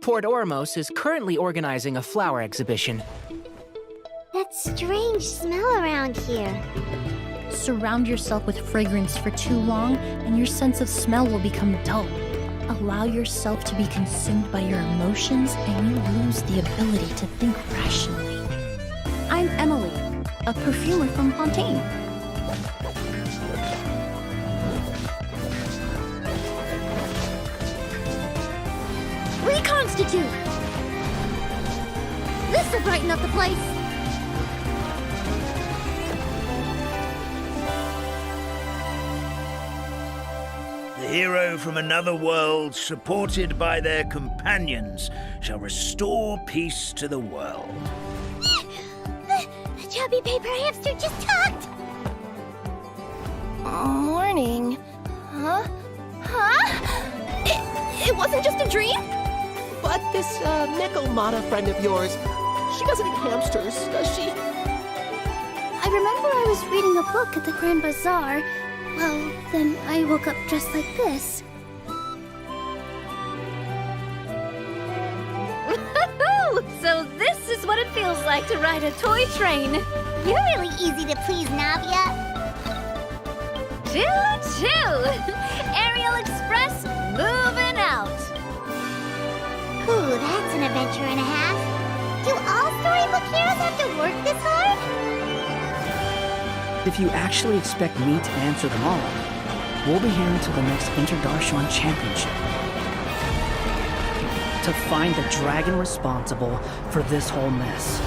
Port Ormos is currently organizing a flower exhibition. That strange smell around here. Surround yourself with fragrance for too long, and your sense of smell will become dull. Allow yourself to be consumed by your emotions, and you lose the ability to think rationally. I'm Emily, a perfumer from Fontaine. Reconstitute! This'll brighten up the place. The hero from another world, supported by their companions, shall restore peace to the world. The chubby paper hamster just talked! Morning. Huh? It wasn't just a dream? But this Nickel-Mata friend of yours, she doesn't eat hamsters, does she? I remember I was reading a book at the Grand Bazaar. Well, then I woke up dressed like this. So this is what it feels like to ride a toy train. You're really easy to please, Navia. Choo-choo! Aerial Express moving out. Ooh, that's an adventure and a half. Do all storybook heroes have to work this hard? If you actually expect me to answer them all, we'll be here until the next Interdarshan Championship. To find the dragon responsible for this whole mess.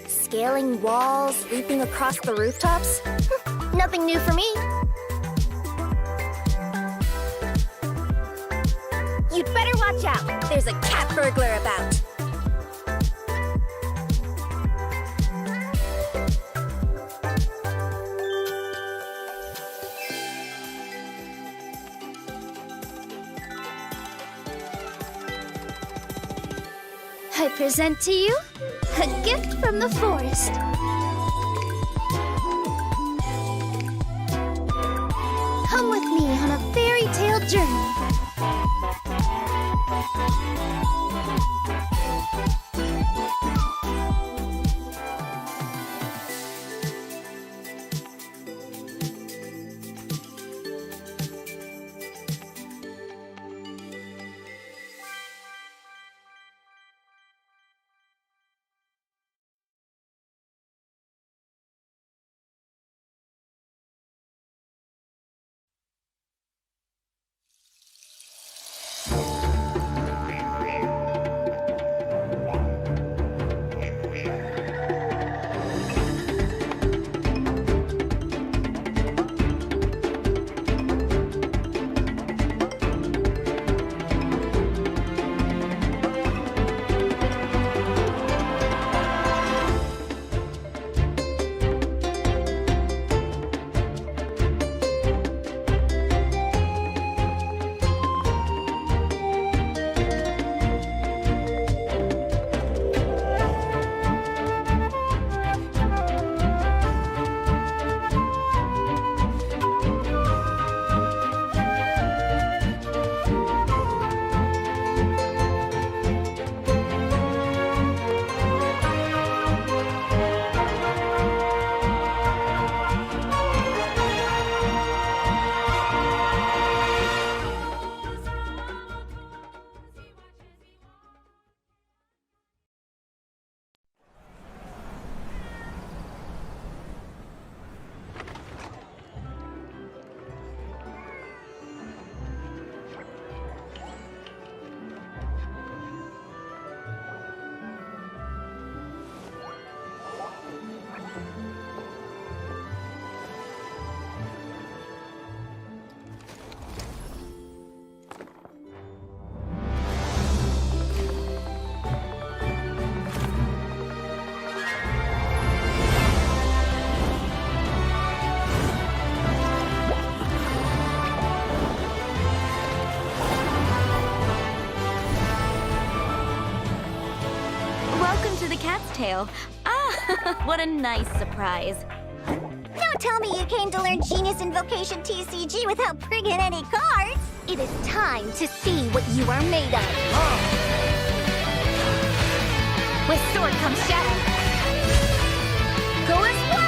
Scaling walls, leaping across the rooftops? Nothing new for me. You'd better watch out. There's a cat burglar about. I present to you a gift from the forest. Come with me on a fairy tale journey. Welcome to the Cat's Tail. Ah, what a nice surprise. Don't tell me you came to learn Genius Invocation TCG without bringing any cards! It is time to see what you are made of. With Sword comes Shadow. Go as one!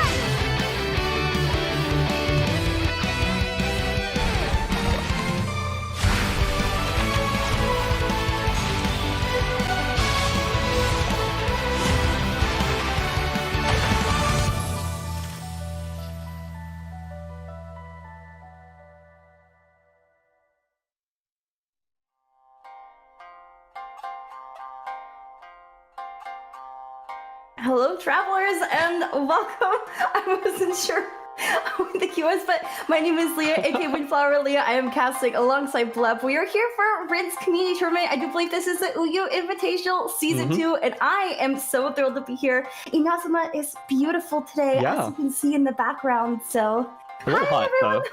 Hello, travelers, and welcome. I wasn't sure what the queue was, but my name is Leah, aka Windflower Leah. I am casting alongside Bleb. We are here for Rin's community tournament. I do believe this is the Uyu Invitational Season 2, and I am so thrilled to be here. Inazuma is beautiful today, as you can see in the background. So, a little hot, everyone. though.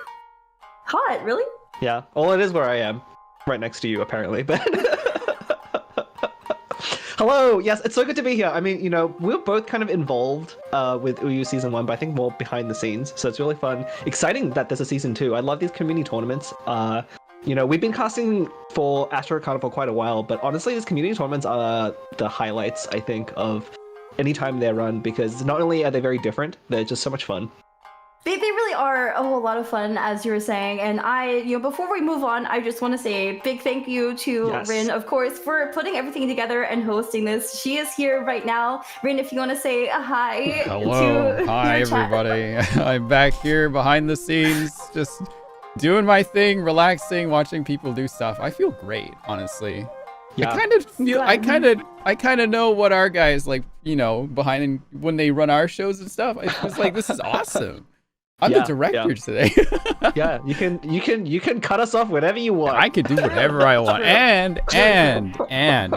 Hot, really? Yeah. Well, it is where I am, right next to you, apparently. But hello. Yes, it's so good to be here. I mean, you know, we're both kind of involved with Uyu Season 1, but I think more behind the scenes. So it's really fun. Exciting that there's a Season 2. I love these community tournaments. You know, we've been casting for Astro Arcana for quite a while, but honestly, these community tournaments are the highlights, I think, of any time they're run, because not only are they very different, they're just so much fun. They really are a whole lot of fun, as you were saying. And before we move on, I just want to say a big thank you to Rin, of course, for putting everything together and hosting this. She is here right now. Rin, if you want to say a hi. Hello. Hi, everybody. I'm back here behind the scenes, just doing my thing, relaxing, watching people do stuff. I feel great, honestly. Yeah. I kind of know what our guys like, you know, behind when they run our shows and stuff. It's like, this is awesome. I'm the director today. Yeah, you can cut us off whenever you want. I could do whatever I want. And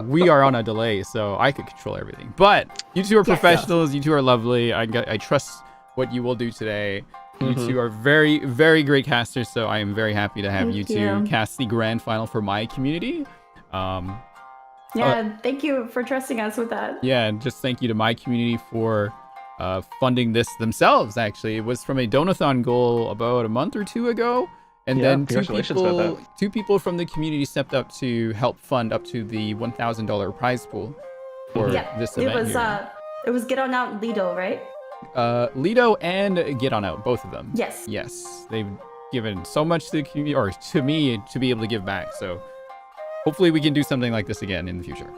we are on a delay, so I could control everything. But you two are professionals. You two are lovely. I trust what you will do today. You two are very, very great casters, so I am very happy to have you two cast the grand final for my community. Thank you for trusting us with that. Yeah, and just thank you to my community for funding this themselves. Actually, it was from a donathon goal about a month or two ago, And Yeah, then congratulations about two people from the community stepped up to help fund up to the $1,000 prize pool for this event here. It was Get On Out Lido, right? Lido and Get On Out, both of them. Yes. Yes, they've given so much to the community, or to me, to be able to give back. So hopefully we can do something like this again in the future.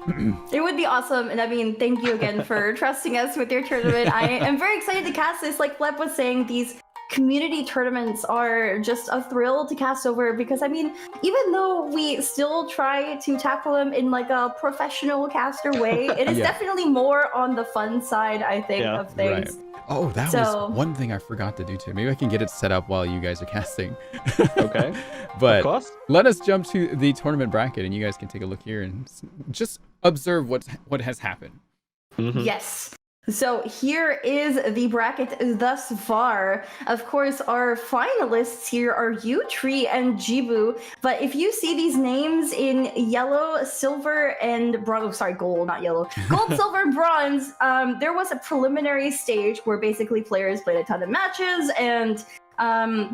It would be awesome. And I mean, thank you again for trusting us with your tournament. I am very excited to cast this. Like Fleb was saying, these community tournaments are just a thrill to cast over because, I mean, even though we still try to tackle them in like a professional caster way, it is definitely more on the fun side, I think, of things. Right. Oh, that was one thing I forgot to do too. Maybe I can get it set up while you guys are casting. Okay. But of course. Let us jump to the tournament bracket, and you guys can take a look here and just observe what has happened. Yes. So here is the bracket thus far. Of course, our finalists here are Yutri and Jibu. But if you see these names in yellow, silver, and bronze, sorry, gold, not yellow, gold, silver, and bronze, there was a preliminary stage where basically players played a ton of matches and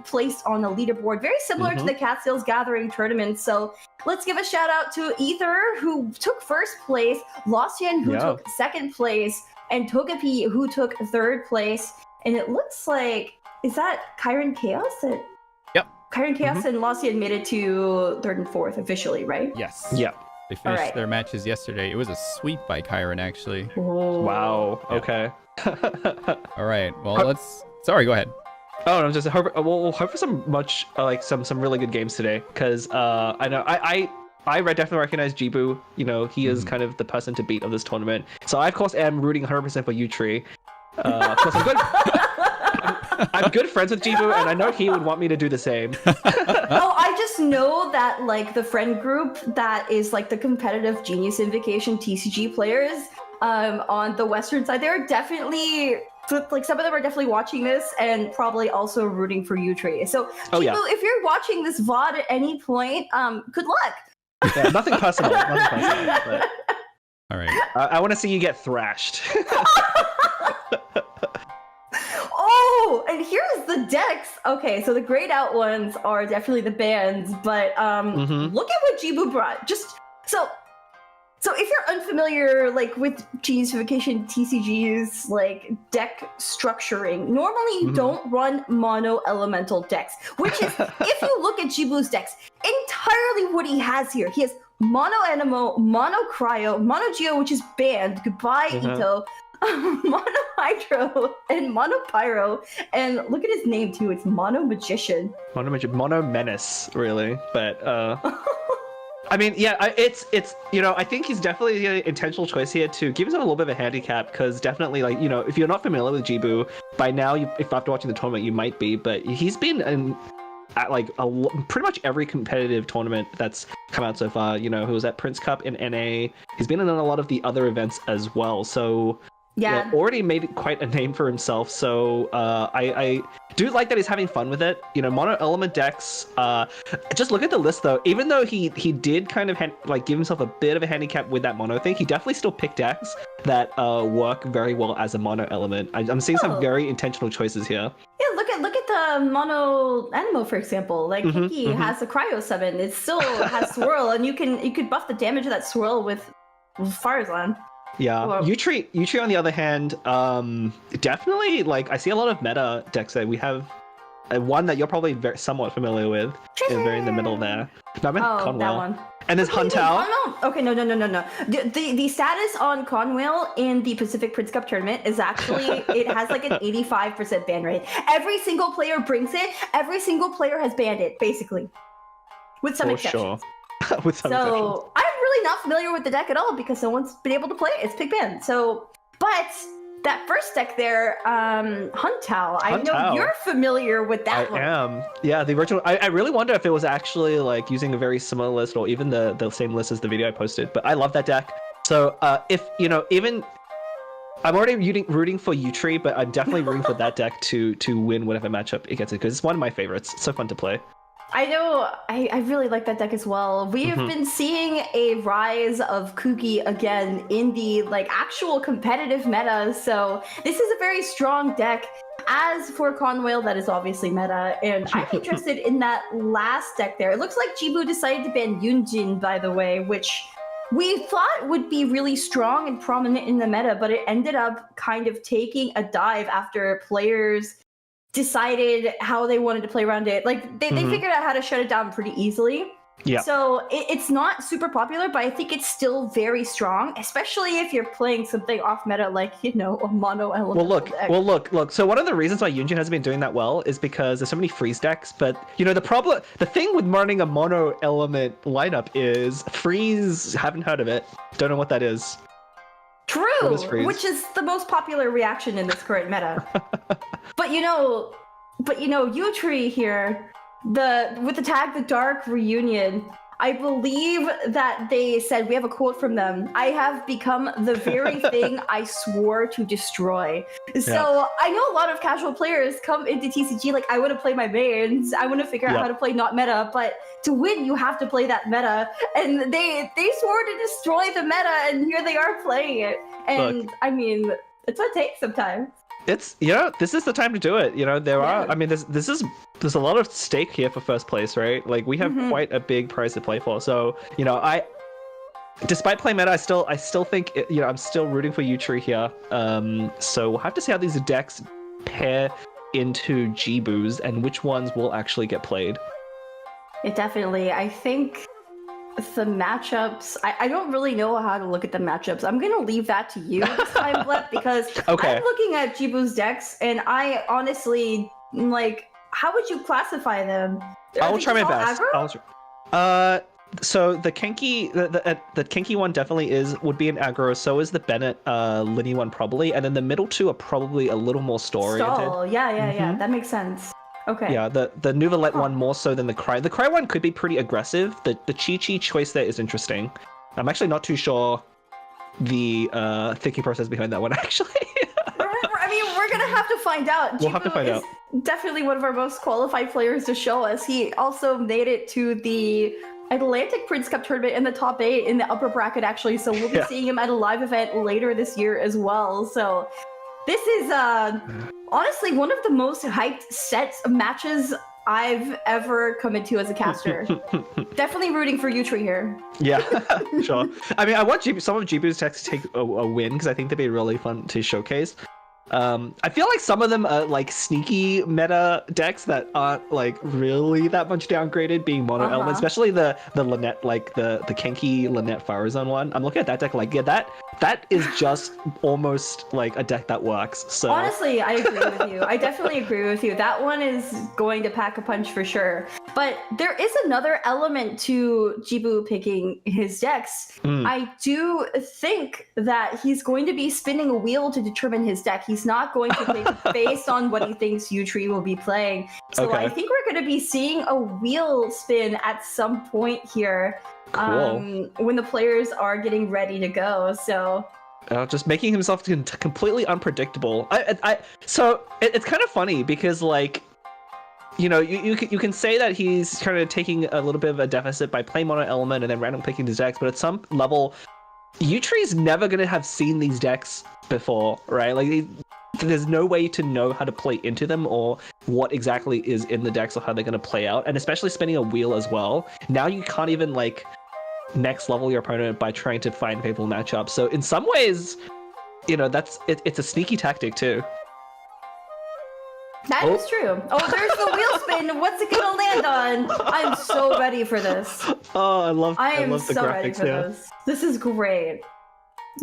placed on a leaderboard, very similar to the Catskills Gathering tournament. So let's give a shout out to Ether, who took first place, Losian, who took second place, and Togepi, who took third place. And it looks like, is that Kyron Chaos? Yep. Kyron Chaos and Losian made it to third and fourth officially, right? Yes. Yep. They finished their matches yesterday. It was a sweep by Kyron, actually. Oh. Wow. Okay. All right. Well, let's... Sorry, go ahead. Oh, no, just we'll hope for some really good games today, because I know I definitely recognize Jibu. You know, he is kind of the person to beat of this tournament. So I, of course, am rooting 100% for Yutri. Of course, I'm good friends with Jibu, and I know he would want me to do the same. I just know that, like, the friend group that is, like, the competitive Genius Invocation TCG players on the Western side, they're definitely... like, some of them are definitely watching this and probably also rooting for Yutri. So, Jibu, if you're watching this VOD at any point, good luck. Yeah, nothing personal. But all right. I want to see you get thrashed. Oh, and here's the decks. Okay, so the grayed out ones are definitely the bands, but look at what Jibu brought. Just so if you're unfamiliar, like, with Genius Invocation TCG's like deck structuring, normally you don't run mono elemental decks, which is, if you look at Jibu's decks, entirely what he has here. He has mono Anemo, mono Cryo, mono Geo, which is banned. Goodbye, Ito. Mono Hydro and Mono Pyro, and look at his name too. It's Mono Magician. Mono Menace, really, but. I mean, yeah, it's you know, I think he's definitely an intentional choice here to give himself a little bit of a handicap, because definitely, like, you know, if you're not familiar with Jibu, by now, if after watching the tournament, you might be, but he's been at like pretty much every competitive tournament that's come out so far. You know, he was at Prince Cup in NA. He's been in a lot of the other events as well, so... Yeah, already made quite a name for himself, so I do like that he's having fun with it. You know, mono element decks. Just look at the list though. Even though he did kind of give himself a bit of a handicap with that mono thing, he definitely still picked decks that work very well as a mono element. I'm seeing some very intentional choices here. Yeah, look at the mono Anemo, for example. Like Kiki has a Cryo 7. It still has Swirl, and you could buff the damage of that Swirl with Farzan. Yeah, Yutri on the other hand, definitely, like, I see a lot of meta decks that we have. One that you're probably somewhat familiar with is very in the middle there. No, I meant Conwell. That one. And there's Huntao. Okay, no. The status on Conwell in the Pacific Prince Cup tournament is actually, it has like an 85% ban rate. Every single player brings it. Every single player has banned it, basically, with some exceptions. Sure. With some exceptions. I'm really not familiar with the deck at all because no one's been able to play it. It's Pig Ban. So, but that first deck there, Huntao, I know you're familiar with that one. I am. Yeah, the original. I really wonder if it was actually like using a very similar list or even the same list as the video I posted. But I love that deck. So if, you know, even... I'm already rooting for Yutri, but I'm definitely rooting for that deck to win whatever matchup it gets in, because it's one of my favorites. It's so fun to play. I know, I really like that deck as well. We have been seeing a rise of Kuki again in the like actual competitive meta, so this is a very strong deck. As for Conwhale, that is obviously meta, and I'm interested in that last deck there. It looks like Jibu decided to ban Yunjin, by the way, which we thought would be really strong and prominent in the meta, but it ended up kind of taking a dive after players decided how they wanted to play around it. Like they figured out how to shut it down pretty easily. Yeah. So it's not super popular, but I think it's still very strong, especially if you're playing something off meta like, you know, a mono element. Well, look. So one of the reasons why Yunjin hasn't been doing that well is because there's so many freeze decks. But you know, the thing with running a mono element lineup is freeze. Haven't heard of it. Don't know what that is. True, which is the most popular reaction in this current meta. But you know, Utree here, with the tag The Dark Reunion, I believe that they said, we have a quote from them, "I have become the very thing I swore to destroy." So I know a lot of casual players come into TCG like, I want to play my mains, I want to figure out how to play not meta, but to win you have to play that meta, and they swore to destroy the meta, and here they are playing it. And look, I mean, it's what it takes sometimes. It's, this is the time to do it. You know, there's a lot of stake here for first place, right? Like we have quite a big prize to play for. So, you know, despite playing meta, I still think, I'm still rooting for Utree here. So we'll have to see how these decks pair into Jibus and which ones will actually get played. It definitely, I think the matchups, I don't really know how to look at the matchups. I'm gonna leave that to you this time, Blep, because I'm looking at Jibu's decks and I honestly, like, how would you classify them? I will try my best. So the Kenki, the Kenki one definitely would be an aggro. So is the Bennett Linny one probably, and then the middle two are probably a little more story oriented. Yeah, that makes sense. Okay. Yeah, the Nuvalet one more so than the Cry. The Cry one could be pretty aggressive. The Chi-Chi choice there is interesting. I'm actually not too sure the thinking process behind that one, actually. I mean, we're going to have to find out. We'll have to find out. Definitely one of our most qualified players to show us. He also made it to the Atlantic Prince Cup tournament in the top 8 in the upper bracket, actually. So we'll be seeing him at a live event later this year as well. So this is honestly one of the most hyped sets of matches I've ever come into as a caster. Definitely rooting for Utree here. Yeah, sure. I mean, I want some of Jibu's decks to take a win because I think they'd be really fun to showcase. I feel like some of them are like sneaky meta decks that aren't like really that much downgraded, being mono element, especially the Lynette, like the Kenki Lynette Fire Zone one. I'm looking at that deck like, that is just almost like a deck that works. So honestly, I agree with you. I definitely agree with you. That one is going to pack a punch for sure. But there is another element to Jibu picking his decks. I do think that he's going to be spinning a wheel to determine his deck. He's not going to pick based on what he thinks Utree will be playing. So I think we're going to be seeing a wheel spin at some point here. Cool. When the players are getting ready to go. So just making himself completely unpredictable. So it's kind of funny because, like, you know, you can say that he's kind of taking a little bit of a deficit by playing mono element and then random picking his decks, but at some level, Utree's never gonna have seen these decks before, right? Like, there's no way to know how to play into them or what exactly is in the decks or how they're gonna play out, and especially spinning a wheel as well. Now you can't even like next level your opponent by trying to find favorable matchups. So in some ways, you know, it's a sneaky tactic too. That is true. Oh, there's the wheel spin. What's it gonna land on? I'm so ready for this. Oh, I love the so graphics, ready for this. This is great.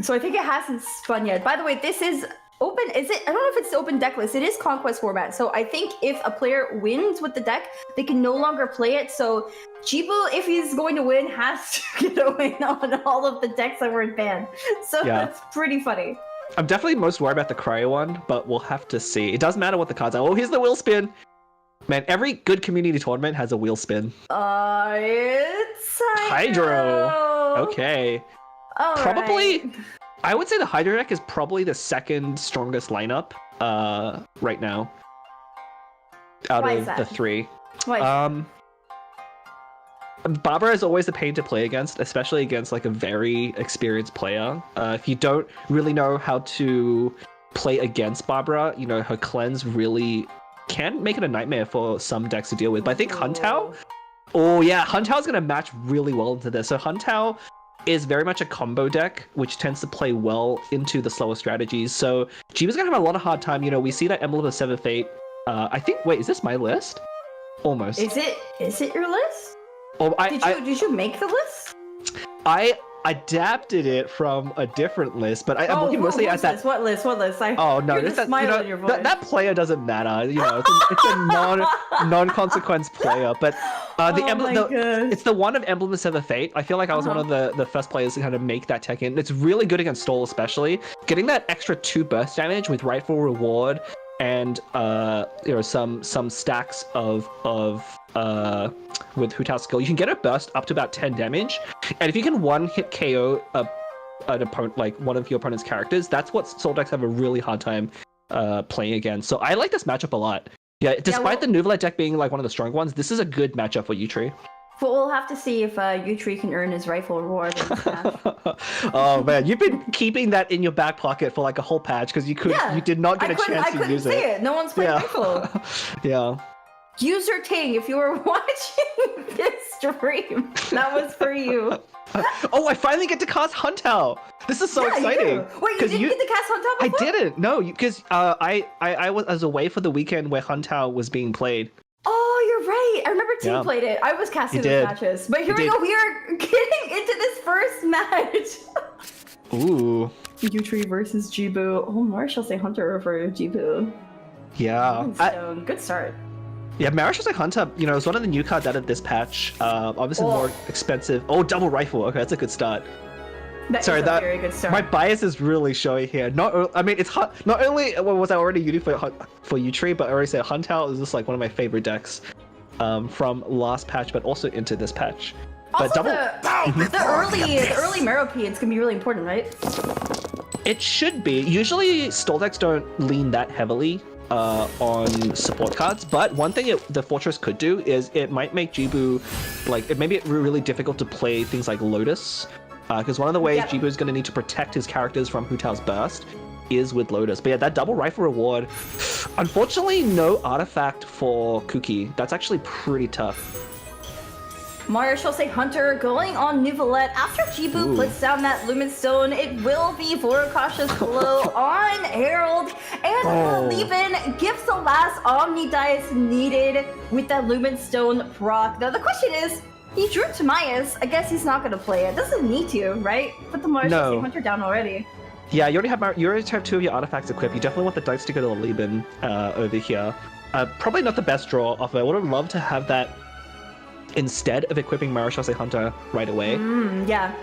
So I think it hasn't spun yet. By the way, this is open. I don't know if it's the open deck list. It is conquest format. So I think if a player wins with the deck, they can no longer play it. So Jibu, if he's going to win, has to get a win on all of the decks that were banned. So that's pretty funny. I'm definitely most worried about the Cryo one, but we'll have to see. It doesn't matter what the cards are. Oh, here's the wheel spin. Man, every good community tournament has a wheel spin. It's Hydro. Okay. Probably, right. I would say the Hydro deck is probably the second strongest lineup right now. Out Why of is that? the three. Why? Barbara is always a pain to play against, especially against like a very experienced player. If you don't really know how to play against Barbara, you know, her cleanse really can make it a nightmare for some decks to deal with. But I think Huntao, Huntao's going to match really well into this. So Huntao is very much a combo deck, which tends to play well into the slower strategies. So Jiba's going to have a lot of hard time. You know, we see that Emblem of Seven Fate. I think, wait, is this my list? Almost. Is it your list? Oh, Did you make the list? I adapted it from a different list, but I'm looking mostly at that. What list? Oh no, there's a smile in your voice. That player doesn't matter. You know, it's a non-consequence player. But it's the one of Emblem of Seven Fate. I feel like I was one of the first players to kind of make that tech in. It's really good against Stall, especially getting that extra 2 burst damage with Rightful Reward and you know, some stacks of with Hu Tao's skill. You can get a burst up to about 10 damage, and if you can one-hit KO an opponent, like one of your opponent's characters, that's what Soul decks have a really hard time playing against. So I like this matchup a lot. Yeah, despite the Nuvalet deck being like one of the strong ones, this is a good matchup for Yutri. But we'll have to see if Yutri can earn his Rightful Reward. Oh man, you've been keeping that in your back pocket for like a whole patch because you did not get a chance to use it. I couldn't see it. No one's played Rightful. Yeah. User Ting, if you were watching this stream, that was for you. Oh, I finally get to cast Huntao. This is so exciting. Wait, you didn't get to cast Huntao before? I didn't. No, because I was away for the weekend where Huntao was being played. Oh, you're right. I remember Ting played it. I was casting those matches. But here we go. We are getting into this first match. Ooh. Yutri versus Jibu. Oh, Marshall say Hunter over Jibu. Yeah. Good start. Yeah, Marishal Hunter, you know, is one of the new cards out of this patch. Obviously more expensive. Oh, double rifle. Okay, that's a good start. That's a very good start. My bias is really showing here. It's hot. Not only was I already rooting for Yutri, but I already said Huntao is just like one of my favorite decks from last patch, but also into this patch. Also, the early Meropeans can be really important, right? It should be. Usually, Stall decks don't lean that heavily on support cards, but one thing the Fortress could do is it might make Jibu, like, it may be really difficult to play things like Lotus, because one of the ways Jibu is going to need to protect his characters from Hu Tao's burst is with Lotus. But yeah, that double rifle reward, unfortunately no artifact for Kuki. That's actually pretty tough. Mario shall say Hunter going on Nuvalet. After Jibu puts down that Lumen Stone, it will be Vorakasa's Blow on Herald. And Lieben gives the last Omni Dice needed with that Lumen Stone proc. Now the question is, he drew Timaeus. I guess he's not going to play it. Doesn't need to, right? Put the Mario shall say Hunter down already. Yeah, you already have 2 of your artifacts equipped. You definitely want the dice to go to the Lieben over here. Probably not the best draw off it. I would have loved to have that instead of equipping Marishase Hunter right away. Yeah.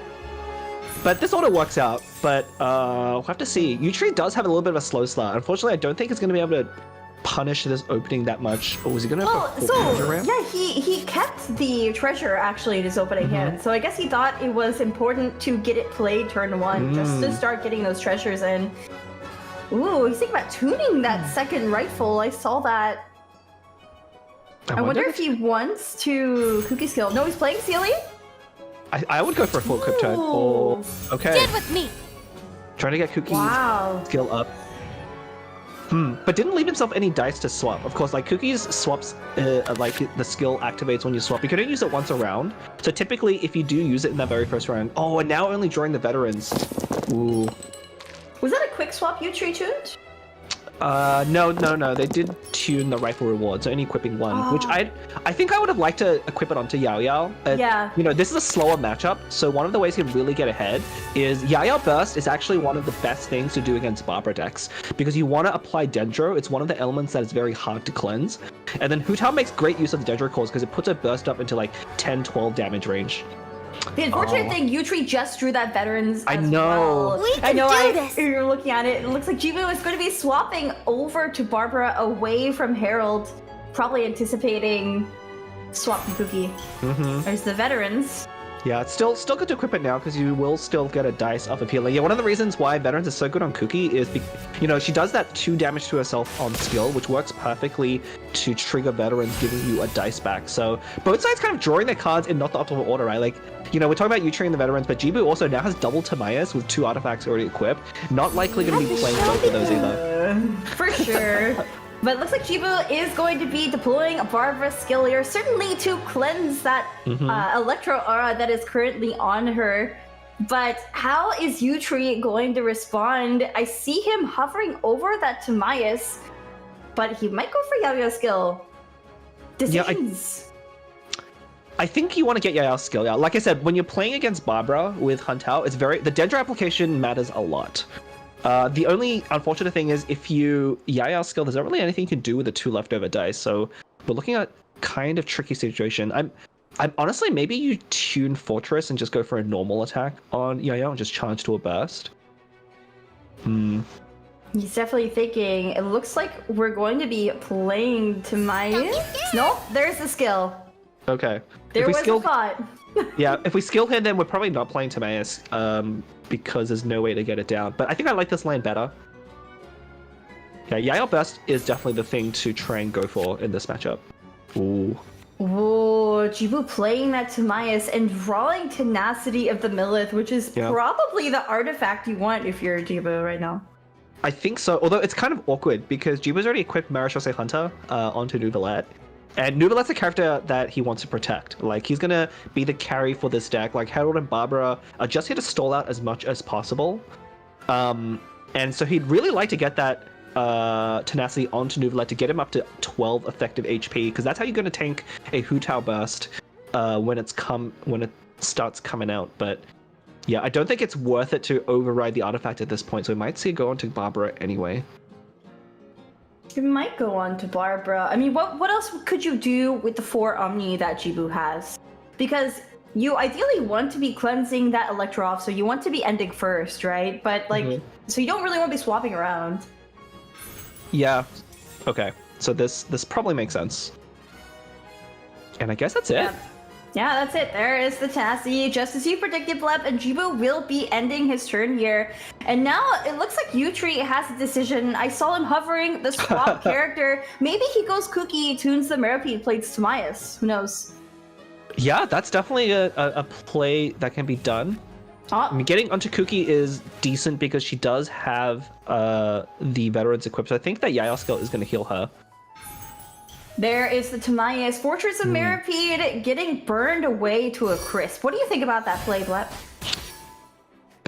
But this order works out, but we'll have to see. Yutri does have a little bit of a slow start. Unfortunately, I don't think it's going to be able to punish this opening that much. Or was he going to have a treasure ramp? Yeah, he kept the treasure actually in his opening hand. So I guess he thought it was important to get it played turn 1 just to start getting those treasures in. Ooh, he's thinking about tuning that second rifle. I saw that. I wonder if he wants to Cookie skill. No, he's playing Sealy? I would go for a full equip turn. Oh, okay. Stand with me. Trying to get Cookie's skill up. But didn't leave himself any dice to swap. Of course, like Cookie's swaps, like the skill activates when you swap. You can only use it once a round. So typically, if you do use it in that very first round. Oh, and now only drawing the veterans. Ooh. Was that a quick swap you tuned? No. They did tune the rifle reward, so only equipping 1, which I think I would have liked to equip it onto Yao Yao. Yeah. You know, this is a slower matchup, so one of the ways you can really get ahead is Yao Yao Burst is actually one of the best things to do against Barbara decks, because you want to apply Dendro. It's one of the elements that is very hard to cleanse. And then Hu Tao makes great use of the Dendro cores because it puts a burst up into like 10-12 damage range. The unfortunate thing, Yutri just drew that veterans as know. well. We can do this. You're looking at it. It looks like Jibu is going to be swapping over to Barbara away from Herald, probably anticipating swap from Cookie. There's the veterans. Yeah, it's still good to equip it now because you will still get a dice off of healing. Yeah, one of the reasons why Veterans is so good on Cookie is, she does that 2 damage to herself on skill, which works perfectly to trigger Veterans, giving you a dice back. So both sides kind of drawing their cards in not the optimal order, right? Like, we're talking about Yutri and the Veterans, but Jibu also now has double Timaeus with 2 artifacts already equipped. Not likely going to be playing both of those either. For sure. But it looks like Jibu is going to be deploying a Barbara skill here, certainly to cleanse that Electro Aura that is currently on her. But how is Yutri going to respond? I see him hovering over that Timaeus, but he might go for Yaoya's skill. Decisions. Yeah, I think you want to get Yaoya's skill. Yeah, like I said, when you're playing against Barbara with Huntao, the Dendra application matters a lot. The only unfortunate thing is if you Yaoya's skill, there's not really anything you can do with the 2 leftover dice. So we're looking at kind of tricky situation. I'm honestly, maybe you tune Fortress and just go for a normal attack on Yaoya and just charge to a burst. He's definitely thinking. It looks like we're going to be playing Timaeus. Nope, there's the skill. Okay. There was a thought. Yeah, if we skill him, then we're probably not playing Timaeus, because there's no way to get it down. But I think I like this lane better. Yeah, Yaoya Burst is definitely the thing to try and go for in this matchup. Ooh. Whoa, Jibu playing that Timaeus and drawing Tenacity of the Millith, which is probably the artifact you want if you're Jibu right now. I think so, although it's kind of awkward because Jibu's already equipped Marechaussee Hunter onto Nuvalet. And Nuvalet's a character that he wants to protect. Like, he's gonna be the carry for this deck. Like, Herald and Barbara are just here to stall out as much as possible. And so he'd really like to get that Tenacity onto Nuvalet to get him up to 12 effective HP, because that's how you're gonna tank a Hu-Tao burst when it starts coming out. But yeah, I don't think it's worth it to override the artifact at this point, so we might see it go on to Barbara anyway. It might go on to Barbara. I mean, what else could you do with the 4 Omni that Jibu has? Because you ideally want to be cleansing that Electro off, so you want to be ending first, right? But like, so you don't really want to be swapping around. Yeah. Okay. So this probably makes sense. And I guess that's it. Yeah, that's it. There is the Tenacity. Just as you predicted, Bleb, and Jibu will be ending his turn here. And now it looks like Yutri has a decision. I saw him hovering the swap character. Maybe he goes Cookie, tunes the Meripede, plays Timaeus. Who knows? Yeah, that's definitely a play that can be done. I mean, getting onto Cookie is decent because she does have the Veterans equipped. So I think that Yaoya skill is going to heal her. There is the Timaeus, Fortress of Meripede, getting burned away to a crisp. What do you think about that play, Blep?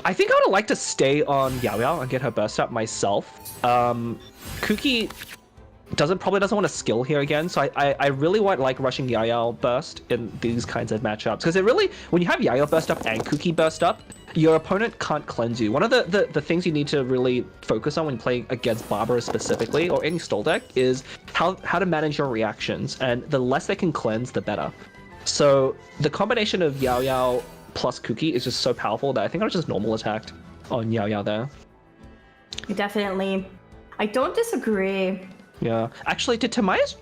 I think I would like to stay on Yaoya and get her burst up myself. Cookie probably doesn't want to skill here again, so I really like rushing Yaoya burst in these kinds of matchups, because it really, when you have Yaoya burst up and Cookie burst up, your opponent can't cleanse you. One of the things you need to really focus on when playing against Barbara specifically, or any stall deck, is how to manage your reactions, and the less they can cleanse, the better. So the combination of Yaoya plus Cookie is just so powerful that I think I was just normal attacked on Yaoya there. Definitely. I don't disagree. Yeah. Actually, did Timaeus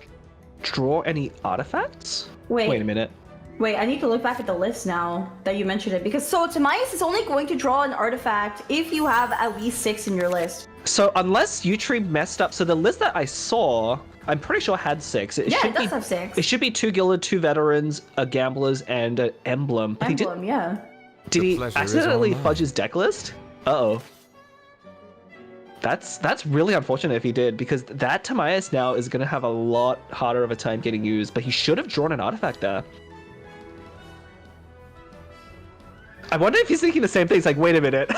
draw any artifacts? Wait a minute. Wait, I need to look back at the list now that you mentioned it, because so Timaeus is only going to draw an artifact if you have at least 6 in your list. So unless Yutri messed up, so the list that I saw, I'm pretty sure had 6. It does have 6. It should be 2 Gilded, 2 Veterans, a Gamblers, and an Emblem. Did he accidentally fudge his deck list? Uh-oh. That's really unfortunate if he did, because that Timaeus now is going to have a lot harder of a time getting used, but he should have drawn an artifact there. I wonder if he's thinking the same thing. It's like, wait a minute.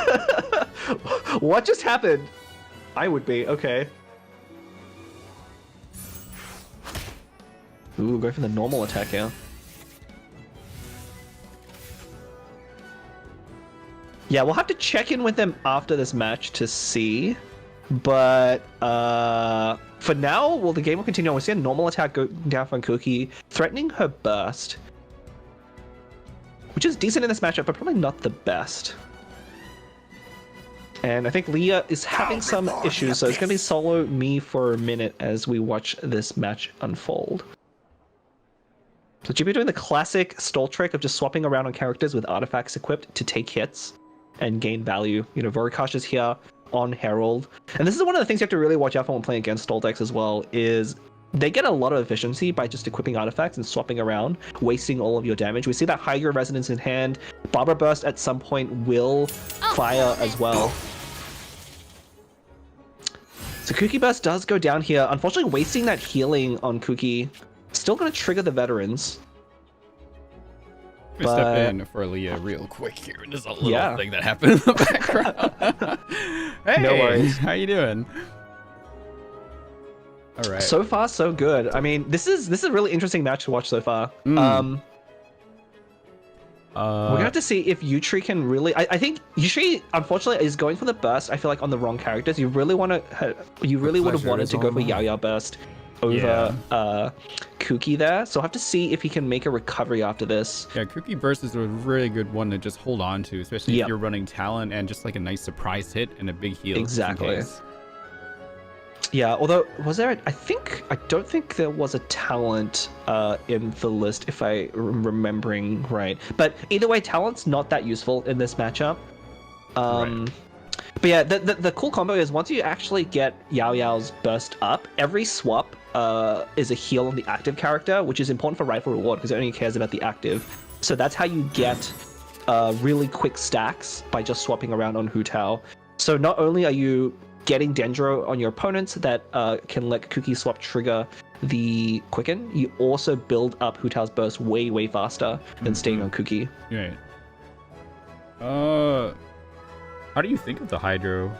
What just happened? I would be. Okay. Ooh, go for the normal attack here. Yeah, we'll have to check in with them after this match to see. But for now, well, the game will continue on. We'll see a normal attack go down from Cookie, threatening her burst, which is decent in this matchup, but probably not the best. And I think Leah is having some issues, so it's going to be solo me for a minute as we watch this match unfold. So Jibu doing the classic stall trick of just swapping around on characters with artifacts equipped to take hits and gain value. You know, Vorikash is here on Herald. And this is one of the things you have to really watch out for when playing against stall decks as well, is they get a lot of efficiency by just equipping artifacts and swapping around, wasting all of your damage. We see that Hydra Resonance in hand. Barbara Burst at some point will fire as well. So Kuki Burst does go down here. Unfortunately, wasting that healing on Kuki. Still going to trigger the veterans. Let me step in for Leah real quick here. There's a little thing that happened in the background. Hey, no worries. How you doing? All right. So far, so good. I mean, this is a really interesting match to watch so far. We're gonna have to see if Yutri can really. I think Yutri, unfortunately, is going for the burst. I feel like on the wrong characters. You really want to. You really would have wanted to go for Yaya burst over Kuki there. So I'll have to see if he can make a recovery after this. Yeah, Kuki burst is a really good one to just hold on to, especially if you're running talent and just like a nice surprise hit and a big heal. Exactly. Yeah, although was there? I don't think there was a talent in the list if I am remembering right. But either way, talent's not that useful in this matchup. But yeah, the cool combo is once you actually get Yao Yao's burst up, every swap is a heal on the active character, which is important for Rightful Reward because it only cares about the active. So that's how you get really quick stacks by just swapping around on Hu Tao. So not only are you getting Dendro on your opponents that can let Kuki swap trigger the quicken, you also build up Hu Tao's burst way faster than staying on Kuki. Right. How do you think of the Hydro,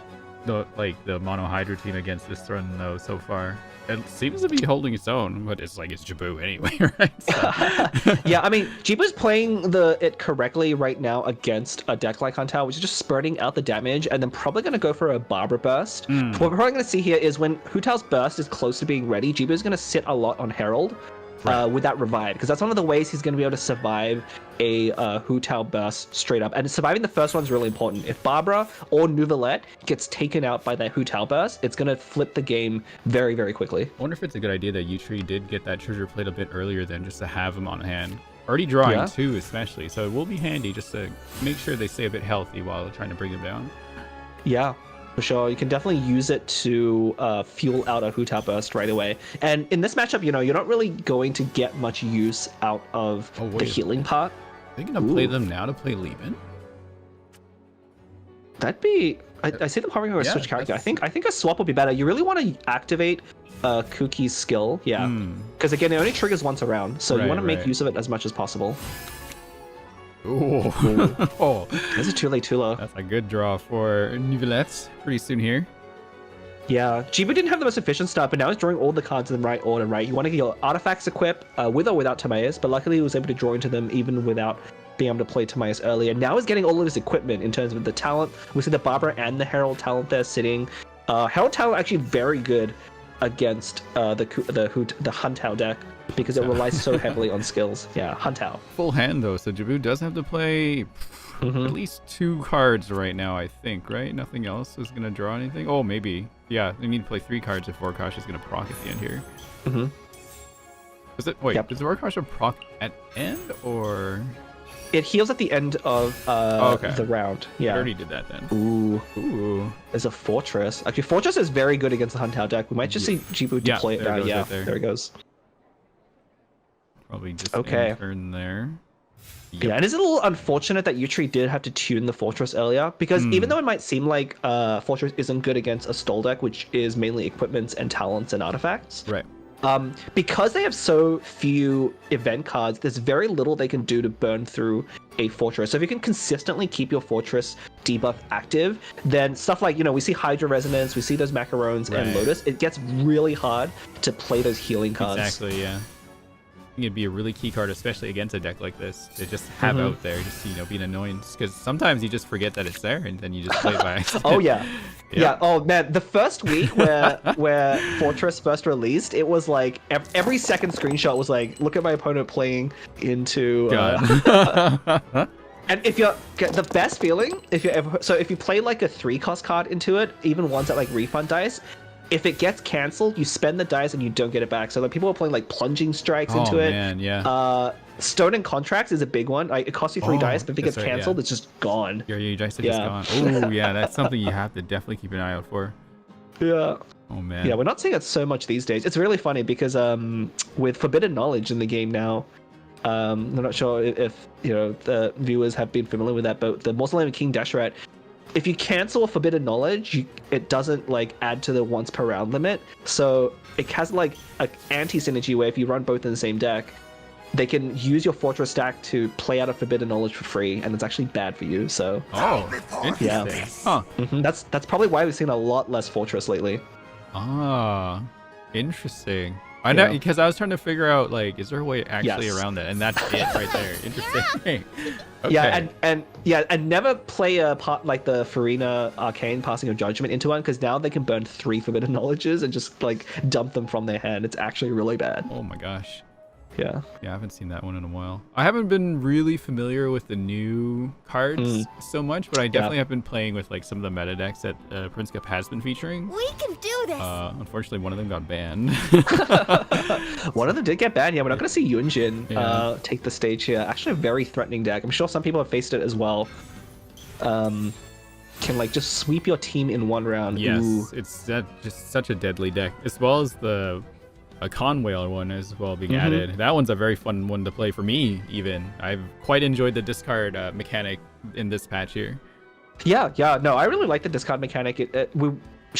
the mono Hydro team against this run though so far? It seems to be holding its own, but it's like it's Jibu anyway, right? So. Yeah, I mean, Jibu's playing it correctly right now against a deck like Huntao, which is just spreading out the damage and then probably going to go for a Barbara Burst. What we're probably going to see here is when Hu Tao's burst is close to being ready, Jibu's going to sit a lot on Herald. With that revive, because that's one of the ways he's going to be able to survive a Hu Tao burst straight up. And surviving the first one's really important. If Barbara or Nuvalette gets taken out by that Hu Tao burst, it's going to flip the game very quickly. I wonder if it's a good idea that Yutri did get that treasure plate a bit earlier than just to have him on hand. Already drawing two, especially, so it will be handy just to make sure they stay a bit healthy while trying to bring him down. Yeah. For sure, you can definitely use it to fuel out a Hu Tao burst right away. And in this matchup, you know, you're not really going to get much use out of the healing part. Are they gonna play them now to play Lehman? That'd be. I see them hovering over a switch character. I think a swap would be better. You really want to activate Kuki's skill, because again, it only triggers once around, so you want to make use of it as much as possible. Ooh. Oh, this is too late, too low. That's a good draw for Nuvalette pretty soon here. Yeah, Jibu didn't have the most efficient start, but now he's drawing all the cards in the right order, right? You want to get your artifacts equipped with or without Timaeus, but luckily he was able to draw into them even without being able to play Timaeus earlier. Now he's getting all of his equipment in terms of the talent. We see the Barbara and the Herald talent there sitting. Herald talent actually very good against the Huntao deck, because it relies so heavily on skills. Yeah, Huntao. Full hand though, so Jibu does have to play at least 2 cards right now, I think, right? Nothing else is going to draw anything? Oh, maybe. Yeah, they need to play 3 cards if Vorkash is going to proc at the end here. Does it, wait, does Vorkash proc at end, or...? It heals at the end of the round. Yeah. I already did that then. Ooh. There's a Fortress. Actually, Fortress is very good against the Huntao deck. We might just see Jibu deploy it now. Yeah, there it goes. Probably just turn there. Yeah, and it's a little unfortunate that Yutri did have to tune the Fortress earlier, because even though it might seem like Fortress isn't good against a stall deck, which is mainly equipments and talents and artifacts. Right. Because they have so few event cards, there's very little they can do to burn through a Fortress. So if you can consistently keep your Fortress debuff active, then stuff like, you know, we see Hydra Resonance, we see those Macarons and Lotus, it gets really hard to play those healing cards. Exactly, yeah. I think it'd be a really key card, especially against a deck like this, to just have out there, just, you know, be an annoyance. Because sometimes you just forget that it's there, and then you just play it by accident. Oh, yeah. Yeah. Oh, man. The first week where Fortress first released, it was like every second screenshot was like, look at my opponent playing into... And if you're the best feeling, if you play like a 3-cost card into it, even ones that like refund dice, if it gets cancelled, you spend the dice and you don't get it back. So like people are playing like plunging strikes into it. Oh man, yeah. Stone and contracts is a big one. Like, it costs you 3 dice, but if it gets cancelled, it's just gone. Your dice are just gone. Oh yeah, that's something you have to definitely keep an eye out for. Yeah. Oh man. Yeah, we're not seeing it so much these days. It's really funny because with forbidden knowledge in the game now, I'm not sure if the viewers have been familiar with that, but the Mausoleum of King Deshret, if you cancel a forbidden knowledge, it doesn't like add to the once per round limit. So it has like an anti-synergy where if you run both in the same deck, they can use your fortress stack to play out a forbidden knowledge for free, and it's actually bad for you. So interesting. Yeah. Huh. That's probably why we've seen a lot less fortress lately. Ah, interesting. I know, because I was trying to figure out, like, is there a way actually around that? And that's it right there. Interesting. Okay. Yeah, and never play a part like the Farina Arcane Passing of Judgment into one, because now they can burn 3 forbidden knowledges and just like dump them from their hand. It's actually really bad. Oh my gosh. Yeah, I haven't seen that one in a while. I haven't been really familiar with the new cards so much, but I definitely have been playing with like some of the meta decks that Prince Cup has been featuring. We can do this. Unfortunately, one of them got banned. One of them did get banned. Yeah, we're not going to see Yunjin take the stage here. Actually, a very threatening deck. I'm sure some people have faced it as well. Can like just sweep your team in one round. Yes, Ooh. it's just such a deadly deck, as well as a Conwhaler one as well being added. That one's a very fun one to play for me, even. I've quite enjoyed the discard mechanic in this patch here. Yeah, no, I really like the discard mechanic. We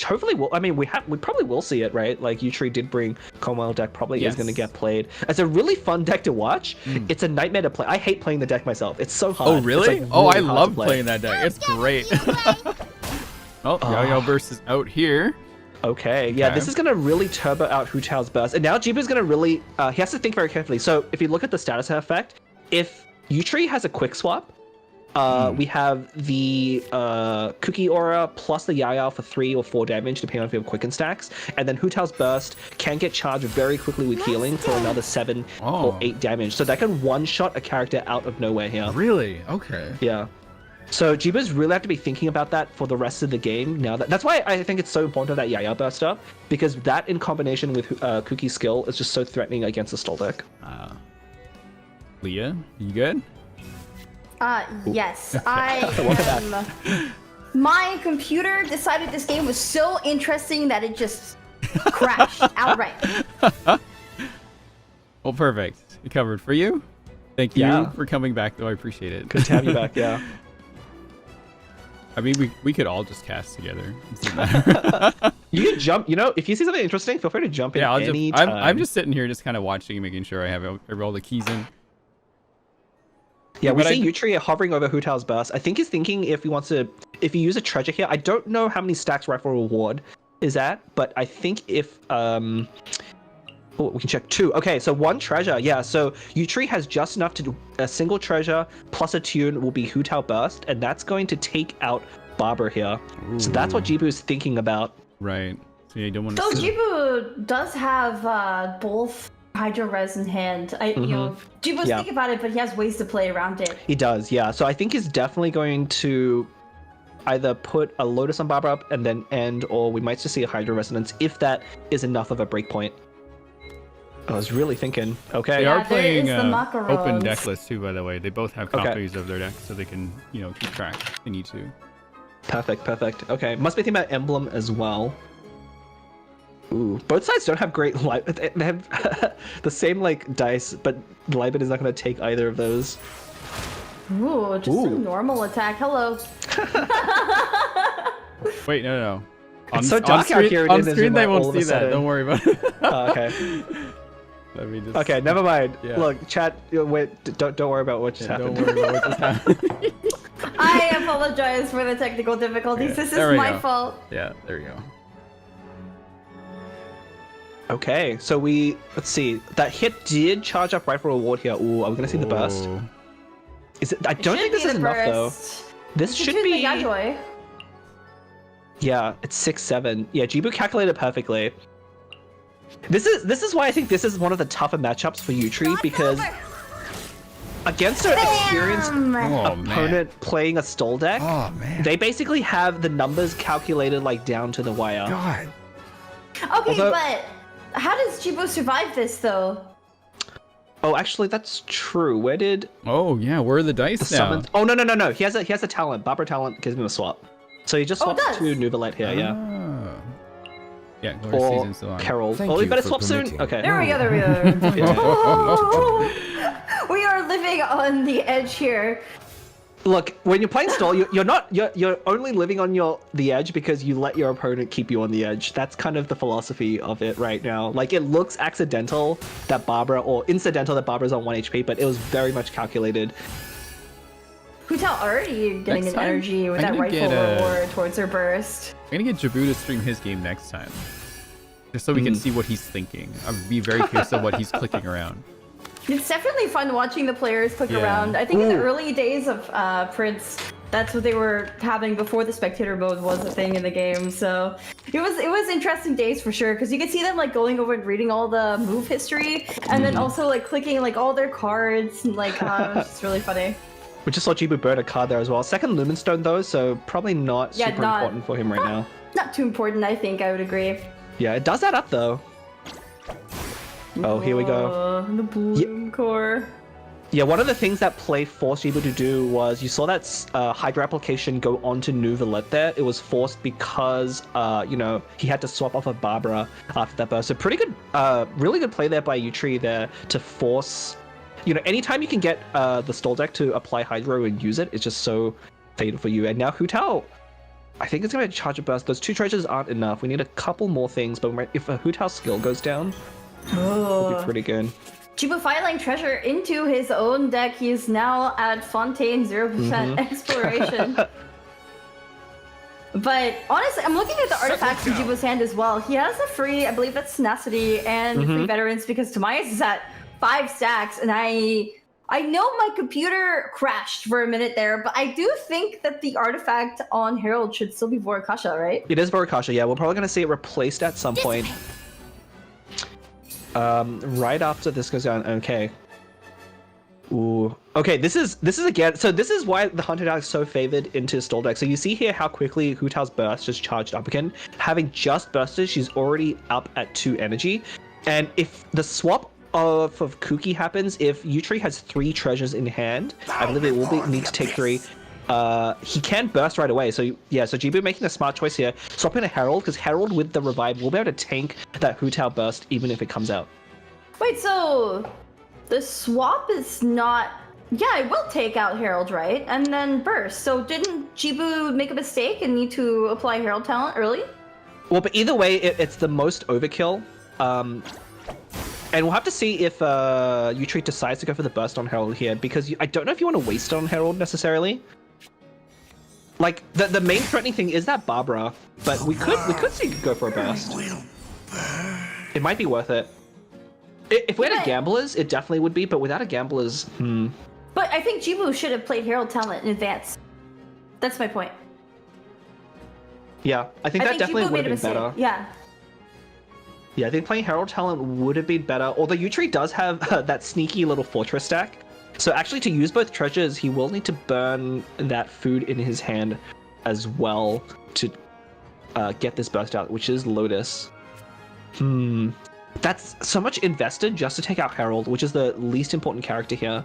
hopefully will. I mean, we probably will see it, right? Like Utree did bring Conwhaler deck, probably is going to get played. It's a really fun deck to watch. It's a nightmare to play. I hate playing the deck myself. It's so hard. Oh really? Like, I love playing that deck. It's great. Yo-Yo Burst is out here. Okay, yeah, this is going to really turbo out Hu Tao's burst. And now Jibu's going to really, he has to think very carefully. So if you look at the status effect, if Utree has a quick swap, we have the Cookie Aura plus the Yaya for 3 or 4 damage, depending on if you have Quicken stacks. And then Hu Tao's burst can get charged very quickly with healing for another 7 or 8 damage. So that can one-shot a character out of nowhere here. Really? Okay. Yeah. So Jiba's really have to be thinking about that for the rest of the game. Now that's why I think it's so important that Yaya burst up, because that in combination with Cookie's skill is just so threatening against the stall deck. Leah, you good? Yes, I am. My computer decided this game was so interesting that it just crashed outright. Well, perfect. We covered for you. Thank you for coming back, though. I appreciate it. Good to have you back. Yeah. I mean, we could all just cast together. You can jump. If you see something interesting, feel free to jump in any time. I'm just sitting here, just kind of watching, making sure I have all the keys in. Yeah, we see Utree hovering over Hu Tao's burst. I think he's thinking if he use a treasure here. I don't know how many stacks rifle reward is at, but I think if we can check 2. Okay, so 1 treasure. Yeah, so Utree has just enough to do a single treasure plus a tune will be Hu Tao burst, and that's going to take out Barber here. Ooh. So that's what Jibu is thinking about. Right. So you don't want to. So Jibu does have both Hydro Res in hand. Jibu's thinking about it, but he has ways to play around it. He does, yeah. So I think he's definitely going to either put a Lotus on Barber up and then end, or we might just see a Hydro Resonance if that is enough of a breakpoint. I was really thinking, okay. They are playing open deck list too, by the way. They both have copies of their deck, so they can, keep track if they need to. Perfect. Okay, must be thinking about Emblem as well. Ooh, both sides don't have great light. They have the same dice, but Libet is not going to take either of those. Ooh, just a normal attack. Hello. Wait, no. It's so dark out here. On screen, they won't see that. Don't worry about it. Okay. Let me just... Okay, never mind. Yeah. Look, chat. Wait, don't worry about what just happened. Don't worry about what just happened. I apologize for the technical difficulties. This is my fault. Yeah, there you go. Okay, so let's see. That hit did charge up Rifle Reward here. Ooh, are we gonna see the burst? Is it? I don't think this is enough though. This should be. Yeah, it's 6-7. Yeah, Jibu calculated perfectly. This is why I think this is one of the tougher matchups for Utree, because against an experienced opponent playing a stall deck, they basically have the numbers calculated down to the wire. God. Okay, but how does Jibo survive this though? Oh, actually, that's true. Where did? Oh yeah, where are the dice now? Oh no. He has a talent. Barbara talent gives him a swap. So he just swaps to Nuvalet here. Yeah. Yeah. Or Season's still on. Carol. Thank We you better for swap soon. permitting. Okay. There we go. We are living on the edge here. Look, when you're playing stall, you're only living on the edge because you let your opponent keep you on the edge. That's kind of the philosophy of it right now. Like, it looks accidental that incidental that Barbara's on 1 HP, but it was very much calculated. Hu Tao already getting his energy with that rifle reward towards her burst. I'm gonna get Jabu to stream his game next time, just so we can see what he's thinking. I'd be very curious of what he's clicking around. It's definitely fun watching the players click around. I think in the early days of Prince, that's what they were having before the spectator mode was a thing in the game. So it was interesting days for sure, because you could see them like going over and reading all the move history, and then also like clicking like all their cards, and like it's really funny. We just saw Jibu burn a card there as well. Second Lumen Stone though, so probably not super important for him right now. Not too important, I think. I would agree. Yeah, it does add up though. Oh, here we go. The Bloom Core. Yeah, one of the things that play forced Jibu to do was, you saw that Hydra application go onto Nuvalet there. It was forced because, he had to swap off of Barbara after that burst. So pretty good, really good play there by Utri there to force... anytime you can get the stall deck to apply Hydro and use it, it's just so fatal for you. And now Hu Tao, I think it's going to charge a burst. Those 2 treasures aren't enough. We need a couple more things, but if a Hu Tao skill goes down, it'll be pretty good. Jibu filing treasure into his own deck. He is now at Fontaine 0% exploration. But honestly, I'm looking at the artifacts in Jibu's hand as well. He has a free, I believe that's Tenacity and free Veterans, because Tomias is at 5 stacks, and I know my computer crashed for a minute there, but I do think that the artifact on Herald should still be Vorakasha, right? It is Vorakasha, yeah. We're probably going to see it replaced at some point. Right after this goes down. Okay. Ooh. Okay, this is again, so this is why the Hunter deck is so favored into stall deck. So you see here how quickly Hu Tao's burst just charged up again. Having just bursted, she's already up at 2 energy. And if the swap of Kuki happens, if Utri has 3 treasures in hand, I believe it will need to take 3. He can burst right away. So yeah, so Jibu making a smart choice here, swapping a Herald, because Herald with the revive will be able to tank that Hu Tao burst even if it comes out. Wait, so the swap is not... Yeah, it will take out Herald, right? And then burst. So didn't Jibu make a mistake and need to apply Herald talent early? Well, but either way, it's the most overkill. And we'll have to see if Utri decides to go for the burst on Herald here, because I don't know if you want to waste it on Herald necessarily. Like, the main threatening thing is that Barbara, but we could see go for a burst. It might be worth it. If we had a Gamblers, it definitely would be, but without a Gamblers, But I think Jibu should have played Herald talent in advance. That's my point. Yeah, I think that definitely would have been better. Yeah. Yeah, I think playing Herald talent would have been better, although Utri does have that sneaky little fortress stack. So actually, to use both treasures, he will need to burn that food in his hand as well to get this burst out, which is Lotus. That's so much invested just to take out Herald, which is the least important character here.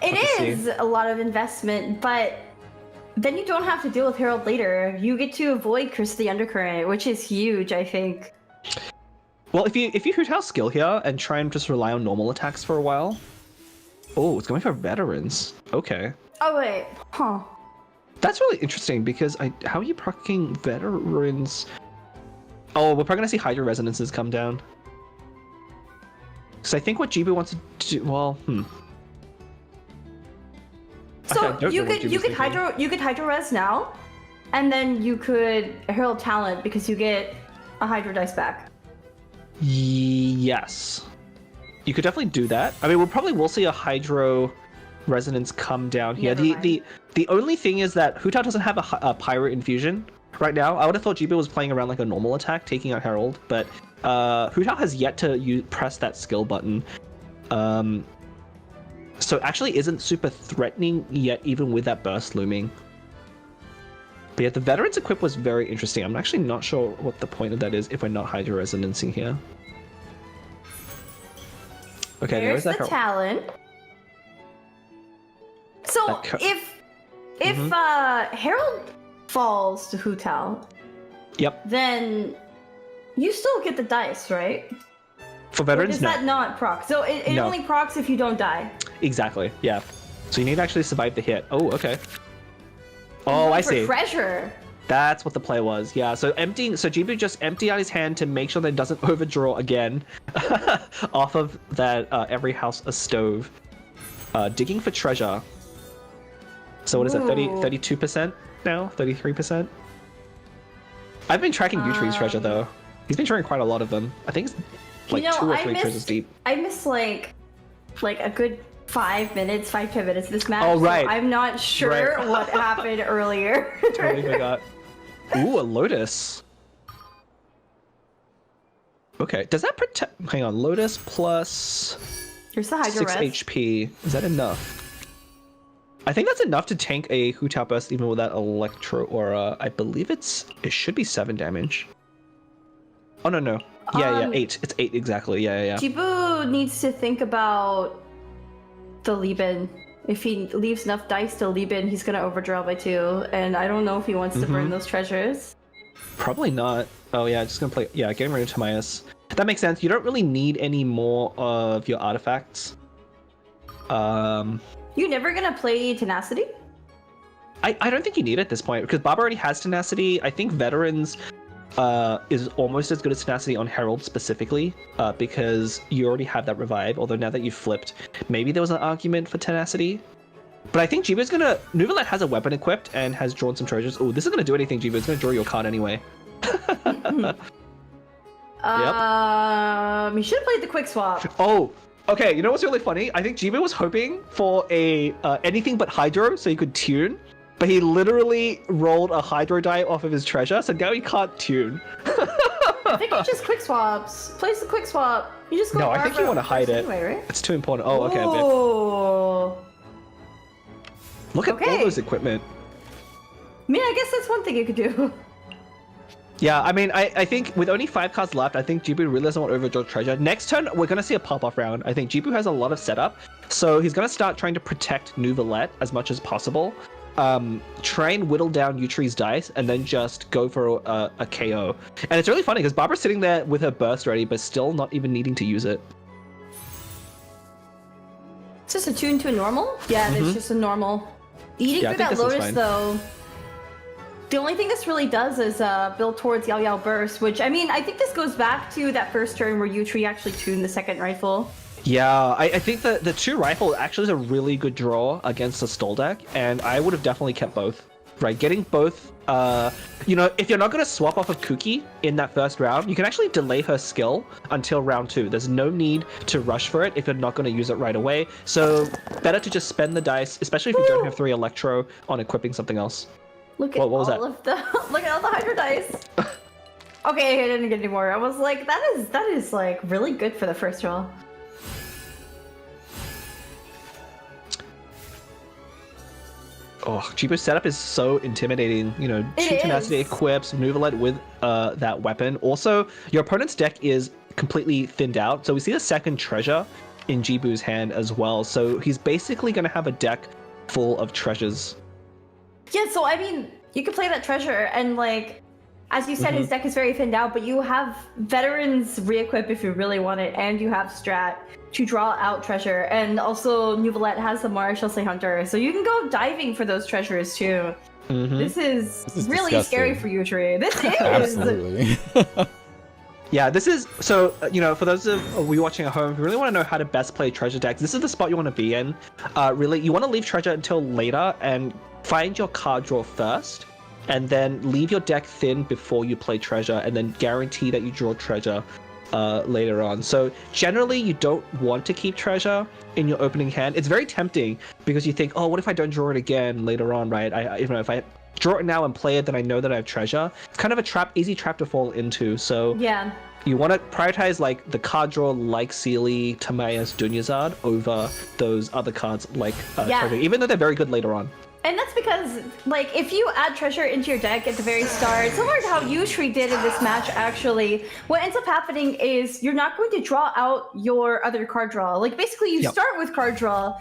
It is a lot of investment, but then you don't have to deal with Herald later. You get to avoid Curse the Undercurrent, which is huge, I think. Well, if you Hu Tao skill here and try and just rely on normal attacks for a while. Oh, it's going for Veterans. Okay. Oh, wait. Huh. That's really interesting, because how are you proccing Veterans? Oh, we're probably going to see Hydra Resonances come down. Because I think what Jibu wants to do... Well, So you could Hydro Res now, and then you could Herald Talent because you get a Hydro dice back. Yes. You could definitely do that. I mean, we'll see a Hydro Resonance come down here. The only thing is that Hu Tao doesn't have a Pyro Infusion right now. I would have thought Jibu was playing around like a normal attack, taking out Herald, but Hu Tao has yet to press that skill button. So it actually isn't super threatening yet, even with that burst looming. But yeah, the Veterans equip was very interesting. I'm actually not sure what the point of that is if we're not Hydro Resonancy here. Okay, there's that the talent. So if Herald falls to Hu Tao, yep, then you still get the dice, right? For Veterans, is that not proc? So it only procs if you don't die. Exactly. Yeah. So you need to actually survive the hit. Oh, okay. Oh, I see. Treasure. That's what the play was. Yeah. So Jibu just emptied out his hand to make sure that it doesn't overdraw again off of that every house a stove. Digging for treasure. So what is it? 32% now? 33%? I've been tracking Utree's treasure though. He's been showing quite a lot of them. I think it's like 2 or 3 treasures deep. I missed like a good 5 minutes, 5-10 minutes this match. Oh, right. So I'm not sure what happened earlier. Totally forgot. Ooh, a Lotus. Okay, does that protect? Hang on, Lotus plus Here's the Hydro 6 HP. Is that enough? I think that's enough to tank a Hu Tao burst even with that Electro Aura. I believe it should be 7 damage. Oh no. Yeah, 8. It's 8 exactly. Yeah. Jibu needs to think about the Liban. If he leaves enough dice to Liban, he's gonna overdraw by 2, and I don't know if he wants to burn those treasures. Probably not. Oh yeah, just gonna play. Yeah, getting rid of Timaeus. That makes sense. You don't really need any more of your artifacts. You never gonna play Tenacity? I don't think you need it at this point because Bob already has Tenacity. I think Veterans is almost as good as Tenacity on Herald specifically because you already have that revive, although now that you've flipped, maybe there was an argument for Tenacity. But I think Jibu's gonna... Nuvalet has a weapon equipped and has drawn some treasures. Oh, this is gonna do anything, Jibu. It's gonna draw your card anyway. You should have played the quick swap. Oh, okay. You know what's really funny? I think Jibu was hoping for a anything but Hydro so he could tune. But he literally rolled a Hydro die off of his treasure, so now he can't tune. I think he just quick swaps. Place the quick swap. You just go. No, I think you want to hide it. Anyway, right? It's too important. Oh, okay. Oh. Look at all those equipment. I mean, I guess that's one thing you could do. Yeah, I mean, I think with only 5 cards left, I think Jibu really doesn't want to overdraw treasure. Next turn, we're going to see a pop-off round. I think Jibu has a lot of setup, so he's going to start trying to protect Nuvalet as much as possible. Try and whittle down Utree's dice and then just go for a KO. And it's really funny because Barbara's sitting there with her burst ready, but still not even needing to use it. It's just a tune to a normal? Yeah, it's just a normal. Eating through that Lotus, though, the only thing this really does is build towards Yao Yao Burst, which, I mean, I think this goes back to that first turn where Utree actually tuned the second rifle. Yeah, I think that the 2 rifle actually is a really good draw against the stall deck, and I would have definitely kept both. Right, getting both, you know, if you're not going to swap off of Kuki in that first round, you can actually delay her skill until round 2. There's no need to rush for it if you're not going to use it right away. So better to just spend the dice, especially if you don't have 3 Electro on equipping something else. Look at look at all the Hydro dice. Okay, I didn't get any more. I was like, that is like really good for the first roll. Oh, Jibu's setup is so intimidating. You know, 2 Tenacity equips, Nuvalet with that weapon. Also, your opponent's deck is completely thinned out. So we see the second treasure in Jibu's hand as well. So he's basically going to have a deck full of treasures. Yeah, so I mean, you could play that treasure and like, as you said, his deck is very thinned out, but you have Veterans re-equip if you really want it, and you have Strat to draw out treasure, and also Nuvalet has the Marshall Say Hunter, so you can go diving for those treasures too. This is really disgusting. Scary for you, Tree. This is Absolutely. Yeah, this is, so, you know, for those of you watching at home, if you really want to know how to best play treasure decks, this is the spot you want to be in. Really, you want to leave treasure until later and find your card draw first, and then leave your deck thin before you play treasure, and then guarantee that you draw treasure later on. So generally, you don't want to keep treasure in your opening hand. It's very tempting because you think, oh, what if I don't draw it again later on, right? You know, if I draw it now and play it, then I know that I have treasure. It's kind of a easy trap to fall into. So yeah, you want to prioritize like the card draw like Sealy, Timaeus, Dunyazad over those other cards like treasure, even though they're very good later on. And that's because, like, if you add treasure into your deck at the very start, similar to how Yutri did in this match, actually, what ends up happening is you're not going to draw out your other card draw. Like, basically, you start with card draw,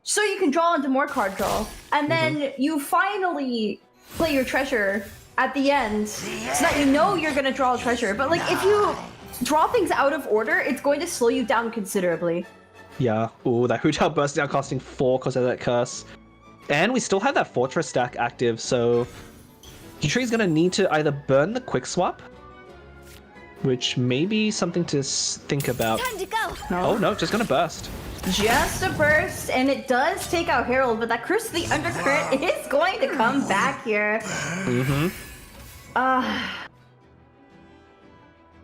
so you can draw into more card draw, and then you finally play your treasure at the end, so that you know you're going to draw a treasure. But, like, if you draw things out of order, it's going to slow you down considerably. Yeah. Ooh, that Hu Tao Burst now costing 4 because of that curse. And we still have that Fortress stack active, so Yutri's gonna need to either burn the Quick Swap, which may be something to think about. Time to go. Oh no, just gonna burst. Just a burst, and it does take out Herald, but that Curse of the Undercurrent is going to come back here.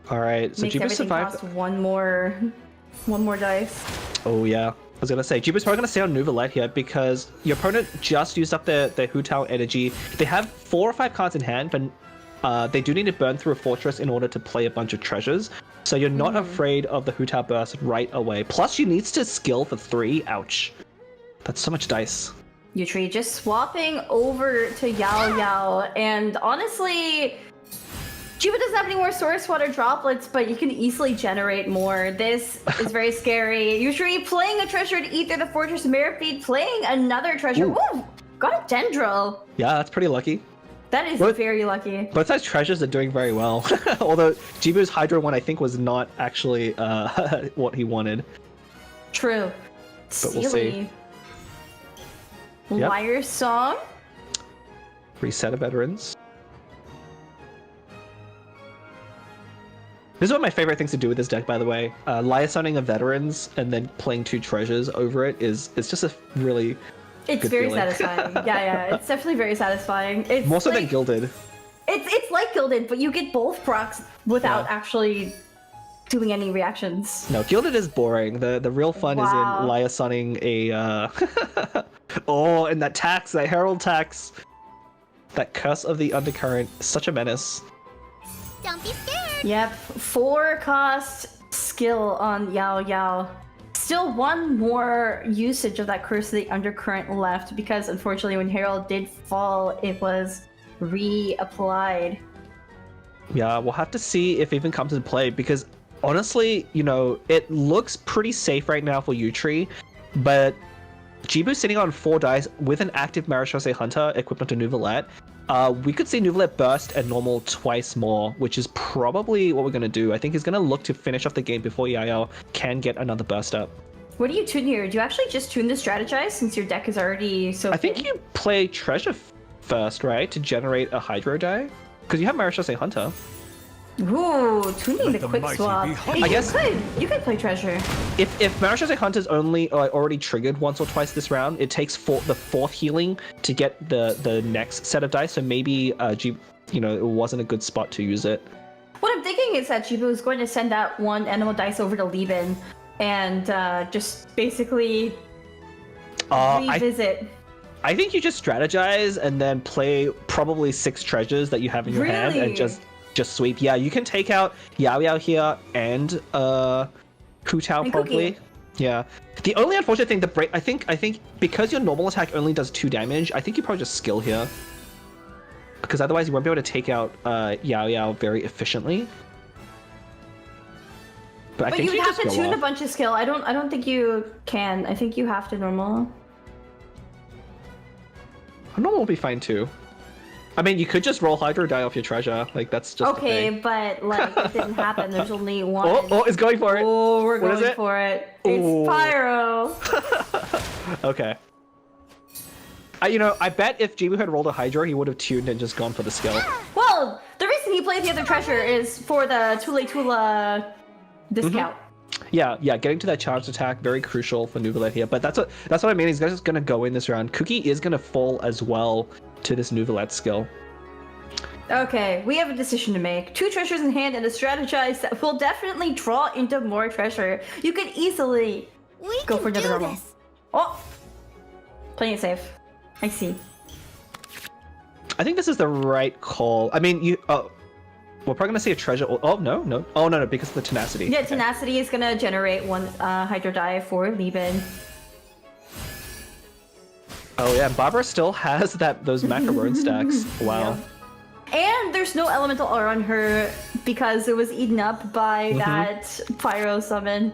Alright, so Makes Jibu everything survived. cost one more dice. Oh yeah. I was gonna say, Jibu's probably gonna stay on Nouvellette here because your opponent just used up their Hu Tao energy. They have 4 or 5 cards in hand, but they do need to burn through a fortress in order to play a bunch of treasures. So you're not afraid of the Hu Tao Burst right away. Plus, she needs to skill for 3. Ouch. That's so much dice. Yutri just swapping over to Yao Yao, and honestly, Jibu doesn't have any more Source Water droplets, but you can easily generate more. This is very scary. Yutri playing a treasure to Ether the Fortress of Mirrorfeed, playing another treasure. Ooh, got a Dendril. Yeah, that's pretty lucky. That is very lucky. Both sides treasures are doing very well. Although Jibu's Hydro one, I think, was not actually what he wanted. True. But we'll see. Liar Song. Reset of Veterans. This is one of my favorite things to do with this deck, by the way. Liasoning of Veterans and then playing 2 treasures over it it's just a really It's good very feeling. satisfying. yeah, it's definitely very satisfying. It's More so like, than Gilded. It's like Gilded, but you get both procs without actually doing any reactions. No, Gilded is boring. The real fun is in liasoning a oh, and that tax, that Herald tax. That Curse of the Undercurrent, such a menace. Don't be scared. Yep, 4 cost skill on Yao Yao. Still 1 more usage of that Curse of the Undercurrent left, because unfortunately when Herald did fall, it was reapplied. Yeah, we'll have to see if it even comes into play, because honestly, you know, it looks pretty safe right now for Yutri, but Jibu's sitting on 4 dice with an active Marechaussee Hunter equipped onto Nouvellette. We could see Nouvellette burst at normal twice more, which is probably what we're going to do. I think he's going to look to finish off the game before Yao can get another burst up. What do you tune here? Do you actually just tune the Strategize since your deck is already so I think you play Treasure first, right? To generate a Hydro die? Because you have Marechaussee Hunter. Ooh, tuning the quick swap. Hey, I guess you could play treasure. If Marechaussee Hunter's only already triggered once or twice this round, it takes the 4th healing to get the next set of dice. So maybe it wasn't a good spot to use it. What I'm thinking is that Jibu is going to send that 1 animal dice over to Lieben and just basically revisit. I think you just strategize and then play probably 6 treasures that you have in your hand and just sweep. Yeah, you can take out Yao Yao here and Hu Tao probably. Cookie. Yeah. The only unfortunate thing, I think because your normal attack only does 2 damage, I think you probably just skill here. Because otherwise you won't be able to take out Yao Yao very efficiently. But I think you would have just to go tune off. a bunch of skill. I don't think you can. I think you have to normal. Normal will be fine too. I mean, you could just roll Hydro die off your treasure. Like, that's just okay, the thing. but like it didn't happen. There's only 1. Oh, it's going for it. Oh, we're What is going it? for it. Ooh. It's Pyro. Okay. I bet if Jibu had rolled a Hydro, he would have tuned and just gone for the skill. Well, the reason he played the other treasure is for the Tula discount. Yeah, getting to that charged attack, very crucial for Nouvellette here. But that's what I mean. He's just gonna go in this round. Cookie is gonna fall as well to this Nouvellette skill. Okay, we have a decision to make. 2 treasures in hand and a strategize that will definitely draw into more treasure. You could easily go for another normal. Oh, playing it safe. I see. I think this is the right call. I mean, we're probably gonna see a treasure. Oh no. Oh no, because of the tenacity. Yeah, Okay. tenacity is gonna generate 1 Hydro die for Lieben. Oh yeah, Barbara still has those macaron stacks. Wow. And there's no elemental aura on her because it was eaten up by that pyro summon.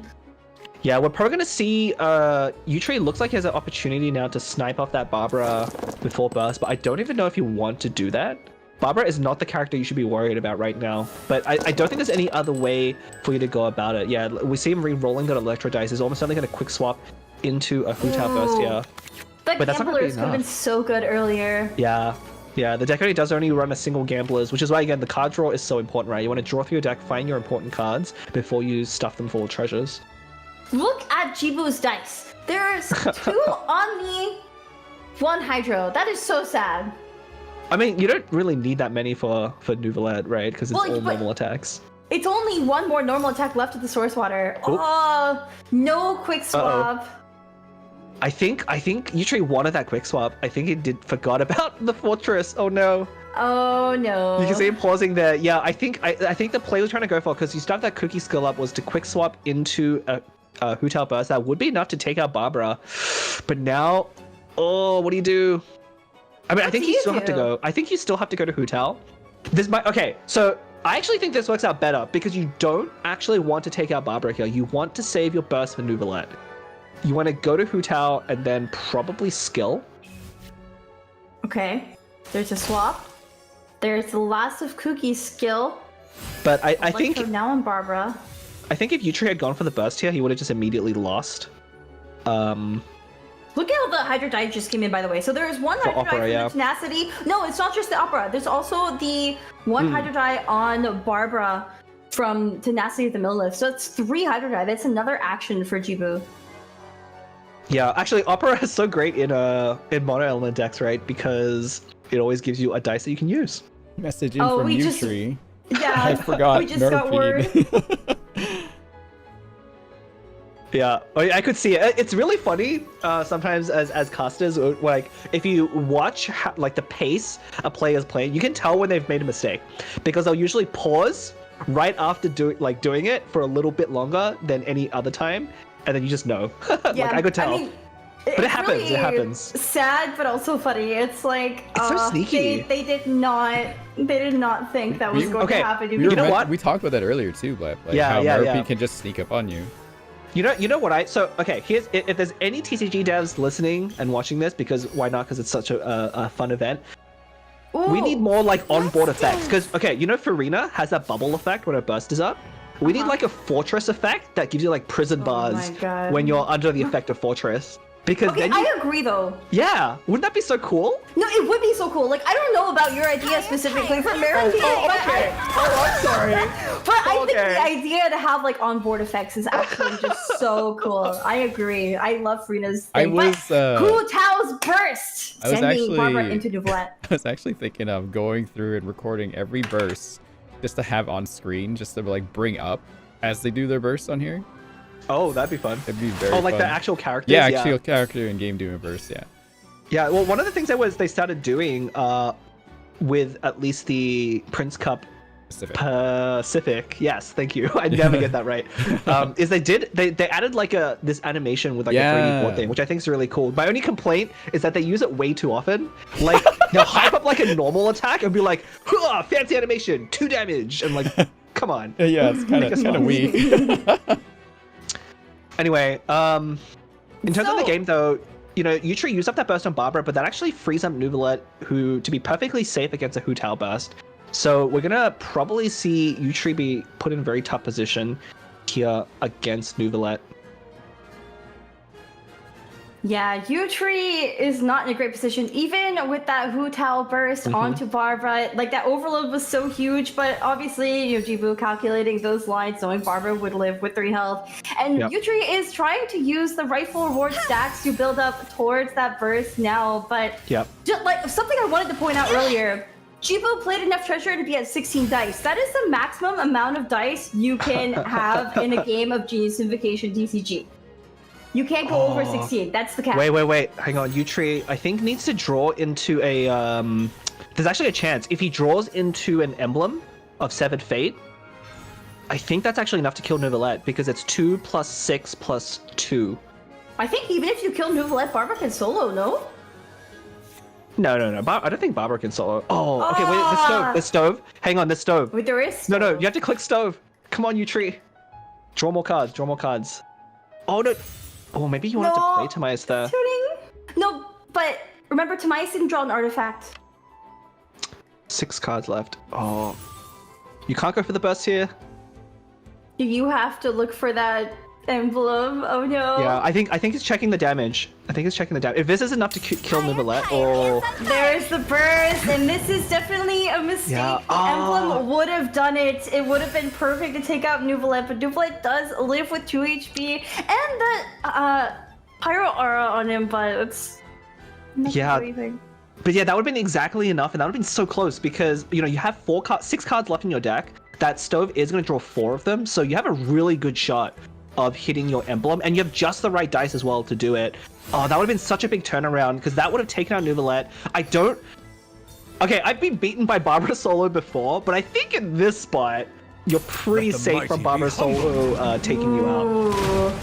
Yeah, we're probably gonna see Yutri looks like he has an opportunity now to snipe off that Barbara before burst, but I don't even know if you want to do that. Barbara is not the character you should be worried about right now, but I don't think there's any other way for you to go about it. Yeah, we see him re-rolling that Electro Dice. He's almost certainly gonna quick swap into a Hu Tao burst here. But that's not gonna be Gamblers could have been enough. so good earlier. Yeah, the deck already does only run a single Gamblers, which is why, again, the card draw is so important, right? You want to draw through your deck, find your important cards before you stuff them full of treasures. Look at Jibu's dice. There's 2 on the 1 Hydro. That is so sad. I mean, you don't really need that many for Nouvelette, right? Because it's all normal attacks. It's only 1 more normal attack left of the Source Water. Oop. Oh, no quick swap. I think Yutri wanted that quick swap. I think he forgot about the fortress. Oh no. Oh no. You can see him pausing there. Yeah, I think the play was trying to go for, because you stuffed that cookie skill up, was to quick swap into a Hu Tao burst. That would be enough to take out Barbara. But now, oh, what do you do? I mean, I think you still have to go. I think you still have to go to Hu Tao. Okay, so I actually think this works out better because you don't actually want to take out Barbara here. You want to save your burst for Nouvelette. You want to go to Hu Tao and then probably skill. Okay, there's a swap. There's the last of Cookie's skill. But I think from now on Barbara. I think if Yutri had gone for the burst here, he would have just immediately lost. Look at how the Hydro Die just came in, by the way. So there's 1 Hydro Die from the Tenacity. No, it's not just the Opera. There's also the 1 Hydro Die on Barbara from Tenacity of the Millilith. So it's 3 Hydro Die. That's another action for Jibu. Yeah, actually, Opera is so great in mono element decks, right? Because it always gives you a dice that you can use. Message in from Yutri. Yeah, I forgot. we just got word. Yeah, I could see it. It's really funny sometimes as casters, like if you watch like the pace a player's playing, you can tell when they've made a mistake because they'll usually pause right after doing it for a little bit longer than any other time, and then you just know. Yeah, like I could tell. I mean, but it happens. Really it happens. Sad, but also funny. It's like it's so sneaky. They did not think that was going to happen. You know what? We talked about that earlier too, but like how Murphy can just sneak up on you. You know what okay, here's if there's any TCG devs listening and watching this, because why not? Because it's such a fun event. Ooh, we need more like onboard effects. Because okay, you know Farina has that bubble effect when her burst is up. We need like a fortress effect that gives you like prison bars when you're under the effect of fortress. Because then I agree though. Yeah, wouldn't that be so cool? No, it would be so cool. Like I don't know about your idea specifically for Marathon. I'm sorry. But I think the idea to have like onboard effects is actually just so cool. I agree. I love Farina's thing. Hu Tao's burst, sending Barbara into Nouvelette. I was actually thinking of going through and recording every burst just to have on screen, just to like bring up as they do their bursts on here. Oh, that'd be fun. It'd be very fun. Like the actual characters? Yeah, actual character in game doing a burst, yeah. Yeah, well, one of the things they started doing with at least the Prince Cup Pacific, yes, thank you. I never get that right. Is they added like this animation with like a 3D board thing, which I think is really cool. My only complaint is that they use it way too often. Like they'll hype up like a normal attack and be like, fancy animation, 2 damage, and like, come on. Yeah, it's kind of weak. Anyway, in terms of the game though, you know, Yutri used up that burst on Barbara, but that actually frees up Nouvelette, who to be perfectly safe against a Hu Tao burst. So we're gonna probably see Yutri be put in a very tough position here against Nouvelette. Yeah, Yutri is not in a great position, even with that Hu Tao burst onto Barbara. Like that overload was so huge, but obviously, you know, Jibu calculating those lines, knowing Barbara would live with 3 health. And Yutri is trying to use the rightful reward stacks to build up towards that burst now, but just like something I wanted to point out earlier, Jibu played enough treasure to be at 16 dice. That is the maximum amount of dice you can have in a game of Genius Invocation TCG. You can't go over 16. That's the cap. Wait. Hang on. Yutri, I think, needs to draw into a... There's actually a chance. If he draws into an emblem of Severed Fate, I think that's actually enough to kill Nouvelette, because it's 2 + 6 + 2. I think even if you kill Nouvelette, Barbara can solo, no? No. I don't think Barbara can solo. Oh, okay, wait, the stove. Hang on, the stove. Wait, there is No, you have to click stove. Come on, you tree. Draw more cards. Oh, no. Oh, maybe you wanted to play Timaeus there. No, but remember, Timaeus didn't draw an artifact. 6 cards left. Oh. You can't go for the burst here. You have to look for that emblem. Oh no. Yeah, I think it's checking the damage. If this is enough to kill Nouvellette, or There's the burst, and this is definitely a mistake. Yeah. The emblem would have done it. It would have been perfect to take out Nouvellette, but Nouvellette does live with 2 HP and the Pyro Aura on him, but it's not anything. But yeah, that would have been exactly enough, and that would have been so close because you have 6 cards left in your deck. That stove is going to draw 4 of them, so you have a really good shot of hitting your emblem, and you have just the right dice as well to do it. Oh, that would have been such a big turnaround because that would have taken out Nouvellette. Okay, I've been beaten by Barbara Solo before, but I think in this spot you're pretty safe from Barbara Solo taking you out.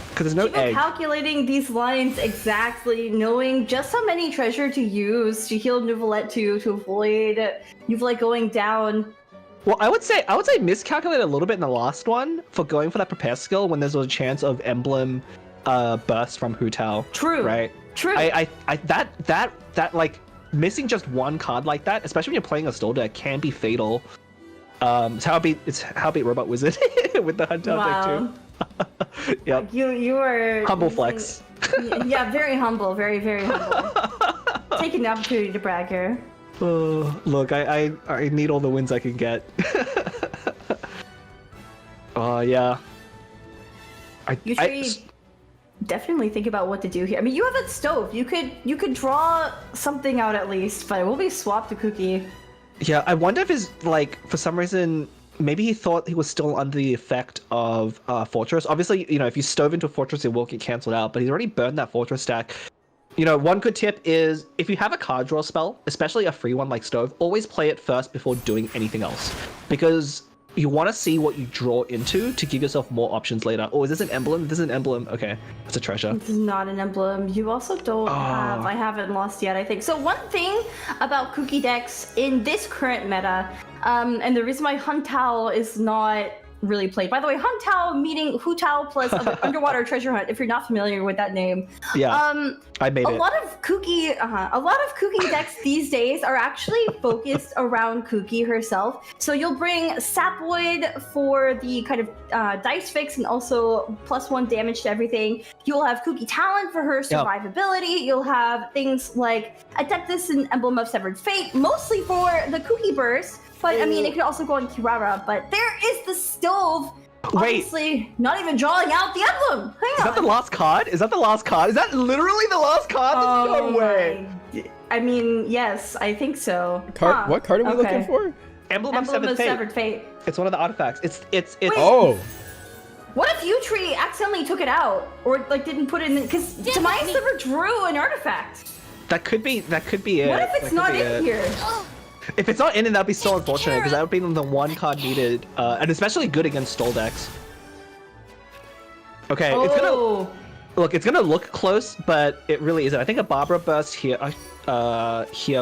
Because there's no egg. Calculating these lines exactly, knowing just how many treasure to use to heal Nouvellette to avoid Nouvellette going down. Well, I would say miscalculate a little bit in the last one for going for that prepare skill when there's a chance of emblem burst from Hu Tao. True. Right. True. That like missing just one card like that, especially when you're playing a stall deck, can be fatal. It's how I beat Robot Wizard with the Hunt Tao deck too. Yep. You are humble flex. Yeah, very humble, very, very humble. Taking the opportunity to brag here. Oh, look, I need all the wins I can get. Oh yeah. You should definitely think about what to do here. I mean, you have that stove. You could draw something out at least, but it will be swapped to Cookie. Yeah, I wonder if his for some reason maybe he thought he was still under the effect of Fortress. Obviously, if you stove into a Fortress, it will get cancelled out. But he's already burned that Fortress stack. One good tip is if you have a card draw spell, especially a free one like Stove, always play it first before doing anything else. Because you want to see what you draw into to give yourself more options later. Oh, is this an emblem? This is an emblem. Okay, that's a treasure. This is not an emblem. You also don't have... I haven't lost yet, I think. So one thing about Cookie decks in this current meta, and the reason why Hunt Tao is not really played. By the way, Hunt Tao meaning Hu Tao plus Underwater Treasure Hunt, if you're not familiar with that name. Yeah, I made it. A lot of Cookie decks these days are actually focused around Cookie herself. So you'll bring Sapwood for the kind of dice fix and also +1 damage to everything. You'll have Cookie Talent for her survivability. You'll have things like Adeptus and Emblem of Severed Fate, mostly for the Cookie Burst. But I mean, it could also go on Kirara. But there is the stove. Obviously, not even drawing out the emblem. Hang on. Is that the last card? Is that literally the last card? There's no way. I mean, yes, I think so. What card are we looking for? Emblem of Severed Fate. It's one of the artifacts. It's. Oh. What if Utree accidentally took it out or didn't put it in? Because Timaeus never drew an artifact. That could be it. What if it's not in here? If it's not in, that'd be so unfortunate because that would be the one card needed, and especially good against stall decks. Okay, it's gonna look close, but it really isn't. I think a Barbara Burst here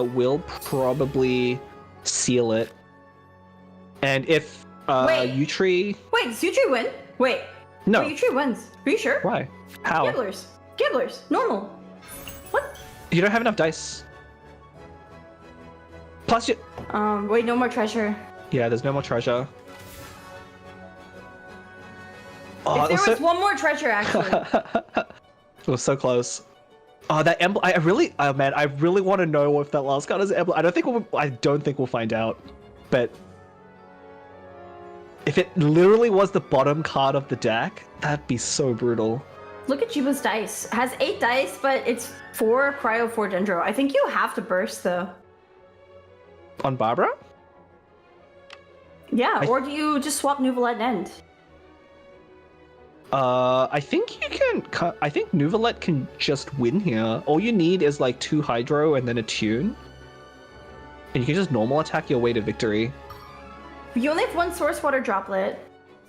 will probably seal it. And if Utree... Wait, does Utree win? Wait. No. Wait, Utree wins. Are you sure? Why? How? Gibblers. Normal. What? You don't have enough dice. Plus you... wait, no more treasure. Yeah, there's no more treasure. If there was one more treasure, actually. It was so close. Oh, that emblem! I really want to know if that last card is an emblem. I don't think we'll find out. But if it literally was the bottom card of the deck, that'd be so brutal. Look at Jiba's dice. It has 8 dice, but it's 4 Cryo, 4 Dendro. I think you have to burst though. On Barbara? Yeah, or do you just swap Nouvellette and end? I think you can. I think Nouvellette can just win here. All you need is 2 Hydro and then a Tune, and you can just normal attack your way to victory. You only have 1 Source Water Droplet,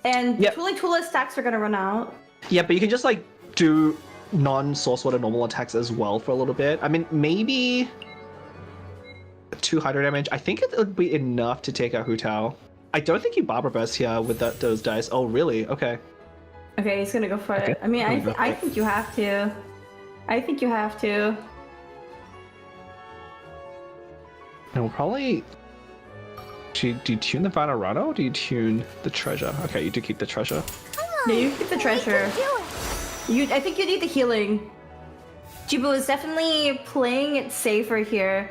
and Tula stacks are gonna run out. Yeah, but you can just do non-Source Water normal attacks as well for a little bit. I mean, maybe 2 hydro damage. I think it would be enough to take out Hu Tao. I don't think you Barber Burst here with those dice. Oh, really? Okay. Okay, he's gonna go for Okay. it. I mean, I think you have to. I think you have to. And we'll probably... Do you tune the Vanarano or do you tune the treasure? Okay, you do keep the treasure. Yeah, you keep the treasure. I think you need the healing. Jibo is definitely playing it safer here.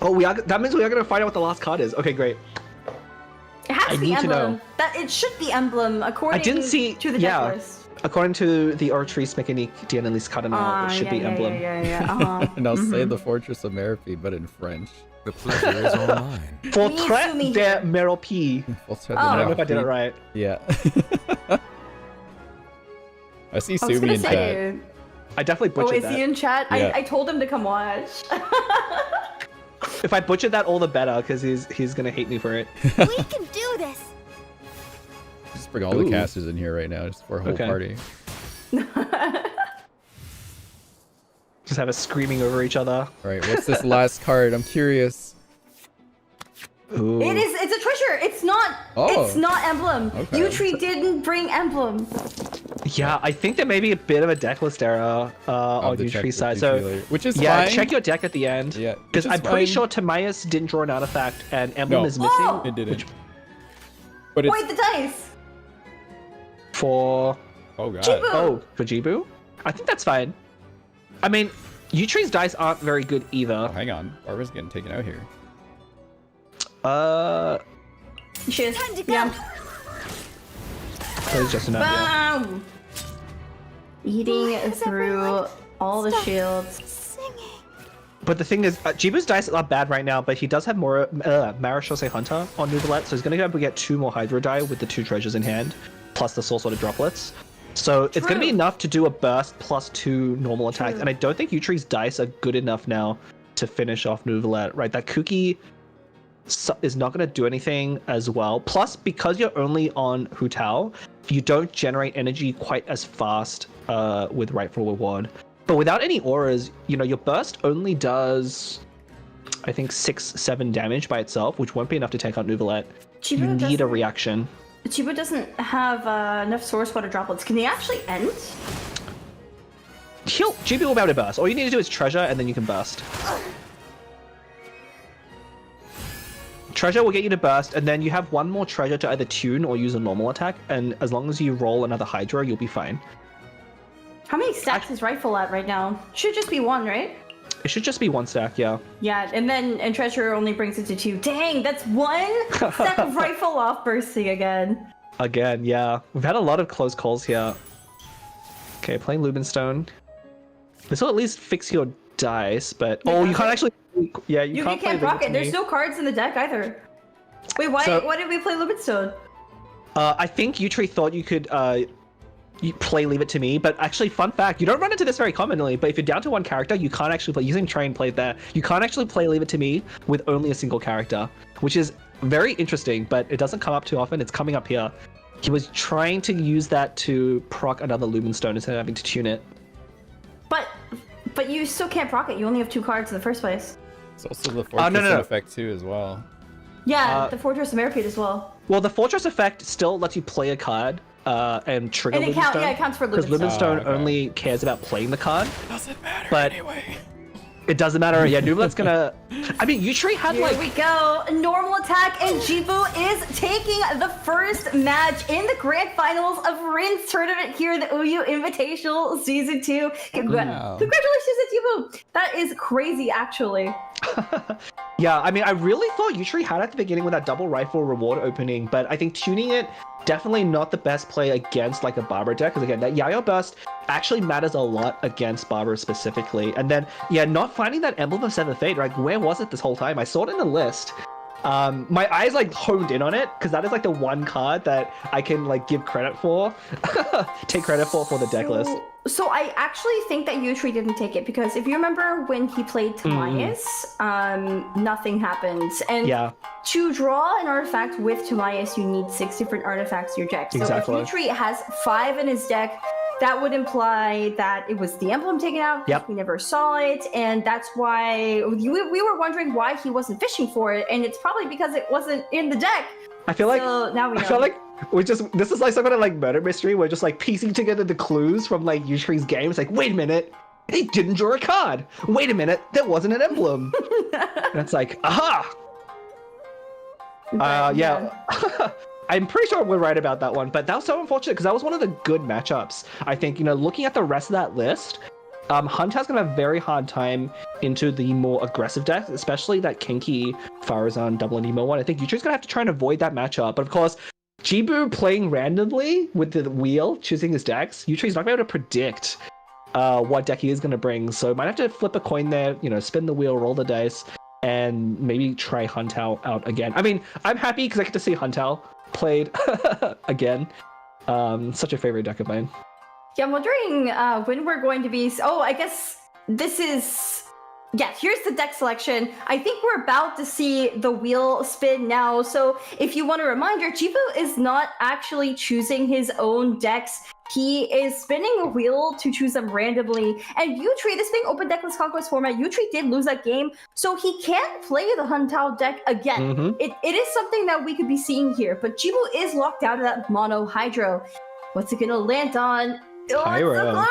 Oh, that means we are going to find out what the last card is. Okay, great. It has to be need to emblem. know. That it should be emblem according to the deck list. According to the Ortrice Mechanique d'analyse cardinal, it should be emblem. And I'll say the Fortress of Merope, but in French. The pleasure is all mine. Fortress de Merope. I don't know if I did it right. Yeah. I see I was Sumi gonna in chat. say. I definitely Oh, butchered is that. he in chat? Yeah. I told him to come watch. If I butchered that, all the better, because he's gonna hate me for it. We can do this. Just bring all the casters in here right now, just for a whole party. Just have us screaming over each other. All right, what's this last card? I'm curious. Ooh. It's a treasure. It's not. Oh. It's not emblem. Okay. Utree didn't bring emblem. Yeah, I think there may be a bit of a decklist error on the check Utree's the side. So Utreeler, which is yeah, fine. check your deck at the end. Yeah, because which is I'm pretty fine. sure Timaeus didn't draw an artifact and emblem No. is missing. Oh! It didn't. But it's Wait, the dice. For oh god. Jibu. oh for Jibu, I think that's fine. I mean, Utree's dice aren't very good either. Oh, hang on, Barbara's getting taken out here. She is. Time to go. Yeah. That is just enough. Yeah. Boom. Eating Why is through everyone all the stop shields. singing? But the thing is, Jibu's dice are bad right now, but he does have more Marechaussee Hunter on Nouvellette, so he's going to be able to get 2 more Hydro die with the 2 treasures in hand, plus the Soul Sword of Droplets. So it's going to be enough to do a burst plus 2 normal attacks, and I don't think Utree's dice are good enough now to finish off Nouvellette, right? That Kuki is not going to do anything as well. Plus, because you're only on Hu Tao, you don't generate energy quite as fast with Rightful Reward. But without any auras, you know, your burst only does, I think, 6-7 damage by itself, which won't be enough to take out Nouvellette. You need a reaction. Chibu doesn't have enough source water droplets. Can they actually end? Jibu will be able to burst. All you need to do is treasure, and then you can burst. Treasure will get you to burst, and then you have 1 more treasure to either tune or use a normal attack, and as long as you roll another Hydra, you'll be fine. How many stacks is Rifle at right now? Should just be 1, right? It should just be 1 stack, yeah. Yeah, and treasure only brings it to 2. Dang, that's 1 stack of Rifle off bursting again. Again, yeah. We've had a lot of close calls here. Okay, playing Lubenstone. This will at least fix your dice, but... Oh, you can't actually... Yeah, you can't play rocket. Lubenstone. There's no cards in the deck either. Wait, why did we play Lubenstone? I think Utree thought you could you play Leave It to Me, but actually, fun fact, you don't run into this very commonly, but if you're down to 1 character, you can't actually play, using Train played there, you can't actually play Leave It to Me with only a single character, which is very interesting, but it doesn't come up too often. It's coming up here. He was trying to use that to proc another Lumenstone instead of having to tune it. But you still can't proc it. You only have 2 cards in the first place. It's also the Fortress effect too as well. Yeah, the Fortress of Meripede as well. Well, the Fortress effect still lets you play a card and trigger and Lumenstone. it counts for Lumenstone. Because Lumenstone only cares about playing the card. Doesn't matter but anyway. It doesn't matter. Yeah, Nouvelette's gonna... I mean, Utree had Here we go. Normal attack, and Jibu is taking the first match in the grand finals of Rin's tournament here in the Uyu Invitational Season 2. Wow. Congratulations, Jibu. That is crazy, actually. Yeah, I mean, I really thought Utree had at the beginning with that double rifle reward opening, but I think tuning it, definitely not the best play against like a Barbara deck, because again, that Yayo burst actually matters a lot against Barbara specifically. And then, yeah, not finding that Emblem of Seventh Fate, like, where was it this whole time? I saw it in the list. My eyes like honed in on it, because that is like the one card that I can like give credit for, take credit for the deck list. So I actually think that Utree didn't take it, because if you remember when he played Timaeus, nothing happens. And to draw an artifact with Timaeus, you need 6 different artifacts in your deck. So if Utree has 5 in his deck, that would imply that it was the emblem taken out. Yep. We never saw it, and that's why we were wondering why he wasn't fishing for it, and it's probably because it wasn't in the deck. I feel like So now we know. I feel like this is like some kind of like murder mystery. We're just like piecing together the clues from like Yutree's game. It's like, wait a minute, they didn't draw a card. Wait a minute, there wasn't an emblem. And it's like, aha. Yeah. I'm pretty sure we're right about that one, but that was so unfortunate because that was one of the good matchups. I think, looking at the rest of that list, Hunter's gonna have a very hard time into the more aggressive decks, especially that Kinky Farazan double Nemo one. I think Yutree's gonna have to try and avoid that matchup. But of course, Jibu playing randomly with the wheel, choosing his decks, Yutree's not gonna be able to predict what deck he is gonna bring. So might have to flip a coin there, spin the wheel, roll the dice, and maybe try Huntao out again. I mean, I'm happy because I get to see Huntao played again. Such a favorite deck of mine. Yeah, I'm wondering when we're going to be... Oh, I guess this is... Yeah, here's the deck selection. I think we're about to see the wheel spin now. So if you want a reminder, Jibu is not actually choosing his own decks. He is spinning a wheel to choose them randomly. And Yutree, this being Open Deckless Conquest format, Yutree did lose that game, so he can't play the Huntao deck again. Mm-hmm. It is something that we could be seeing here, but Jibu is locked out of that mono Hydro. What's it gonna land on? Pyro. Oh, it's so close.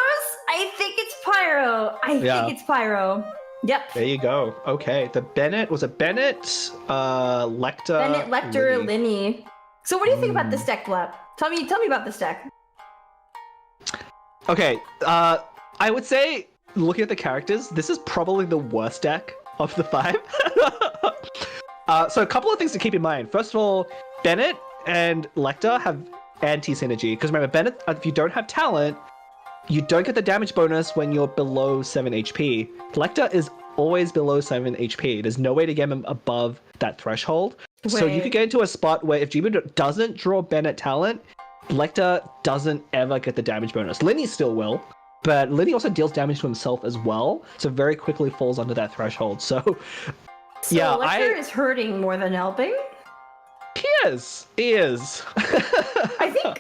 I think it's Pyro. I think it's Pyro. Yep. There you go. Okay, the Bennett, was it Bennett? Lecter. Bennett, Lecter, Linny. So what do you think about this deck, Blab? Tell me about this deck. Okay, I would say, looking at the characters, this is probably the worst deck of the 5. So a couple of things to keep in mind. First of all, Bennett and Lecter have anti-synergy. Because remember, Bennett, if you don't have talent, you don't get the damage bonus when you're below 7 HP. Lecter is always below 7 HP. There's no way to get him above that threshold. So you could get into a spot where if Jibu doesn't draw Bennett talent, Lecter doesn't ever get the damage bonus. Linny still will, but Linny also deals damage to himself as well, so very quickly falls under that threshold. So yeah, Lecter is hurting more than helping. He is. I think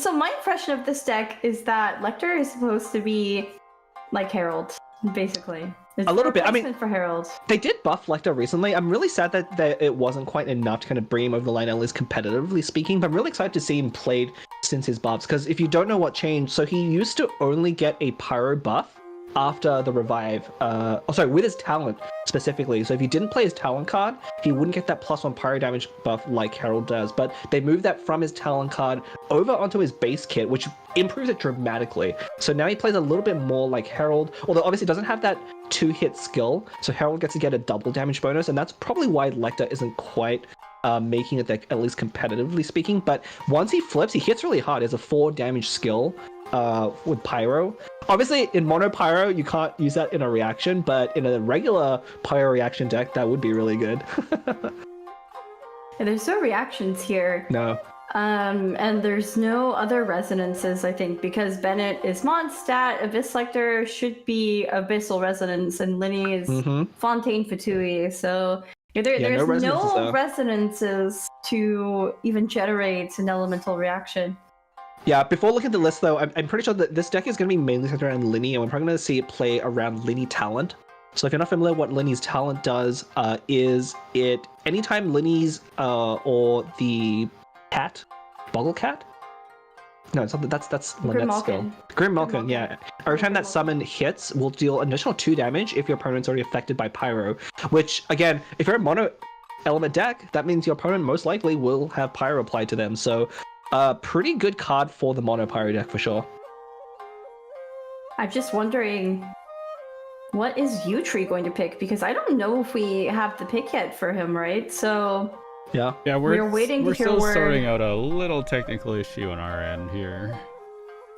so. My impression of this deck is that Lecter is supposed to be like Herald, basically. It's a little bit. I mean, for Herald. They did buff Lecter recently. I'm really sad that it wasn't quite enough to kind of bring him over the line, at least competitively speaking. But I'm really excited to see him played since his buffs. Because if you don't know what changed, so he used to only get a Pyro buff after the revive. With his talent specifically. So if he didn't play his talent card, he wouldn't get that +1 Pyro damage buff like Herald does. But they moved that from his talent card over onto his base kit, which improves it dramatically. So now he plays a little bit more like Herald, although obviously doesn't have that 2-hit skill. So Herald gets to get a double damage bonus, and that's probably why Lecter isn't quite making it, at least competitively speaking. But once he flips, he hits really hard. He has a 4 damage skill with Pyro. Obviously, in mono Pyro, you can't use that in a reaction, but in a regular Pyro reaction deck, that would be really good. Yeah, there's no reactions here. No. And there's no other resonances, I think, because Bennett is Mondstadt, Abyss Lecter should be Abyssal Resonance, and Linny is Fontaine Fatui. So there's no resonances to even generate an elemental reaction. Yeah, before looking at the list, though, I'm pretty sure that this deck is going to be mainly centered around Linny, and we're probably going to see it play around Linny talent. So if you're not familiar with what Linny's talent does, is it anytime Linny's or the cat, Boggle Cat? No, it's not, that's Lynette's skill. Grim Malkin, yeah. Every time that summon hits, will deal an additional 2 damage if your opponent's already affected by Pyro. Which, again, if you're a mono element deck, that means your opponent most likely will have Pyro applied to them. So pretty good card for the mono Pyro deck for sure. I'm just wondering, what is Yutree going to pick? Because I don't know if we have the pick yet for him, right? So yeah, we're waiting to hear word. We're still sorting out a little technical issue on our end here.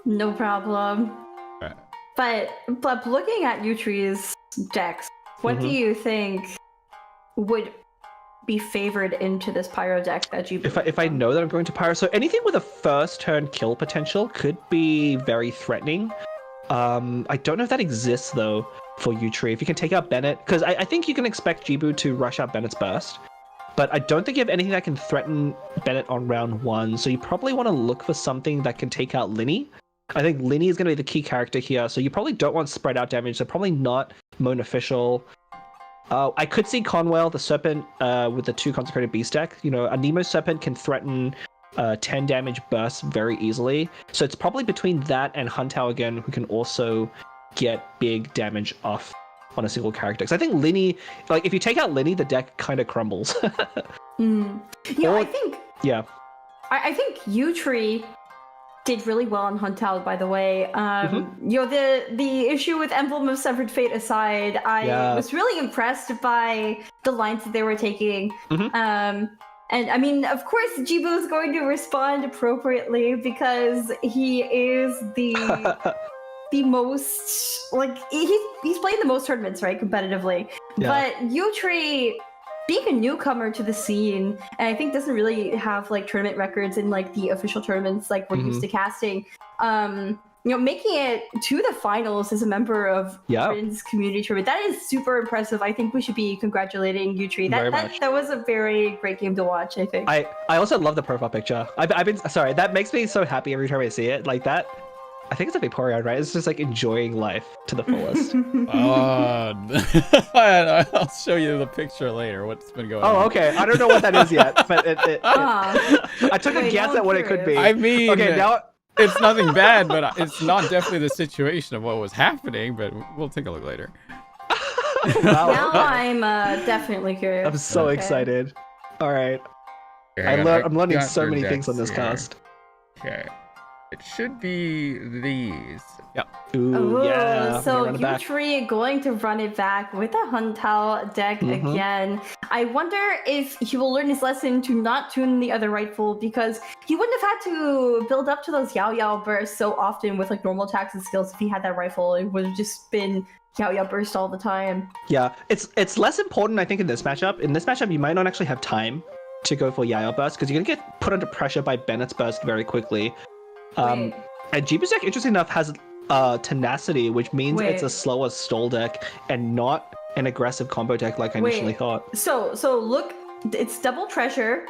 No problem. Right. But looking at Yutree's decks, what do you think would be favored into this Pyro deck that you... If I know that I'm going to Pyro, so anything with a first turn kill potential could be very threatening. I don't know if that exists though for Yutree. If you can take out Bennett, because I think you can expect Jibu to rush out Bennett's burst, but I don't think you have anything that can threaten Bennett on round 1. So you probably want to look for something that can take out Linny. I think Linny is going to be the key character here, so you probably don't want spread out damage, so probably not Moan Official. I could see Conwell, the Serpent, with the 2 Consecrated Beast deck. You know, a Nemo Serpent can threaten 10 damage bursts very easily, so it's probably between that and Huntao again, who can also get big damage off on a single character. Because I think Linny, like, if you take out Linny, the deck kind of crumbles. Yeah, I think... Yeah. I think U-Tree did really well on Huntao, by the way. You know, the issue with Emblem of Severed Fate aside, I was really impressed by the lines that they were taking. And I mean, of course, Jibu is going to respond appropriately because he is the most, like, he's playing the most tournaments, right, competitively. But U-Tree, being a newcomer to the scene, and I think doesn't really have like tournament records in like the official tournaments like we're used to casting, you know, making it to the finals as a member of Rin's community tournament, that is super impressive. I think we should be congratulating U-Tree. That was a very great game to watch, I think. I also love the profile picture. I've been sorry, that makes me so happy every time I see it. Like that, I think it's a Vaporeon, right? It's just like enjoying life to the fullest. I'll show you the picture later. What's been going on? Oh, okay. I don't know what that is yet, but I took a guess at what it could be. I mean, okay, now it's nothing bad, but it's not definitely the situation of what was happening. But we'll take a look later. Now I'm definitely curious. I'm so excited. All right, I'm learning so many things on this cast. Okay. It should be these. Yep. Ooh, yeah. So U-Tree going to run it back with a Huntao deck again. I wonder if he will learn his lesson to not tune the other rifle, because he wouldn't have had to build up to those Yao Yao bursts so often with like normal attacks and skills. If he had that rifle, it would have just been Yao Yao burst all the time. Yeah, it's less important, I think, in this matchup. In this matchup, you might not actually have time to go for Yao Yao burst because you're gonna get put under pressure by Bennett's burst very quickly. And Jibu's deck, interesting enough, has tenacity, which means it's a slower stall deck and not an aggressive combo deck like I initially thought. So look, it's double treasure,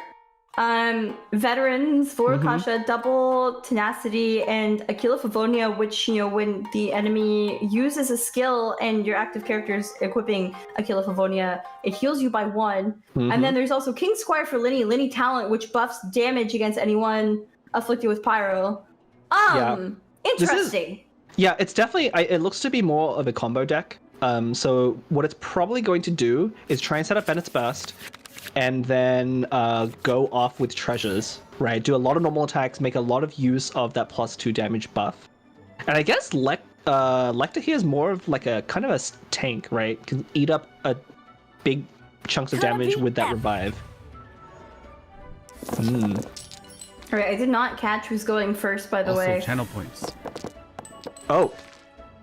veterans for Akasha, double tenacity, and Aquila Favonia, which, you know, when the enemy uses a skill and your active character is equipping Aquila Favonia, it heals you by 1. And then there's also King Squire for Linny Talent, which buffs damage against anyone afflicted with Pyro. Interesting. It's definitely, it looks to be more of a combo deck. So what it's probably going to do is try and set up Bennett's Burst and then go off with treasures, right? Do a lot of normal attacks, make a lot of use of that +2 damage buff. And I guess Lecter here is more of like a kind of a tank, right? Can eat up a big chunks of damage with that revive. All right, I did not catch who's going first, by the way. Also, channel points. Oh.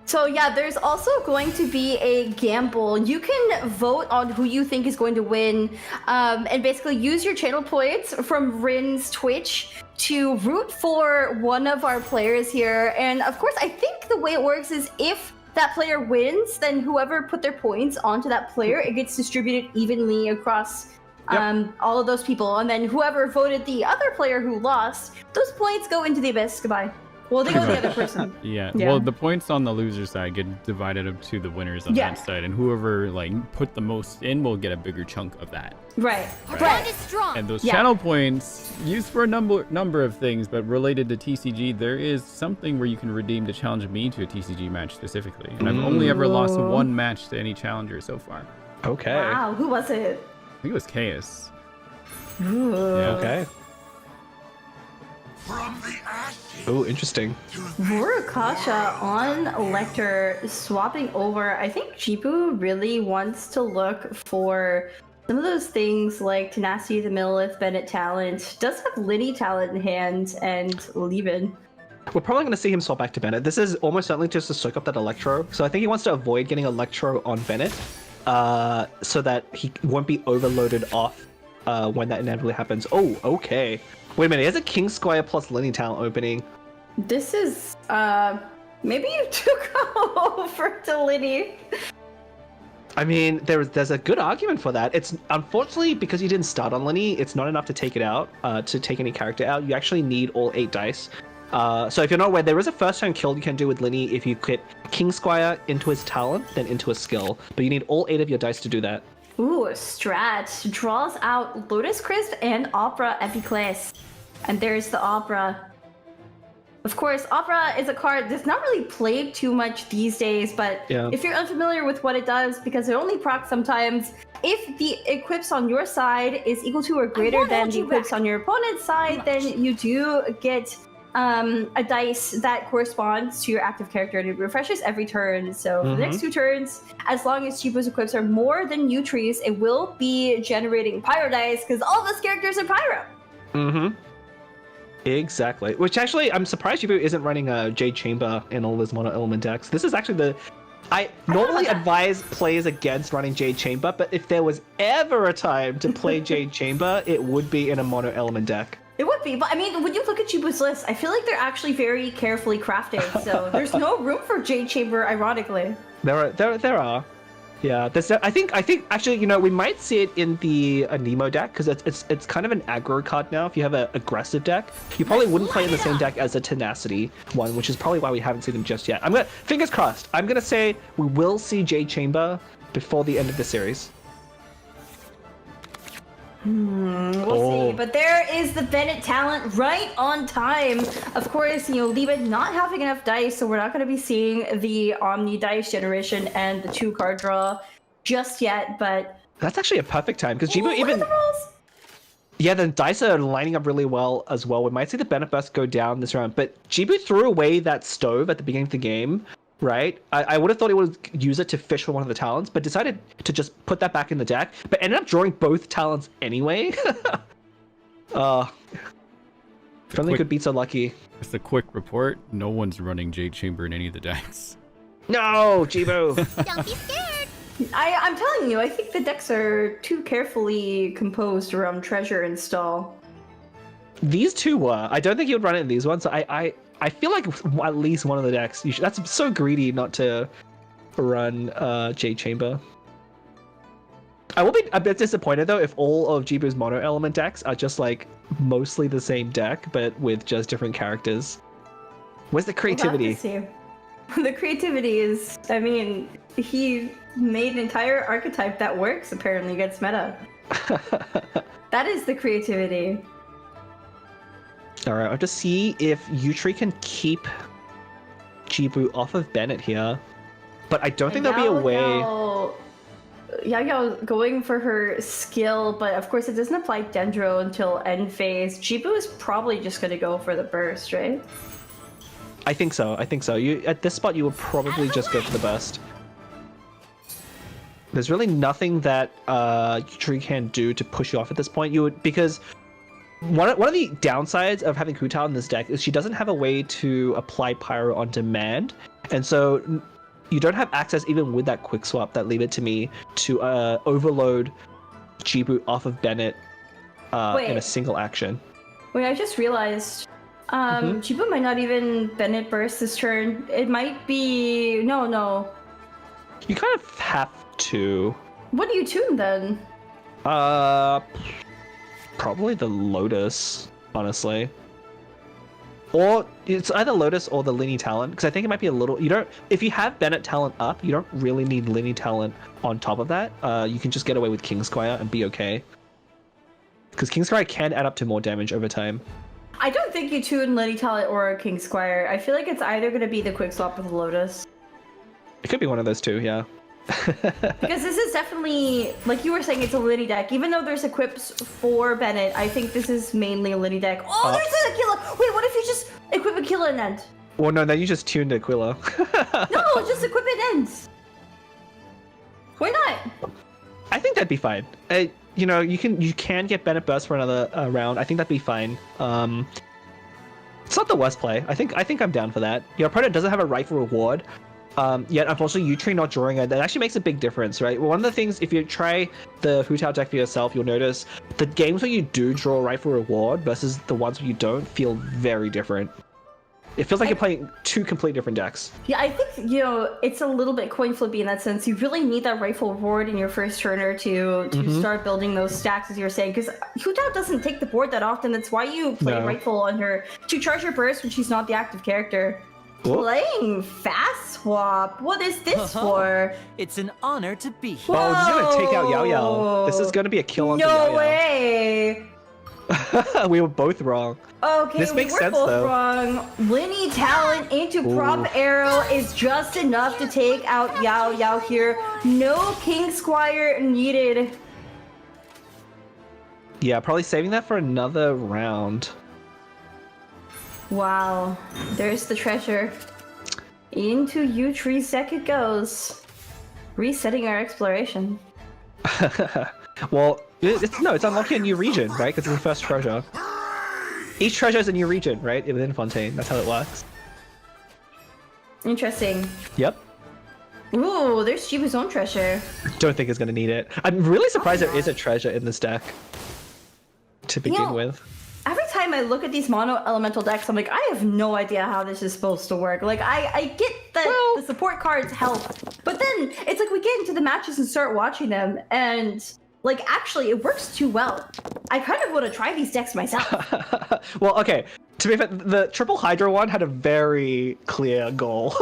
So yeah, there's also going to be a gamble. You can vote on who you think is going to win, and basically use your channel points from Rin's Twitch to root for one of our players here. And of course, I think the way it works is if that player wins, then whoever put their points onto that player, it gets distributed evenly across all of those people, and then whoever voted the other player who lost, those points go into the abyss. Goodbye. Well, they go to the other person. Yeah. Well, the points on the loser side get divided up to the winners on that side, and whoever like put the most in will get a bigger chunk of that. Right. Our bond is strong. And those channel points used for a number of things, but related to TCG, there is something where you can redeem to challenge me to a TCG match specifically, and I've only ever lost 1 match to any challenger so far. Okay. Wow. Who was it? I think it was Chaos. Ooh. Yeah. Okay. Oh, interesting. Murakasha on Lecter swapping over. I think Jibu really wants to look for some of those things like Tenacity, the Millith, Bennett talent. Does have Linny talent in hand, and Levin. We're probably going to see him swap back to Bennett. This is almost certainly just to soak up that Electro. So I think he wants to avoid getting Electro on Bennett, so that he won't be overloaded off when that inevitably happens. Oh, okay. Wait a minute, he has a King Squire plus Linny talent opening. This is, maybe you took over to Linny. I mean, there's a good argument for that. It's unfortunately, because you didn't start on Linny, it's not enough to take it out, to take any character out. You actually need all 8 dice. So if you're not aware, there is a first turn kill you can do with Linny if you hit King Squire into his talent, then into a skill. But you need all 8 of your dice to do that. Ooh, strat. Draws out Lotus Crisp and Opera Epiclase. And there's the Opera. Of course, Opera is a card that's not really played too much these days, but if you're unfamiliar with what it does, because it only procs sometimes, if the equips on your side is equal to or greater than the equips on your opponent's side, then you do get a dice that corresponds to your active character, and it refreshes every turn. So for the next 2 turns, as long as Chibu's equips are more than Yutri's, it will be generating Pyro dice, because all of us characters are Pyro. Exactly. Which actually, I'm surprised Chibu isn't running a Jade Chamber in all his mono element decks. This is actually I normally advise players against running Jade Chamber, but if there was ever a time to play Jade Chamber, it would be in a mono element deck. It would be, but I mean, when you look at Chibu's list, I feel like they're actually very carefully crafted, so there's no room for Jade Chamber, ironically. There are. Yeah, I think actually, you know, we might see it in the Nemo deck, because it's kind of an aggro card now. If you have an aggressive deck, you probably wouldn't play in the same deck as a Tenacity one, which is probably why we haven't seen them just yet. Fingers crossed. I'm gonna say we will see Jade Chamber before the end of the series. We'll see, but there is the Bennett talent right on time. Of course, you know, Liba not having enough dice, so we're not going to be seeing the Omni dice generation and the 2-card draw just yet, but... That's actually a perfect time, because Jibu even... Yeah, the dice are lining up really well as well. We might see the Bennett Burst go down this round, but Jibu threw away that stove at the beginning of the game, right? I would have thought he would use it to fish for one of the talents, but decided to just put that back in the deck, but ended up drawing both talents anyway. If only could be so lucky. Just a quick report, no one's running Jade Chamber in any of the decks. No, Jibu! Don't be scared. I'm telling you, I think the decks are too carefully composed around Treasure and Stall. These two were. I don't think you would run it in these ones. So I feel like at least one of the decks. That's so greedy not to run Jade Chamber. I will be a bit disappointed though if all of Jibu's mono element decks are just like mostly the same deck, but with just different characters. Where's the creativity? The creativity is, I mean, he made an entire archetype that works apparently against meta. That is the creativity. Alright, I'll just see if Yutri can keep Jibu off of Bennett here. But I don't think there'll be a way... Yao going for her skill, but of course it doesn't apply Dendro until end phase. Jibu is probably just going to go for the burst, right? I think so. At this spot, you would probably just go for the burst. There's really nothing that Yutri can do to push you off at this point. Because one of the downsides of having Hu Tao in this deck is she doesn't have a way to apply Pyro on demand, and so you don't have access even with that quick swap that Leave It To Me to overload Jibu off of Bennett in a single action. Wait, I just realized Jibu might not even Bennett burst this turn. It might be... No. You kind of have to. What do you tune then? Probably the Lotus, honestly. Or it's either Lotus or the Linny talent, because I think it might be a little... If you have Bennett talent up, you don't really need Linny talent on top of that. You can just get away with Kingsquire and be okay. Because Kingsquire can add up to more damage over time. I don't think you tune Linny talent or Kingsquire. I feel like it's either going to be the quick swap with Lotus. It could be one of those two, yeah. Because this is definitely, like you were saying, it's a Liddy deck. Even though there's equips for Bennett, I think this is mainly a Liddy deck. Oh, there's an Aquila! Wait, what if you just equip Aquila and end? Well, no, then you just tuned Aquila. No, just equip it ends. Why not? I think that'd be fine. You can get Bennett burst for another round. I think that'd be fine. It's not the worst play. I think I'm down for that. Your opponent doesn't have a rightful reward. Yet unfortunately Yutri not drawing it, that actually makes a big difference, right? One of the things, if you try the Hu Tao deck for yourself, you'll notice the games where you do draw a rightful reward versus the ones where you don't feel very different. It feels like you're playing two completely different decks. Yeah, I think, you know, it's a little bit coin flippy in that sense. You really need that rifle board in your first turner to start building those stacks, as you were saying, because Hu Tao doesn't take the board that often. That's why you play rifle on her to charge her burst when she's not the active character. Whoop. Playing fast swap. What is this for? It's an honor to be here. Oh, this is gonna take out Yao Yao. This is gonna be a kill on Yao Yao. No way. We were both wrong. Okay, this makes we were sense, both though. wrong. Linny talent into prop arrow is just enough to take out Yao Yao here. No King Squire needed. Yeah, probably saving that for another round. Wow, there's the treasure. Into U-Tree Sec it goes. Resetting our exploration. Well, it's unlocking a new region, right? Because it's the first treasure. Each treasure is a new region, right? Within Fontaine. That's how it works. Interesting. Yep. Ooh, there's Chibu's own treasure. Don't think it's gonna need it. I'm really surprised there is a treasure in this deck to begin with. Every time I look at these mono elemental decks, I'm like, I have no idea how this is supposed to work. Like, I get that the support cards help, but then it's like we get into the matches and start watching them, and like, actually, it works too well. I kind of want to try these decks myself. Well, okay. To be fair, the triple Hydra one had a very clear goal.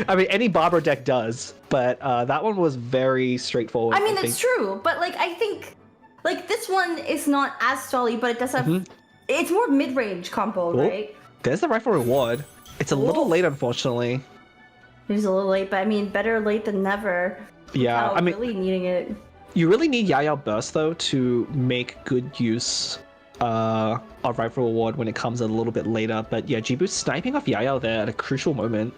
I mean, any Barbara deck does, but that one was very straightforward. I mean, it's true, but like, I think like this one is not as stally, but it does have. It's more mid-range combo, right? There's the rifle reward. It's a little late, unfortunately. It is a little late, but I mean, better late than never. Yeah, I mean, really needing it. You really need Yao Yao Burst, though, to make good use of rifle reward when it comes a little bit later. But yeah, Jibu's sniping off Yao Yao there at a crucial moment.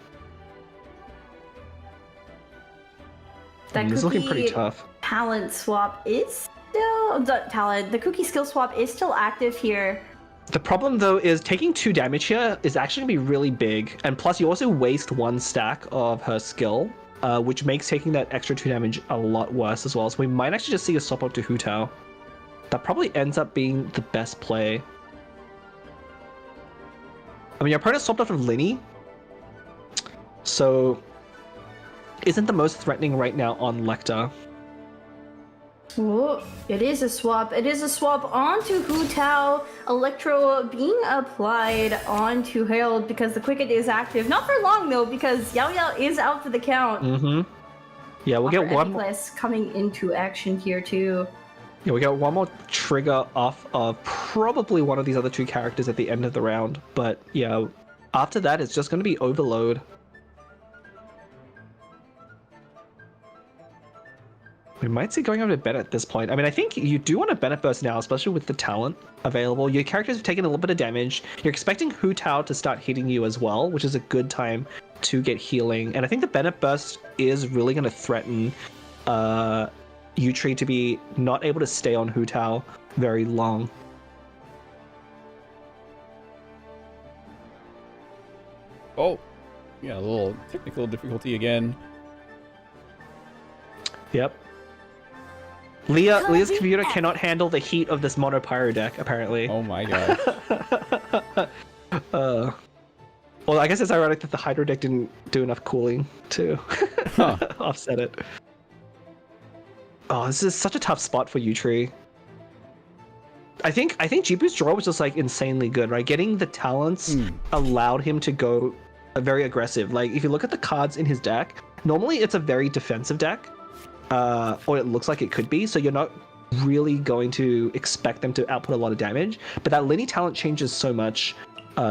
It's looking pretty tough. Talent swap is still... The cookie skill swap is still active here. The problem, though, is taking 2 damage here is actually going to be really big. And plus, you also waste 1 stack of her skill, which makes taking that extra 2 damage a lot worse as well. So we might actually just see a swap up to Hu Tao. That probably ends up being the best play. I mean, your opponent swapped off of Linny, so isn't the most threatening right now on Lecter. Ooh, it is a swap. It is a swap onto Hu Tao. Electro being applied onto Harold because the Quicket is active. Not for long though, because Yao Yao is out for the count. Yeah, we'll get one more coming into action here too. Yeah, we got one more trigger off of probably one of these other 2 characters at the end of the round. But yeah, after that, it's just going to be Overload. We might see going over to Bennett at this point. I mean, I think you do want a Bennett burst now, especially with the talent available. Your characters have taken a little bit of damage. You're expecting Hu Tao to start hitting you as well, which is a good time to get healing. And I think the Bennett burst is really going to threaten U-Tree to be not able to stay on Hu Tao very long. Oh, yeah, a little technical difficulty again. Yep. Leah's computer cannot handle the heat of this mono pyro deck, apparently. Oh my god. Well, I guess it's ironic that the Hydro deck didn't do enough cooling to offset it. Oh, this is such a tough spot for U-Tree. I think Jibu's draw was just like insanely good, right? Getting the talents allowed him to go very aggressive. Like, if you look at the cards in his deck, normally it's a very defensive deck. Or it looks like it could be, so you're not really going to expect them to output a lot of damage. But that Linny talent changes so much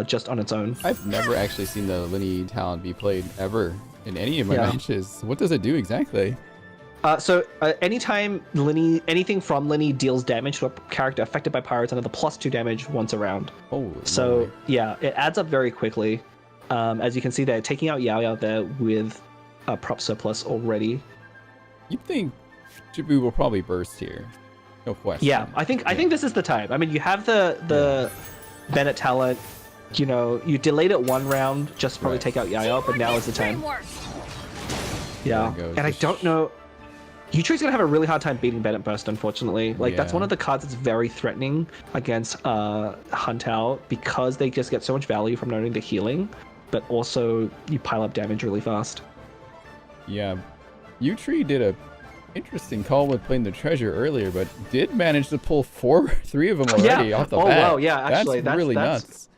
just on its own. I've never actually seen the Linny talent be played ever in any of my matches. What does it do exactly? So anytime anything from Linny deals damage to a character affected by pyro, it's another +2 damage once a round. Oh, so yeah, it adds up very quickly. As you can see there, taking out Yao Yao there with a prop surplus already. You'd think Jibu will probably burst here, no question. Yeah, I think this is the time. I mean, you have the Bennett talent. You know, you delayed it 1 round just to probably take out Yao Yao, but now is the time. Yeah, and I don't know. Yutree's gonna have a really hard time beating Bennett Burst, unfortunately. Like that's one of the cards that's very threatening against Huntao because they just get so much value from not only the healing, but also you pile up damage really fast. Yeah, Yutree did a interesting call with playing the treasure earlier, but did manage to pull 3 of them already off the bat. Oh wow, yeah, actually that's really nuts.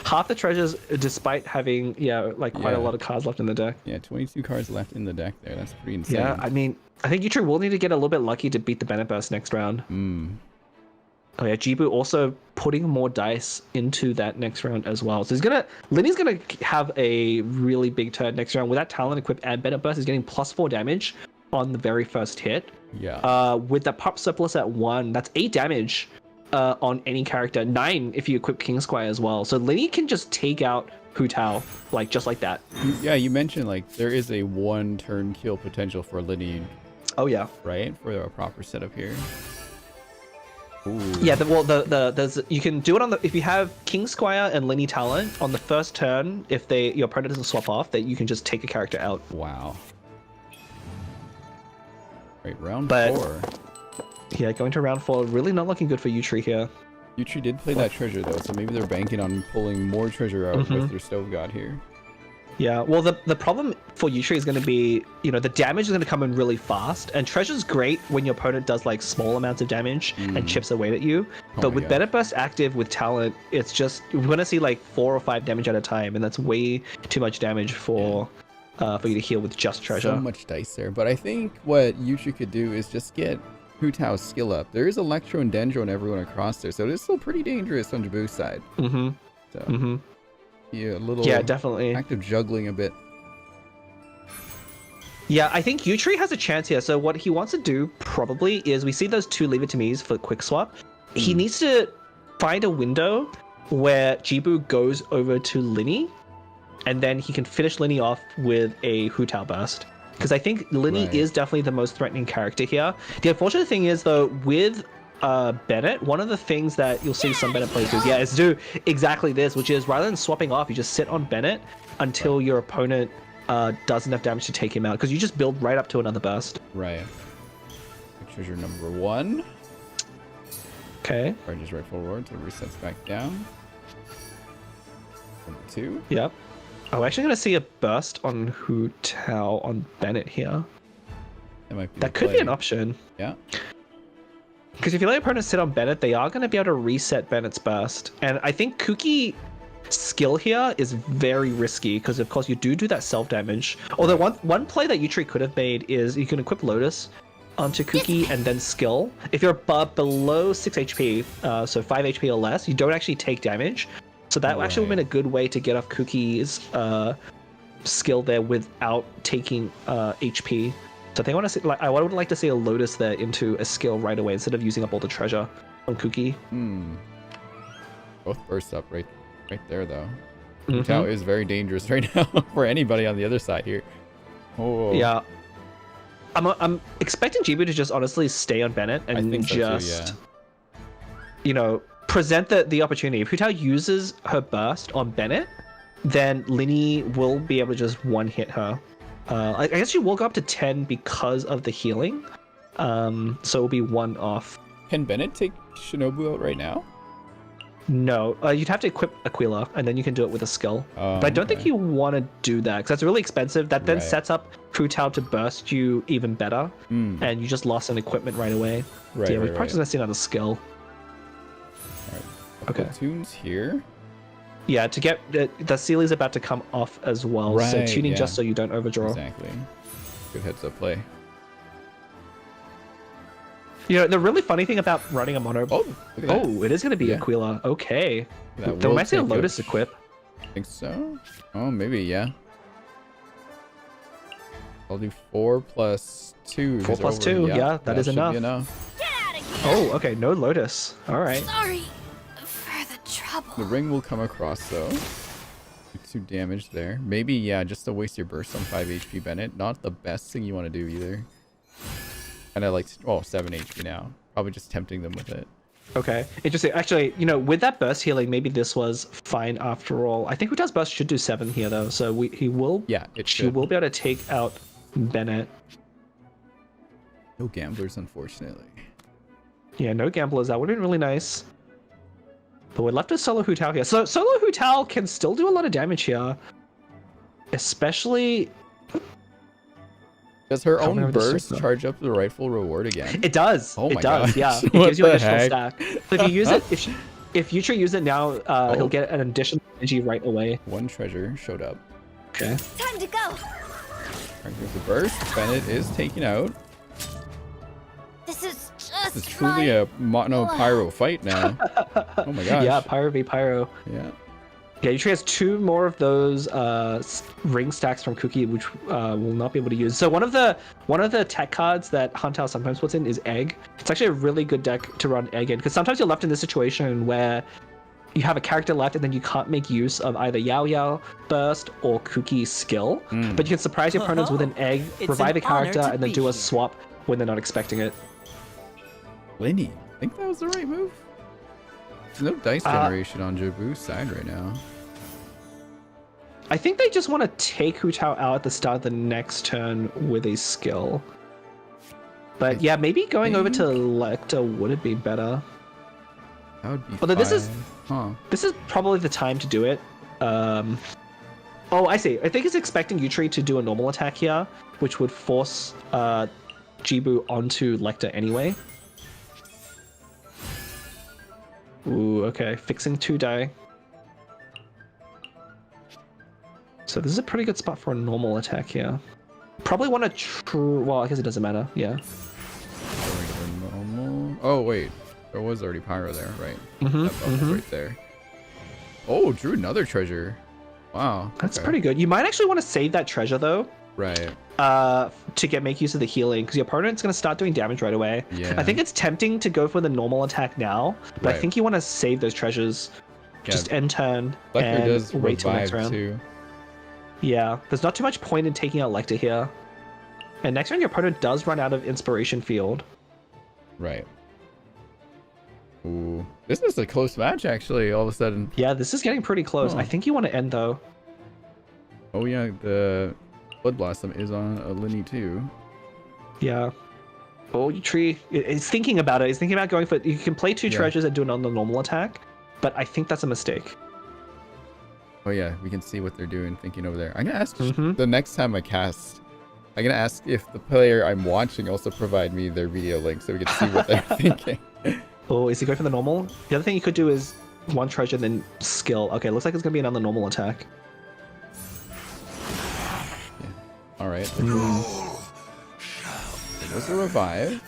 Half the treasures, despite having quite a lot of cards left in the deck. Yeah, 22 cards left in the deck there. That's pretty insane. Yeah, I mean, I think Yutree will need to get a little bit lucky to beat the Bennett Burst next round. Oh yeah, Jibu also putting more dice into that next round as well. So Linny's gonna have a really big turn next round with that Talon equipped, and Bennett Burst is getting +4 damage on the very first hit. Yeah. With that pop surplus at 1, that's 8 damage on any character. 9 if you equip King Squire as well. So Linny can just take out Hu Tao just like that. Yeah, you mentioned like there is a 1-turn kill potential for Linny. Oh yeah. Right, for a proper setup here. Ooh. Yeah, there's you can do it on if you have King Squire and Linny Talon on the first turn. If your opponent doesn't swap off, that you can just take a character out. Wow. Right, round 4. Yeah, going to round 4, really not looking good for Yutree here. Yutree did play that treasure though, so maybe they're banking on pulling more treasure out with their Stove God here. Yeah, well, the problem for Yutree is going to be, the damage is going to come in really fast, and treasure's great when your opponent does like small amounts of damage and chips away at you. But with Bennett Burst active with Talent, it's just we're going to see like 4 or 5 damage at a time, and that's way too much damage for you to heal with just treasure. So much dice there, but I think what Yutree could do is just get Hu Tao's skill up. There is Electro and Dendro and everyone across there, so it is still pretty dangerous on Jabu's side. Yeah, a little definitely active juggling a bit. Yeah, I think Yutree has a chance here. So what he wants to do probably is we see those 2 Leave It to Me's for quick swap. He needs to find a window where Jibu goes over to Linny, and then he can finish Linny off with a Hu Tao burst. Because I think Linny is definitely the most threatening character here. The unfortunate thing is though, with Bennett, one of the things that you'll see some Bennett players do, is do exactly this, which is rather than swapping off, you just sit on Bennett until your opponent does enough damage to take him out, because you just build right up to another burst. Right. Treasure number 1. Okay. Charges right forward, so it resets back down. Number 2. Yep. Oh, we're actually going to see a burst on Hu Tao on Bennett here. That could be an option. Yeah. Because if you let your opponent sit on Bennett, they are going to be able to reset Bennett's burst. And I think Kuki skill here is very risky because, of course, you do that self-damage. Although one play that Yutree could have made is you can equip Lotus onto Kuki and then skill. If you're below 6 HP, so 5 HP or less, you don't actually take damage. So that actually would have been a good way to get off Kuki's skill there without taking HP. So I think I would like to see a Lotus there into a skill right away instead of using up all the treasure on Kuki. Both burst up right there though. Tao is very dangerous right now for anybody on the other side here. Oh yeah. I'm expecting Jibu to just honestly stay on Bennett and just present the opportunity. If Hu Tao uses her burst on Bennett, then Linny will be able to just one-hit her. I guess she will go up to 10 because of the healing, so it'll be 1 off. Can Bennett take Shinobu out right now? No, you'd have to equip Aquila, and then you can do it with a skill. But I don't think you want to do that, because that's really expensive. That then sets up Hu Tao to burst you even better, and you just lost an equipment right away. We're probably just going to see another skill. Okay. Tunes here. Yeah, to get the Sealy's about to come off as well, so tuning just so you don't overdraw. Exactly. Good heads up play. The really funny thing about running a mono. It is going to be Aquila. Okay. There might be a Lotus equip. I think so. Oh, maybe, yeah. I'll do 4 plus 2. 4 plus 2, yeah, that is enough. Oh, okay, no Lotus. All right. Sorry for the trouble. The ring will come across, though. 2 damage there. Maybe, yeah, just to waste your burst on 5 HP Bennett. Not the best thing you want to do, either. And I like, 7 HP now. Probably just tempting them with it. Okay, interesting. Actually, with that burst healing, maybe this was fine after all. I think Hu Tao's burst should do 7 here, though. So he will. Yeah, she will be able to take out Bennett. No gamblers, unfortunately. Yeah, no gamblers. That would have been really nice. But we're left with Solo Hu Tao here. So Solo Hu Tao can still do a lot of damage here. Especially... Does her own burst charge up the rightful reward again? It does. Oh my it does, gosh. yeah. It gives you an additional stack. So if you use it, if Yutri uses it now, he'll get an additional energy right away. One treasure showed up. Okay. Time to go. Here's the burst. Bennett is taken out. This is just This is truly a mono pyro fight now. Oh my gosh. Yeah, pyro v pyro. Yeah. Yeah, Yutri has 2 more of those ring stacks from Cookie, which will not be able to use. So one of the tech cards that Huntao sometimes puts in is Egg. It's actually a really good deck to run Egg in, because sometimes you're left in this situation where you have a character left and then you can't make use of either Yao Yao burst or Cookie's skill, but you can surprise your opponents with an Egg, revive a character, and then do a swap when they're not expecting it. Linny, I think that was the right move. There's no dice generation on Jabu's side right now. I think they just want to take Hu Tao out at the start of the next turn with a skill. But yeah, maybe going over to Lecter would have been better. That would be Although this is probably the time to do it. Oh, I see. I think it's expecting Yutri to do a normal attack here, which would force Jibu onto Lecter anyway. Ooh, okay. Fixing 2 die. So this is a pretty good spot for a normal attack here. Probably want to well, I guess it doesn't matter. Yeah. Normal. Oh, wait. There was already pyro there, right? That right there. Oh, drew another treasure. Wow. That's pretty good. You might actually want to save that treasure, though. Right. To make use of the healing, because your opponent's going to start doing damage right away. Yeah. I think it's tempting to go for the normal attack now, but I think you want to save those treasures. Just end turn and wait till next round. Too. Yeah, there's not too much point in taking out Lecter here. And next round, your opponent does run out of Inspiration Field. Right. Ooh, this is a close match, actually, all of a sudden. Yeah, this is getting pretty close. I think you want to end, though. Oh, yeah, the Blood Blossom is on a Linny, too. Yeah. Oh, Tree is thinking about it. He's thinking about going for... You can play 2 treasures and do it on the normal attack, but I think that's a mistake. Oh, yeah, we can see what they're doing, thinking over there. I'm going to ask the next time I cast... I'm going to ask if the player I'm watching also provide me their video link so we can see what they're thinking. Oh, is he going for the normal? The other thing you could do is 1 treasure, then skill. Okay, looks like it's going to be another normal attack. Yeah. All right. There's a revive.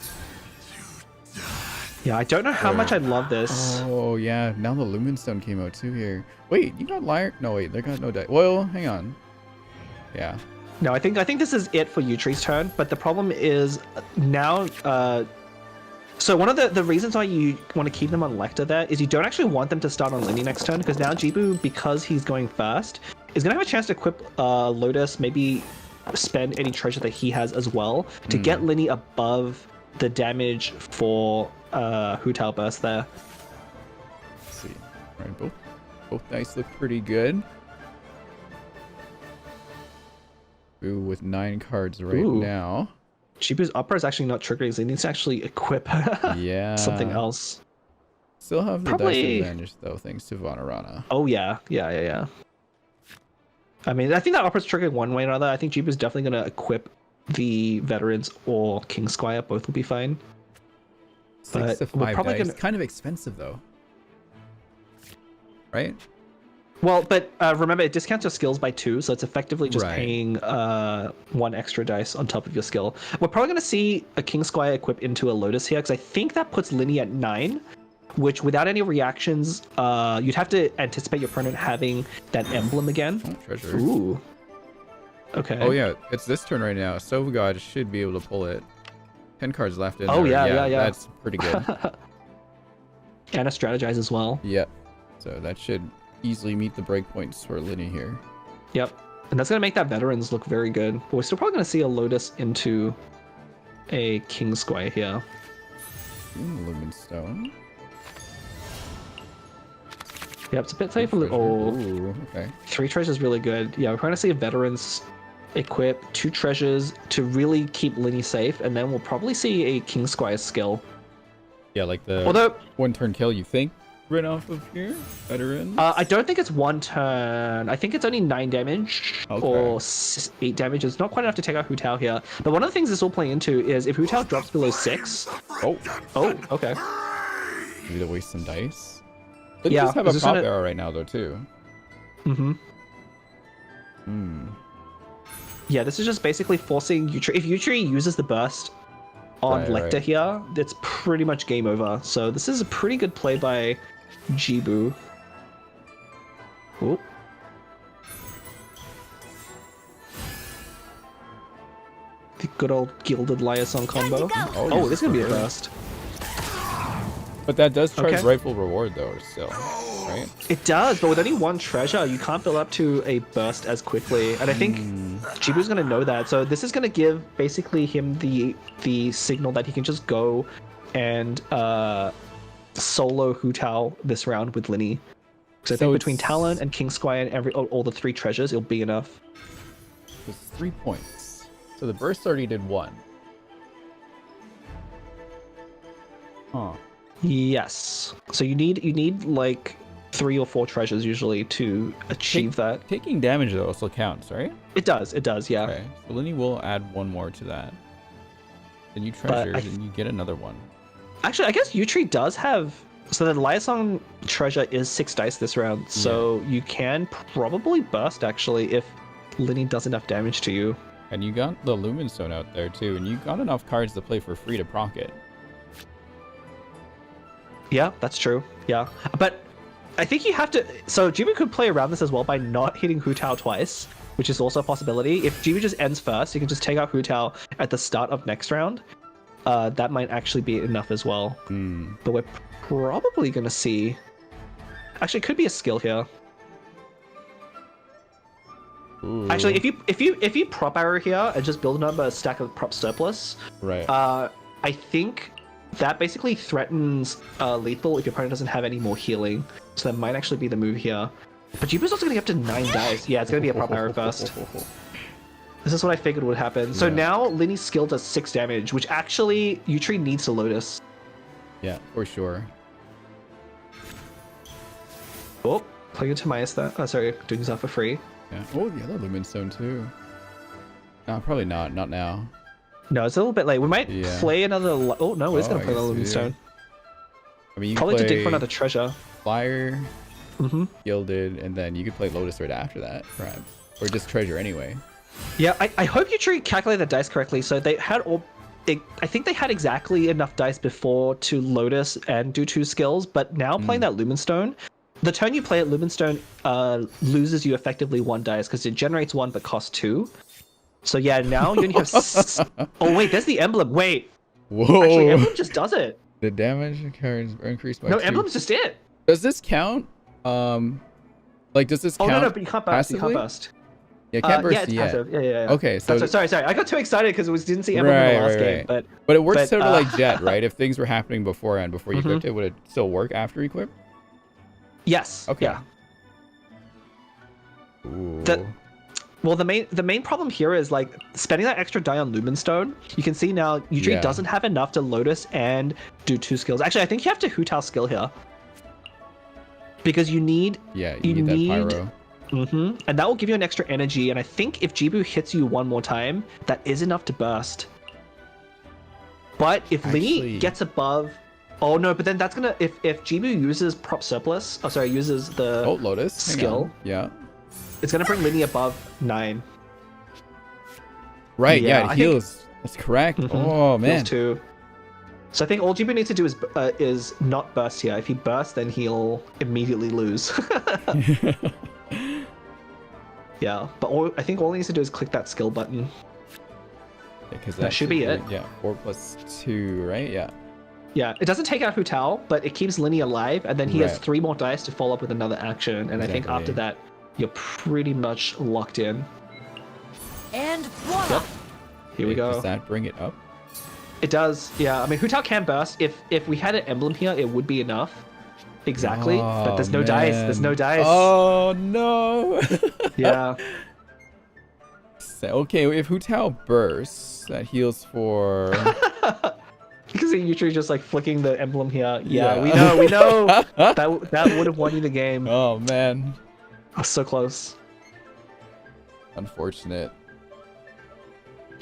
Yeah, I don't know how much I love this. Oh, yeah. Now the Lumenstone came out, too, here. Wait, you got Liar? No, wait, they got no die. Well, hang on. Yeah. No, I think this is it for Yutri's turn, but the problem is now... So one of the reasons why you want to keep them on Lecter there is you don't actually want them to start on Linny next turn, because now Jibu, because he's going first, is going to have a chance to equip Lotus, maybe spend any treasure that he has as well, to get Linny above the damage for Hu Tao Burst there. Let's see. All right, both dice look pretty good. Ooh, with 9 cards right now. Jibu's Opera is actually not triggering, so he needs to actually equip something else. Still have the dice advantage, though, thanks to Vanarana. Oh, yeah. I mean, I think that Opera's triggering one way or another. I think Jibu's definitely going to equip the Veterans or King Squire. Both will be fine. 6 to 5 dice. Kind of expensive, though. Right? Well, but remember, it discounts your skills by 2, so it's effectively just paying 1 extra dice on top of your skill. We're probably going to see a King Squire equip into a Lotus here, because I think that puts Linny at 9, which without any reactions, you'd have to anticipate your opponent having that emblem again. Oh, treasure. Ooh. Okay. Oh, yeah, it's this turn right now. So God should be able to pull it. 10 cards left in there. Yeah. That's pretty good. And a strategize as well. Yep. So that should easily meet the breakpoints for Linny here. Yep. And that's going to make that Veterans look very good. But we're still probably going to see a Lotus into a King Squire here. Lumenstone. Yep, it's a bit safe. Oh, Ooh, okay. 3 treasures is really good. Yeah, we're probably going to see a Veterans equip 2 treasures to really keep Linny safe, and then we'll probably see a King Squire skill. Yeah, like the Although 1-turn kill, you think? Right off of here? Veterans? I don't think it's 1 turn. I think it's only 9 damage or 8 damage. It's not quite enough to take out Hu Tao here. But one of the things this will play into is if Hu Tao drops below 6. Oh, okay. Maybe to waste some dice. They Yeah, just have a this pop is arrow right now, though, too. Yeah, this is just basically forcing Yutri. If Yutri uses the burst on Lecter here, it's pretty much game over. So this is a pretty good play by Jibu. Oh. The good old Gilded Liaison combo. Oh, this is going to be a burst. But that does charge Okay. rightful reward, though, still. Right? It does, but with only 1 treasure, you can't build up to a burst as quickly. And I think Jibu's going to know that. So this is going to give basically him the signal that he can just go and solo Hu Tao this round with Linny. So I think between Talon and King Squire and all the 3 treasures, it'll be enough. It's 3 points. So the burst already did 1. Huh. Yes. So you need like 3 or 4 treasures usually to achieve that. Taking damage though also counts, right? It does, yeah. Okay. So Linny will add 1 more to that. Then you treasure, and you get another 1. Actually, I guess Yutri does have. So the Liaison treasure is 6 dice this round, so you can probably burst actually if Linny does enough damage to you. And you got the Lumen Stone out there too, and you got enough cards to play for free to proc it. Yeah, that's true. Yeah, but I think you have to. So Jibu could play around this as well by not hitting Hu Tao twice, which is also a possibility. If Jibu just ends first, you can just take out Hu Tao at the start of next round. That might actually be enough as well. But we're probably gonna see. Actually, it could be a skill here. Ooh. Actually, if you prop arrow here and just build up a stack of prop surplus, right? I think that basically threatens lethal if your opponent doesn't have any more healing. So that might actually be the move here. But Jibu's also gonna get up to 9 dice. Yeah, it's gonna be a prop arrow first. This is what I figured would happen. So now Linny's skill does 6 damage, which actually Yutri needs to Lotus. Yeah, for sure. Oh, playing into my sorry, doing stuff for free. Yeah. Oh, the other Lumen Stone too. No, probably not. Not now. No, it's a little bit late. We might play another. Oh no, we're just gonna play another Lumen Stone. I mean, you probably play to dig for another treasure. Flyer, Gilded, and then you could play Lotus right after that, perhaps, or just treasure anyway. Yeah, I hope Yutri calculated the dice correctly. So they had all. I think they had exactly enough dice before to Lotus and do 2 skills, but now playing that Lumen Stone, the turn you play at Lumen Stone loses you effectively 1 dice because it generates 1 but costs 2. So yeah, now you only have. Oh wait, there's the emblem. Wait. Whoa. Actually, emblem just does it. The damage cards are increased by 2. Emblem's just it. Does this count? Like, does this count? Oh no, but you can't burst. Passively? You can't burst. Yeah, it can't burst yeah, it's yet. passive. Yeah. Okay, so sorry. I got too excited because we didn't see emblem in the last game. But it works sort of like Jet, right? If things were happening beforehand, before you equipped it, would it still work after equip? Yes. Okay. Yeah. Ooh. Well, the main problem here is like spending that extra die on Lumen Stone. You can see now Yutri doesn't have enough to Lotus and do 2 skills. Actually, I think you have to Hu Tao skill here because you need. Yeah, you need that pyro. And that will give you an extra energy. And I think if Jibu hits you 1 more time, that is enough to burst. But if Linny gets above. Oh no, but then that's gonna if Jibu uses prop surplus. Oh sorry, uses the Lotus skill. Yeah. It's gonna bring Linny above 9. Right, it heals. That's correct. Oh man. Heals 2. So I think all Jibu needs to do is not burst here. If he bursts, then he'll immediately lose. Yeah, but I think all he needs to do is click that skill button. Because that should be it. Yeah, 4+2, right? Yeah. Yeah, it doesn't take out Hu Tao, but it keeps Linny alive, and then he has 3 more dice to follow up with another action. And I think after that, you're pretty much locked in. And voila! Yep. Here we go. Does that bring it up? It does. Yeah, I mean, Hu Tao can burst. If we had an emblem here, it would be enough. Exactly, but there's no dice. There's no dice. Oh no! Yeah. Okay, if Hu Tao bursts, that heals for... Because you're usually just like flicking the emblem here. Yeah, we know. that would have won you the game. Oh, man. So close. Unfortunate.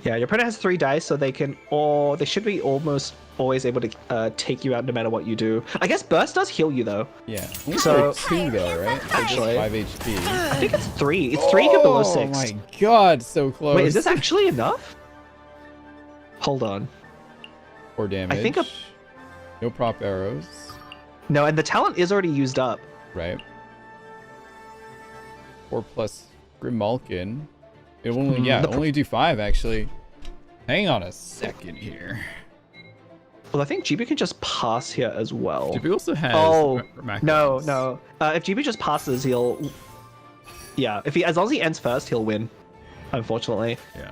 Yeah, your opponent has 3 dice, so they should be almost always able to take you out no matter what you do. I guess burst does heal you though. Yeah. So 2 though, right? So actually, 5 HP. I think it's 3. It's 3 if you're below 6. Oh my god, so close. Wait, is this actually enough? Hold on. 4 damage. I think no prop arrows. No, and the talent is already used up. Right. 4 plus Grimalkin. It only only do 5 actually. Hang on a second here. Well, I think GB can just pass here as well. GB also has. No. If GB just passes, he'll. Yeah, as long as he ends first, he'll win. Unfortunately. Yeah.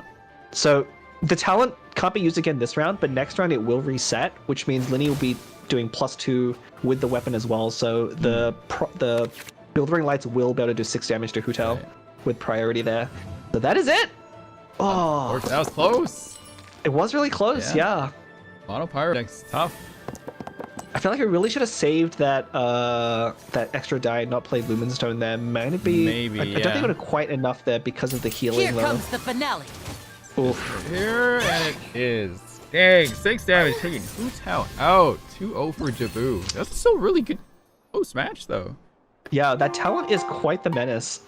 So the talent can't be used again this round, but next round it will reset, which means Linny will be doing +2 with the weapon as well. So the Buildering Lights will be able to do 6 damage to Hu Tao with priority there. So that is it. Oh, that was close. It was really close. Yeah. Mono Pyro deck's tough. I feel like I really should have saved that extra die and not played Lumen Stone there. Maybe. I don't think it would have quite enough there because of the healing. Here comes the finale. Oof. Here and it is. Dang, 6 damage taking Hu Tao out. 2-0 for Jabu. That's still really good post match though. Yeah, that talent is quite the menace.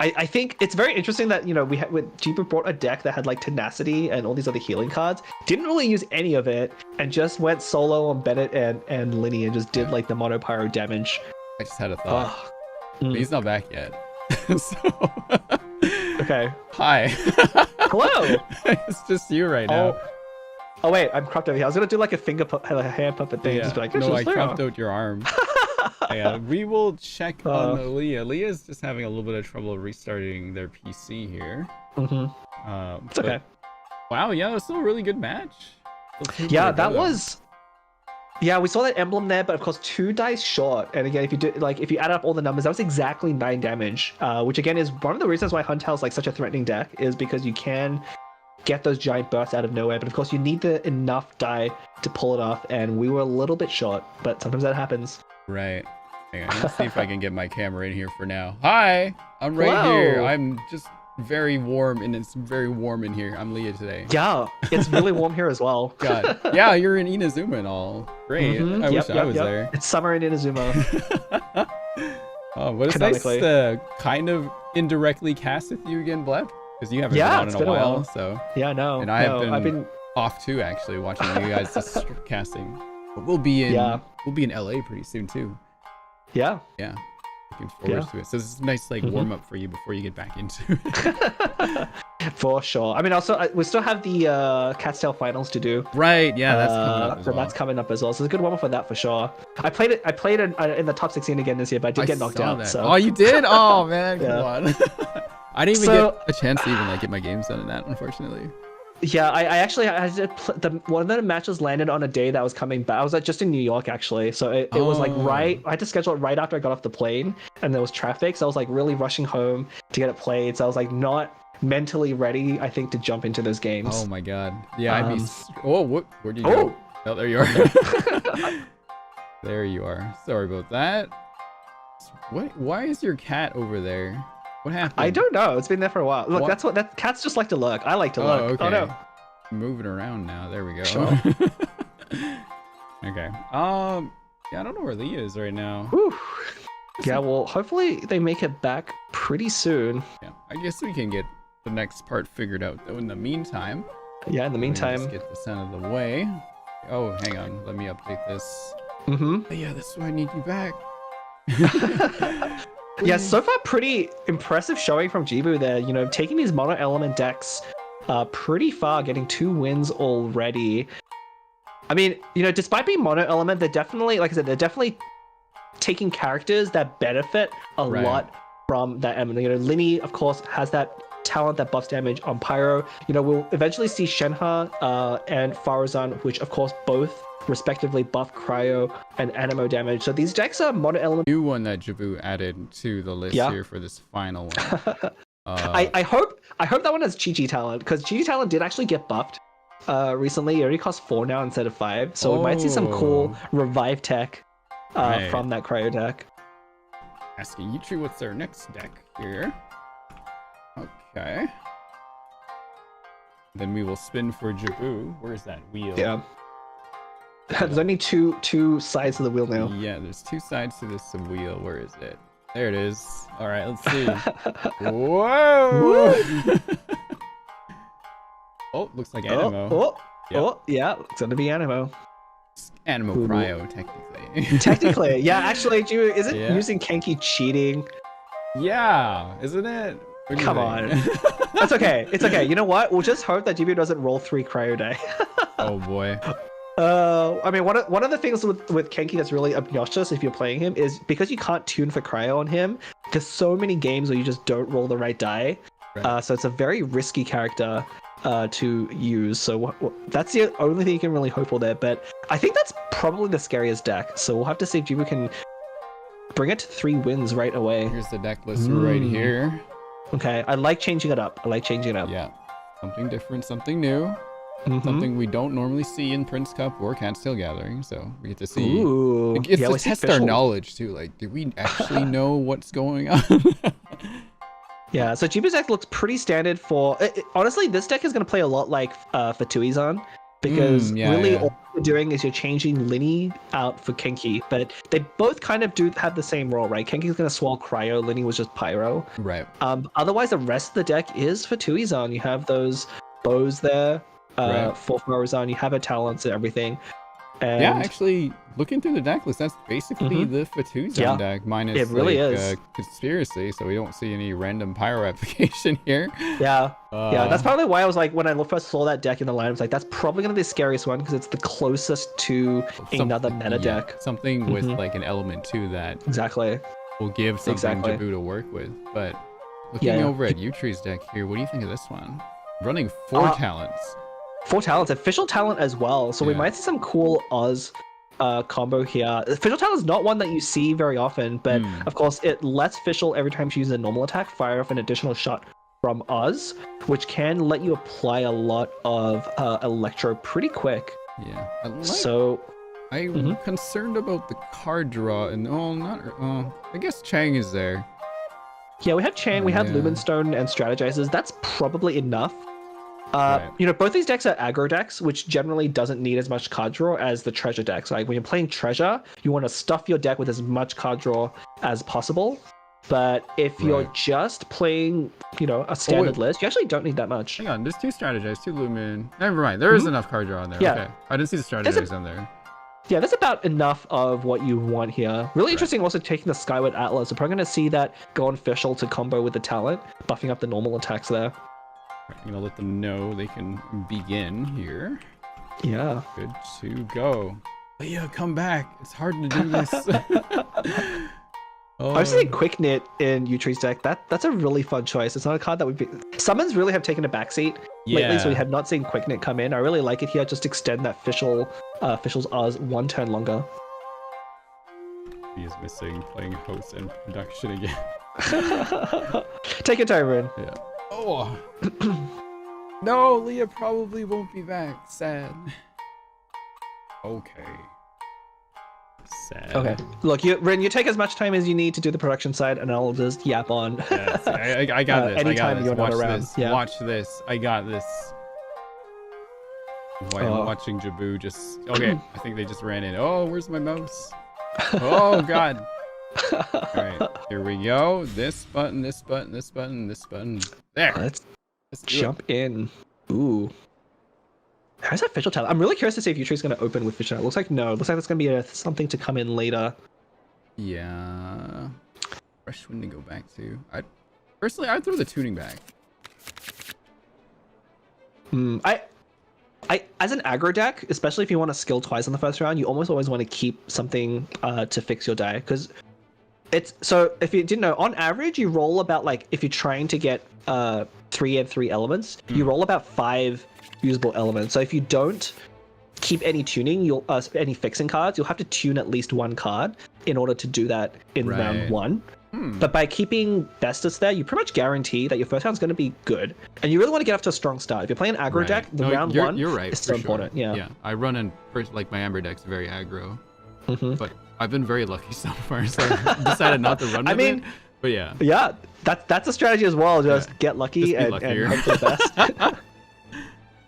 I think it's very interesting that Jeeper brought a deck that had like Tenacity and all these other healing cards. Didn't really use any of it and just went solo on Bennett and Linny and just did like the mono pyro damage. I just had a thought. He's not back yet. Okay. Hi. Hello. It's just you right now. Oh wait, I'm cropped over here. I was gonna do like a hand puppet thing. Just be like, no, I cropped out your arm. Yeah, we will check on Leah. Leah's just having a little bit of trouble restarting their PC here. It's okay. Wow, yeah, it was still a really good match. Yeah, that was. Yeah, we saw that emblem there, but of course 2 dice short. And again, if you add up all the numbers, that was exactly 9 damage. Which again is one of the reasons why Huntail's like such a threatening deck, is because you can get those giant bursts out of nowhere. But of course you need the enough die to pull it off, and we were a little bit short, but sometimes that happens. Right. Hang on, let's see if I can get my camera in here for now. Hi, I'm right here. I'm just very warm, and it's very warm in here. I'm Leah today. Yeah, it's really warm here as well. God. Yeah, you're in Inazuma and all. Great. I wish I was there. It's summer in Inazuma. Oh, but it's nice to kind of indirectly cast with you again, Bleb, because you haven't been on in a while. So yeah, no. And I've been off too, actually, watching you guys just casting. But we'll be in LA pretty soon too. Yeah. Yeah. Looking forward to it. So this is a nice warm up for you before you get back into it. For sure. I mean, also we still have the Cat's Tail finals to do. Right. Yeah, that's coming up as well. That's coming up as well. So it's a good one for that for sure. I played it in the top 16 again this year, but I did get knocked out. That. So. Oh, you did? Oh man, come on. I didn't even get a chance to even get my games done in that, unfortunately. Yeah, I actually one of the matches landed on a day that I was coming back. I was just in New York actually, so it was like I had to schedule it right after I got off the plane, and there was traffic, so I was like really rushing home to get it played. So I was like not mentally ready, I think, to jump into those games. Oh my god, yeah, I'd be. Where'd you go? Oh, there you are. There you are. Sorry about that. Why is your cat over there? What happened? I don't know. It's been there for a while. Look, that cats just like to lurk. I like to lurk. Okay. Oh no. Moving around now. There we go. Sure. Okay. Yeah, I don't know where Leah is right now. Whew. Yeah, well, hopefully they make it back pretty soon. Yeah, I guess we can get the next part figured out though in the meantime. Yeah, in the meantime. Let's get this out of the way. Oh, hang on. Let me update this. Yeah, this is why I need you back. Yeah, so far pretty impressive showing from Jibu there. Taking these mono element decks pretty far, getting 2 wins already. I mean, despite being mono element, they're definitely, like I said, they're definitely taking characters that benefit a lot from that element. Linny, of course, has that talent that buffs damage on Pyro. We'll eventually see Shenhe and Faruzan, which of course both respectively buff cryo and animo damage. So these decks are mono element. New one that Jabu added to the list here for this final one. I hope that one has Gitcg talent, because Gitcg talent did actually get buffed recently. It already costs 4 now instead of 5, so we might see some cool revive tech from that cryo deck. Asking Yutri what's their next deck here. Okay. Then we will spin for Jabu. Where's that wheel? Yeah. There's only two sides of the wheel now. Yeah, there's 2 sides to this wheel. Where is it? There it is. All right, let's see. Whoa! Oh, looks like Animo. Oh, yeah, it's gonna be Animo. Animo Cryo, technically. Technically, yeah. Actually, isn't using Kenki cheating? Yeah, isn't it? Come on. That's okay. It's okay. You know what? We'll just hope that GB doesn't roll 3 cryo day. Oh boy. I mean, one of the things with Kenki that's really obnoxious if you're playing him is because you can't tune for cryo on him. There's so many games where you just don't roll the right die. Right. So it's a very risky character to use. So that's the only thing you can really hope for there. But I think that's probably the scariest deck. So we'll have to see if Jibu can bring it to 3 wins right away. Here's the deck list right here. Okay, I like changing it up. Yeah, something different, something new. Something we don't normally see in Prince Cup or Cat's-Tail Gathering, so we get to see. Ooh, it's to test our knowledge too. Like, do we actually know what's going on? Yeah, so Jibu's deck looks pretty standard for. Honestly, this deck is going to play a lot like Fatuizan, because really all you're doing is you're changing Linny out for Kenki, but they both kind of do have the same role, right? Kenki's going to swell Cryo, Linny was just Pyro. Right. Otherwise, the rest of the deck is Fatuizan. You have those bows there. For Florizan, you have her talents and everything. And yeah, actually, looking through the deck list, that's basically the Fatuzan deck, minus it really is. Conspiracy, so we don't see any random Pyro application here. Yeah, that's probably why I was like, when I first saw that deck in the line, I was like, that's probably going to be the scariest one, because it's the closest to another meta deck. Something with like an element to that. Exactly. Will give something Jabu to work with. But looking over at Yutri's deck here, what do you think of this one? Running 4 talents. 4 talents, official talent as well. So we might see some cool Oz combo here. Official talent is not one that you see very often, but of course it lets Fischl every time she uses a normal attack fire off an additional shot from Oz, which can let you apply a lot of Electro pretty quick. Yeah. I'm concerned about the card draw, and I guess Chang is there. Yeah, we have Chang, we have Lumenstone and Strategizers. That's probably enough. You know, both these decks are aggro decks, which generally doesn't need as much card draw as the treasure decks. Like when you're playing treasure, you want to stuff your deck with as much card draw as possible. But if you're just playing, you know, a standard list, you actually don't need that much. Hang on, there's 2 Strategize, 2 Lumen. Never mind, there is enough card draw on there. Yeah. Okay. I didn't see the Strategize on there. Yeah, that's about enough of what you want here. Really interesting also taking the Skyward Atlas. We're probably going to see that go on Fischl to combo with the talent, buffing up the normal attacks there. I'm gonna let them know they can begin here. Yeah. Good to go. Leah, come back. It's hard to do this. I've seen Quick Knit in Yutri's deck. That's a really fun choice. It's not a card that would be. Summons really have taken a backseat lately, so we have not seen Quick Knit come in. I really like it here. Just extend that Fischl's Oz 1 turn longer. He is missing playing host and production again. Take your time, Rin. Yeah. Oh. No, Leah probably won't be back. Sad. Okay. Sad. Okay. Look, Rin, you take as much time as you need to do the production side, and I'll just yap on. Yes, I got this. Anytime you're not around. This. Yeah. Watch this. I got this. Why I'm watching Jabu just... Okay, I think they just ran in. Oh, where's my mouse? Oh, God. Alright, here we go. This button, this button, this button, this button. There. Let's jump in. Ooh. How's that Fischl talent? I'm really curious to see if Yutri's going to open with Fischl. It looks like no. It looks like it's going to be something to come in later. Yeah. Fresh one to go back to. Personally, I'd throw the tuning back. I as an aggro deck, especially if you want to skill twice in the first round, you almost always want to keep something to fix your die, because it's so if you didn't know, on average you roll about, like, if you're trying to get 3 and 3 elements, you roll about 5 usable elements. So if you don't keep any tuning, you'll any fixing cards, you'll have to tune at least 1 card in order to do that in round 1. But by keeping Bestus there, you pretty much guarantee that your first round's going to be good. And you really want to get off to a strong start. If you're playing aggro deck, the round one is still important. Yeah. I run in first, like my Amber deck's very aggro. But I've been very lucky so far, so I decided not to run with it. But yeah. Yeah, that's a strategy as well. Just get lucky and hope for the best.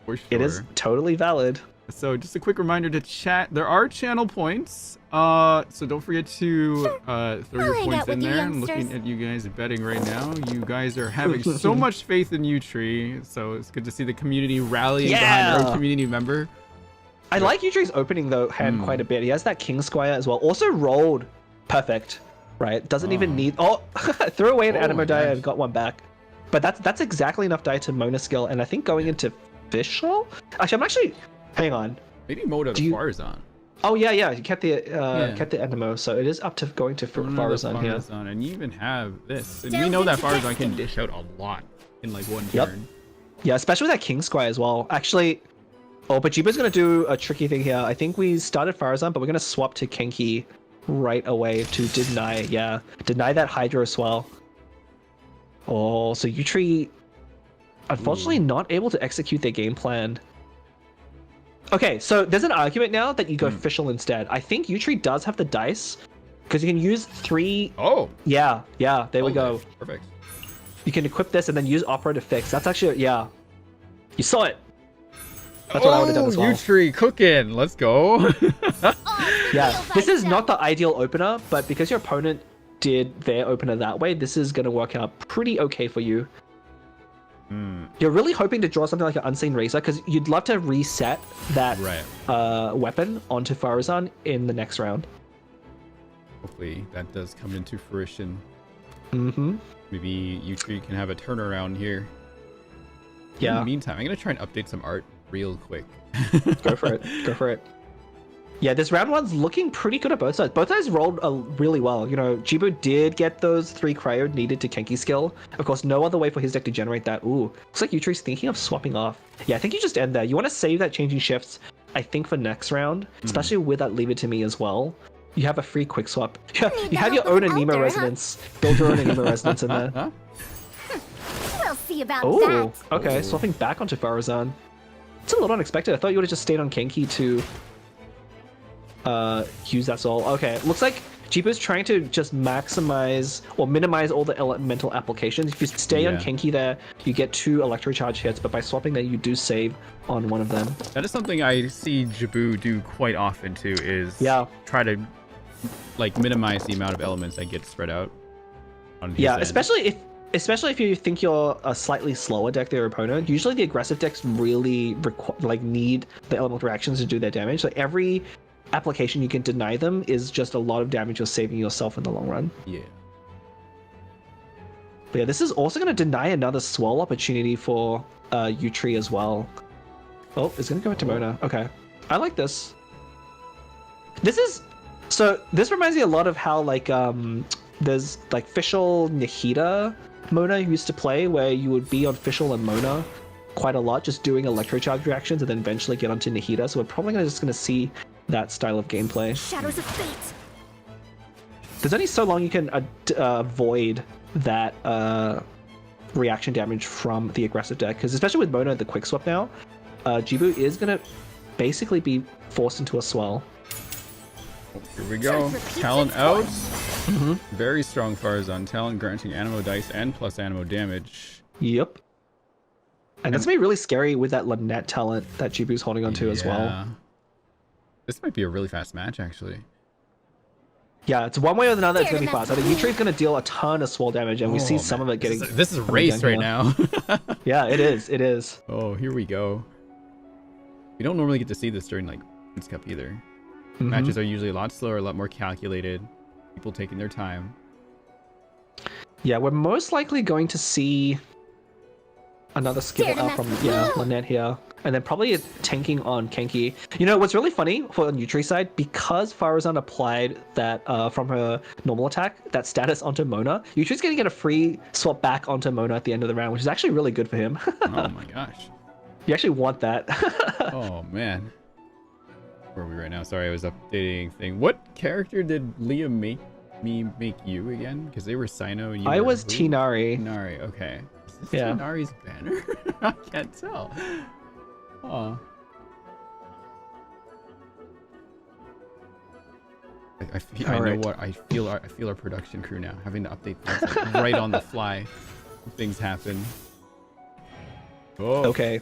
For sure. It is totally valid. So just a quick reminder to chat. There are channel points. So don't forget to throw your points in there. I'm looking at you guys betting right now. You guys are having so much faith in Utree. So it's good to see the community rallying behind our community member. I like Utree's opening though hand quite a bit. He has that King Squire as well. Also rolled perfect, right? Doesn't even need. Oh, threw away an Animo die and got one back. But that's exactly enough die to Mona skill. And I think going into Fischl. Actually, hang on. Maybe Moda the Farzan. Oh yeah, you kept the Enemo, so it is up to going to Farzan here. And you even have this. And we know that Farzan can dish out a lot in like one turn. Yeah, especially with that King Squire as well. Actually, but Jiba's gonna do a tricky thing here. I think we started Farzan, but we're gonna swap to Kenki right away to deny that Hydro as well. Oh, so Utree unfortunately not able to execute their game plan. Okay, so there's an argument now that you go Fischl instead. I think Utree does have the dice because you can use 3. Oh. Yeah, there we go. Perfect. You can equip this and then use Opera to fix. That's actually, you saw it. That's what I would have done as well. Utree cooking. Let's go. Yeah, this is not the ideal opener, but because your opponent did their opener that way, this is going to work out pretty okay for you. You're really hoping to draw something like an Unseen Razor because you'd love to reset that weapon onto Farazan in the next round. Hopefully that does come into fruition. Maybe Utree can have a turnaround here. Yeah. In the meantime, I'm going to try and update some art real quick. Go for it. Yeah, this round one's looking pretty good at both sides. Both sides rolled really well. You know, Jibu did get those 3 cryo needed to Kenki skill. Of course, no other way for his deck to generate that. Ooh, looks like Utree's thinking of swapping off. Yeah, I think you just end there. You want to save that changing shifts, I think, for next round, especially with that Leave It To Me as well. You have a free quick swap. You have your own Anemo resonance. Build your own Anemo resonance in there. We'll see about that. Okay, swapping back onto Farazan. It's a little unexpected. I thought you would have just stayed on Kenki to use that soul. Okay, looks like Jibu's trying to just maximize or minimize all the elemental applications. If you stay on Kenki there, you get 2 electrocharge hits, but by swapping that, you do save on one of them. That is something I see Jibu do quite often too, is try to like minimize the amount of elements that get spread out on his end. Especially if you think you're a slightly slower deck than your opponent. Usually the aggressive decks really need the elemental reactions to do their damage. Like every application you can deny them is just a lot of damage you're saving yourself in the long run. Yeah. But yeah, this is also going to deny another swell opportunity for Utree as well. Oh, it's going to go into Mona. Okay. I like this. This reminds me a lot of how there's like Fischl Nihida Mona used to play, where you would be on Fischl and Mona quite a lot, just doing electrocharge reactions and then eventually get onto Nihida. So we're probably just going to see that style of gameplay. Shadows of Fate. There's only so long you can avoid that reaction damage from the aggressive deck, because especially with Mona the quick swap now, Jibu is going to basically be forced into a swell. Here we go. Talent out. Very strong Farazan. Talent granting Animo dice and plus Animo damage. Yep. And that's gonna be really scary with that Lynette talent that Jibu's holding onto as well. This might be a really fast match, actually. Yeah, it's one way or another. It's gonna be fast. I think Utree's gonna deal a ton of swell damage, and we see some of it getting. This is a race right now. Yeah, it is. It is. Oh, here we go. You don't normally get to see this during like Prince Cup either. Matches are usually a lot slower, a lot more calculated. People taking their time. Yeah, we're most likely going to see another skill out from Lynette here. And then probably a tanking on Kenki. You know, what's really funny for the Utree's side, because Farazan applied that from her normal attack, that status onto Mona, Utree's going to get a free swap back onto Mona at the end of the round, which is actually really good for him. Oh my gosh. You actually want that. Oh man. Where are we right now? Sorry, I was updating thing. What character did Liam make me make you again? Because they were Sino and you I were was who? Tinari. Tinari, okay. Is this Yeah. Tinari's banner? I can't tell. Oh. I know what I feel our production crew now having to update things like, right on the fly. Things happen. Oh. Okay.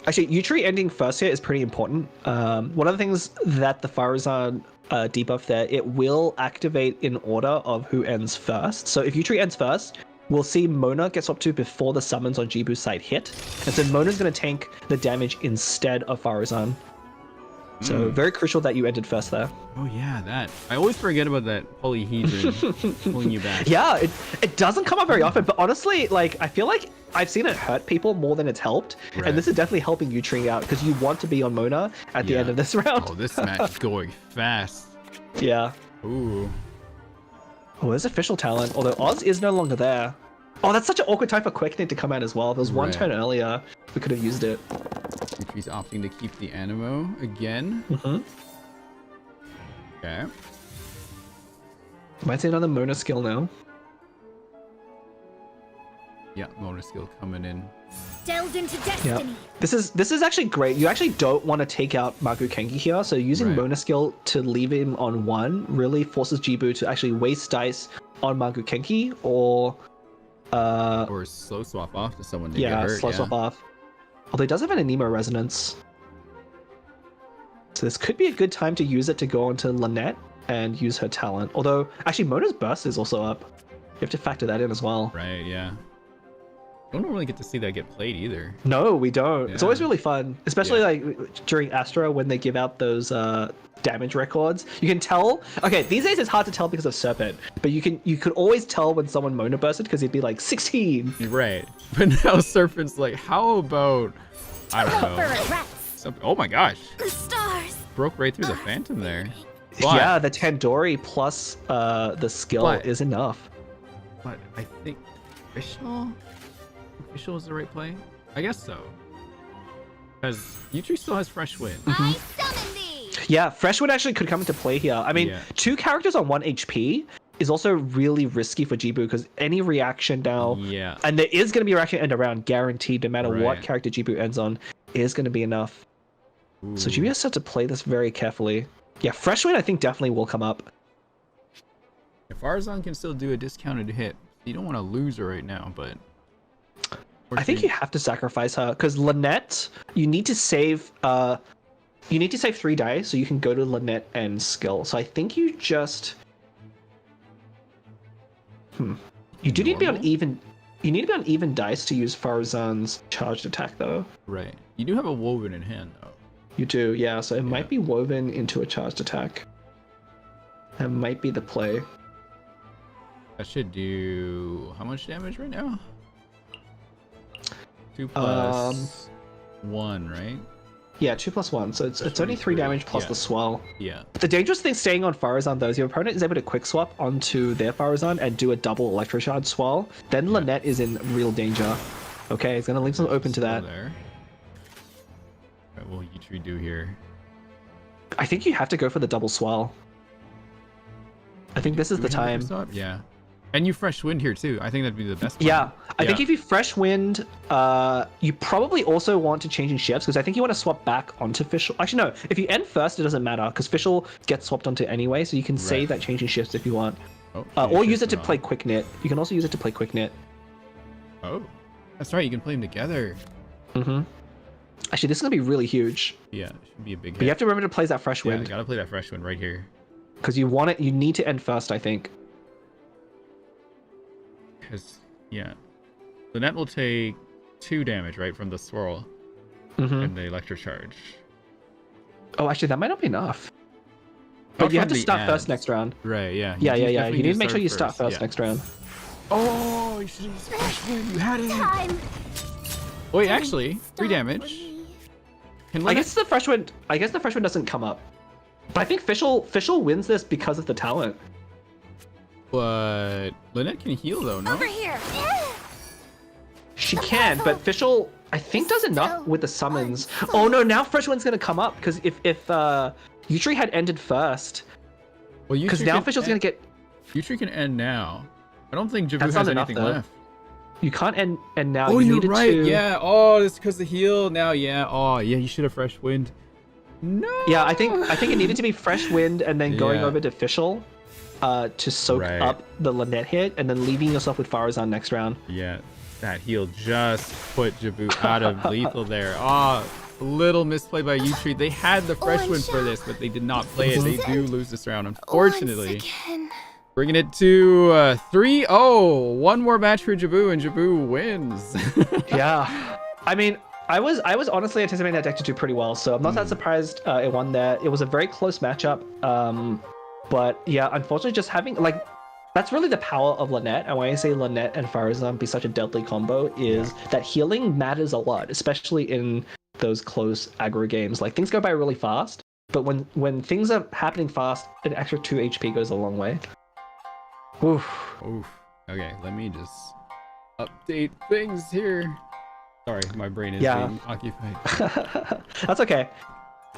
Actually, Yutri ending first here is pretty important. One of the things that the Farazan debuff there, it will activate in order of who ends first. So if Yutri ends first, we'll see Mona get swapped to before the summons on Jibu's side hit. And so Mona's going to tank the damage instead of Farazan. So very crucial that you ended first there. Oh yeah, that. I always forget about that polyhedron pulling you back. Yeah, it doesn't come up very often, but honestly, like, I feel like I've seen it hurt people more than it's helped. Right. And this is definitely helping Yutri out because you want to be on Mona at the end of this round. Oh, this match is going fast. Yeah. Ooh. Oh, there's official talent, although Oz is no longer there. Oh, that's such an awkward time for Quicknit to come out as well. There was one turn earlier. We could have used it. Yutri's opting to keep the Animo again. Okay. Might see another Mona skill now. Yeah, Mona skill coming in. Delved into destiny. Yeah. This is actually great. You actually don't want to take out Magu Kengi here, so using Mona skill to leave him on 1 really forces Jibu to actually waste dice on Magu Kenki or slow swap off to someone to get hurt. Slow swap off. Although he does have an Anemo resonance. So this could be a good time to use it to go onto Lynette and use her talent. Although, actually, Mona's burst is also up. You have to factor that in as well. Right, yeah. Don't normally get to see that get played either. No, we don't. Yeah. It's always really fun. Especially like during Astra when they give out those damage records. You can tell. Okay, these days it's hard to tell because of Serpent, but you could always tell when someone Mona bursted because he'd be like 16. Right. But now Serpent's like, how about I don't know. Oh my gosh. The stars. Broke right through the Phantom there. Yeah, the Tandoori plus the skill is enough. But I think Official is the right play? I guess so. Because Yutri still has Fresh Wind. I summon thee. Yeah, Fresh Wind actually could come into play here. I mean, 2 characters on 1 HP is also really risky for Jibu because any reaction now, and there is going to be a reaction end around guaranteed no matter what character Jibu ends on, is going to be enough. Ooh. So Jibu has to play this very carefully. Yeah, Fresh Wind I think definitely will come up. If Farazan can still do a discounted hit, you don't want to lose her right now, but... I think you have to sacrifice her because Lynette, you need to save 3 dice so you can go to Lynette and skill. So I think you just you do need to be on even. You need to be on even dice to use Farazan's charged attack though. Right. You do have a Woven in hand though. You do, yeah. So it might be Woven into a charged attack. That might be the play. That should do how much damage right now? 2 plus 1, right? Yeah, 2 plus 1. So it's only 3 damage plus the swell. Yeah. The dangerous thing staying on Farazan though is your opponent is able to quick swap onto their Farazan and do a double Electroshard swell. Then Lynette is in real danger. Okay, it's gonna leave some open to that. There. What will Yutri do here? I think you have to go for the double swell. I think this is the time. Yeah. And you Fresh Wind here too. I think that'd be the best plan. Yeah, I think if you Fresh Wind, you probably also want to change in shifts because I think you want to swap back onto Fischl. Actually, no. If you end first, it doesn't matter because Fischl gets swapped onto anyway, so you can save that change in shifts if you want. Or use it to play Quick Knit. You can also use it to play Quick Knit. Oh, that's right. You can play them together. Actually, this is gonna be really huge. Yeah, it should be a big hit. But you have to remember to play that Fresh Wind. Yeah, gotta play that Fresh Wind right here. Because you want it. You need to end first, I think. Because, the net will take 2 damage, right, from the swirl and the electrocharge. Oh, actually, that might not be enough. But you have to start first next round. Right, yeah. Yeah. You need to make sure you start first next round. Oh, you should use Fresh Wind. You had it. Time. Wait, actually, 3 damage. I guess the Fresh Wind doesn't come up. But I think Fischl wins this because of the talent. But Lynette can heal though, no? Over here. She can, but Fischl I think does enough with the summons. Oh no, now Fresh Wind's gonna come up because if Yutri had ended first, because now Fischl's gonna get Future can end now. I don't think Jaboo That's has not enough, anything though. left. You can't end now. Oh, you you're needed right. to... Yeah. Oh, it's because the heal now. Yeah. Oh, yeah. You should have fresh wind. No. Yeah, I think it needed to be fresh wind and then going Yeah. over to Fischl to soak Right. up the Lynette hit and then leaving yourself with Farazan next round. Yeah. That heal just put Jaboo out of lethal there. Oh, little misplay by Utreat. They had the fresh wind for this, but they did not play it. They do lose this round, unfortunately. Bringing it to 3-0. One more match for Jaboo, and Jaboo wins. Yeah. I mean, I was honestly anticipating that deck to do pretty well, so I'm not that surprised it won there. It was a very close matchup. But yeah, unfortunately, just having that's really the power of Lynette. And when I say Lynette and Farazan be such a deadly combo, is that healing matters a lot, especially in those close aggro games. Like, things go by really fast, but when things are happening fast, an extra 2 HP goes a long way. Oof. Oof. Okay, let me just update things here. Sorry, my brain is being occupied. That's okay.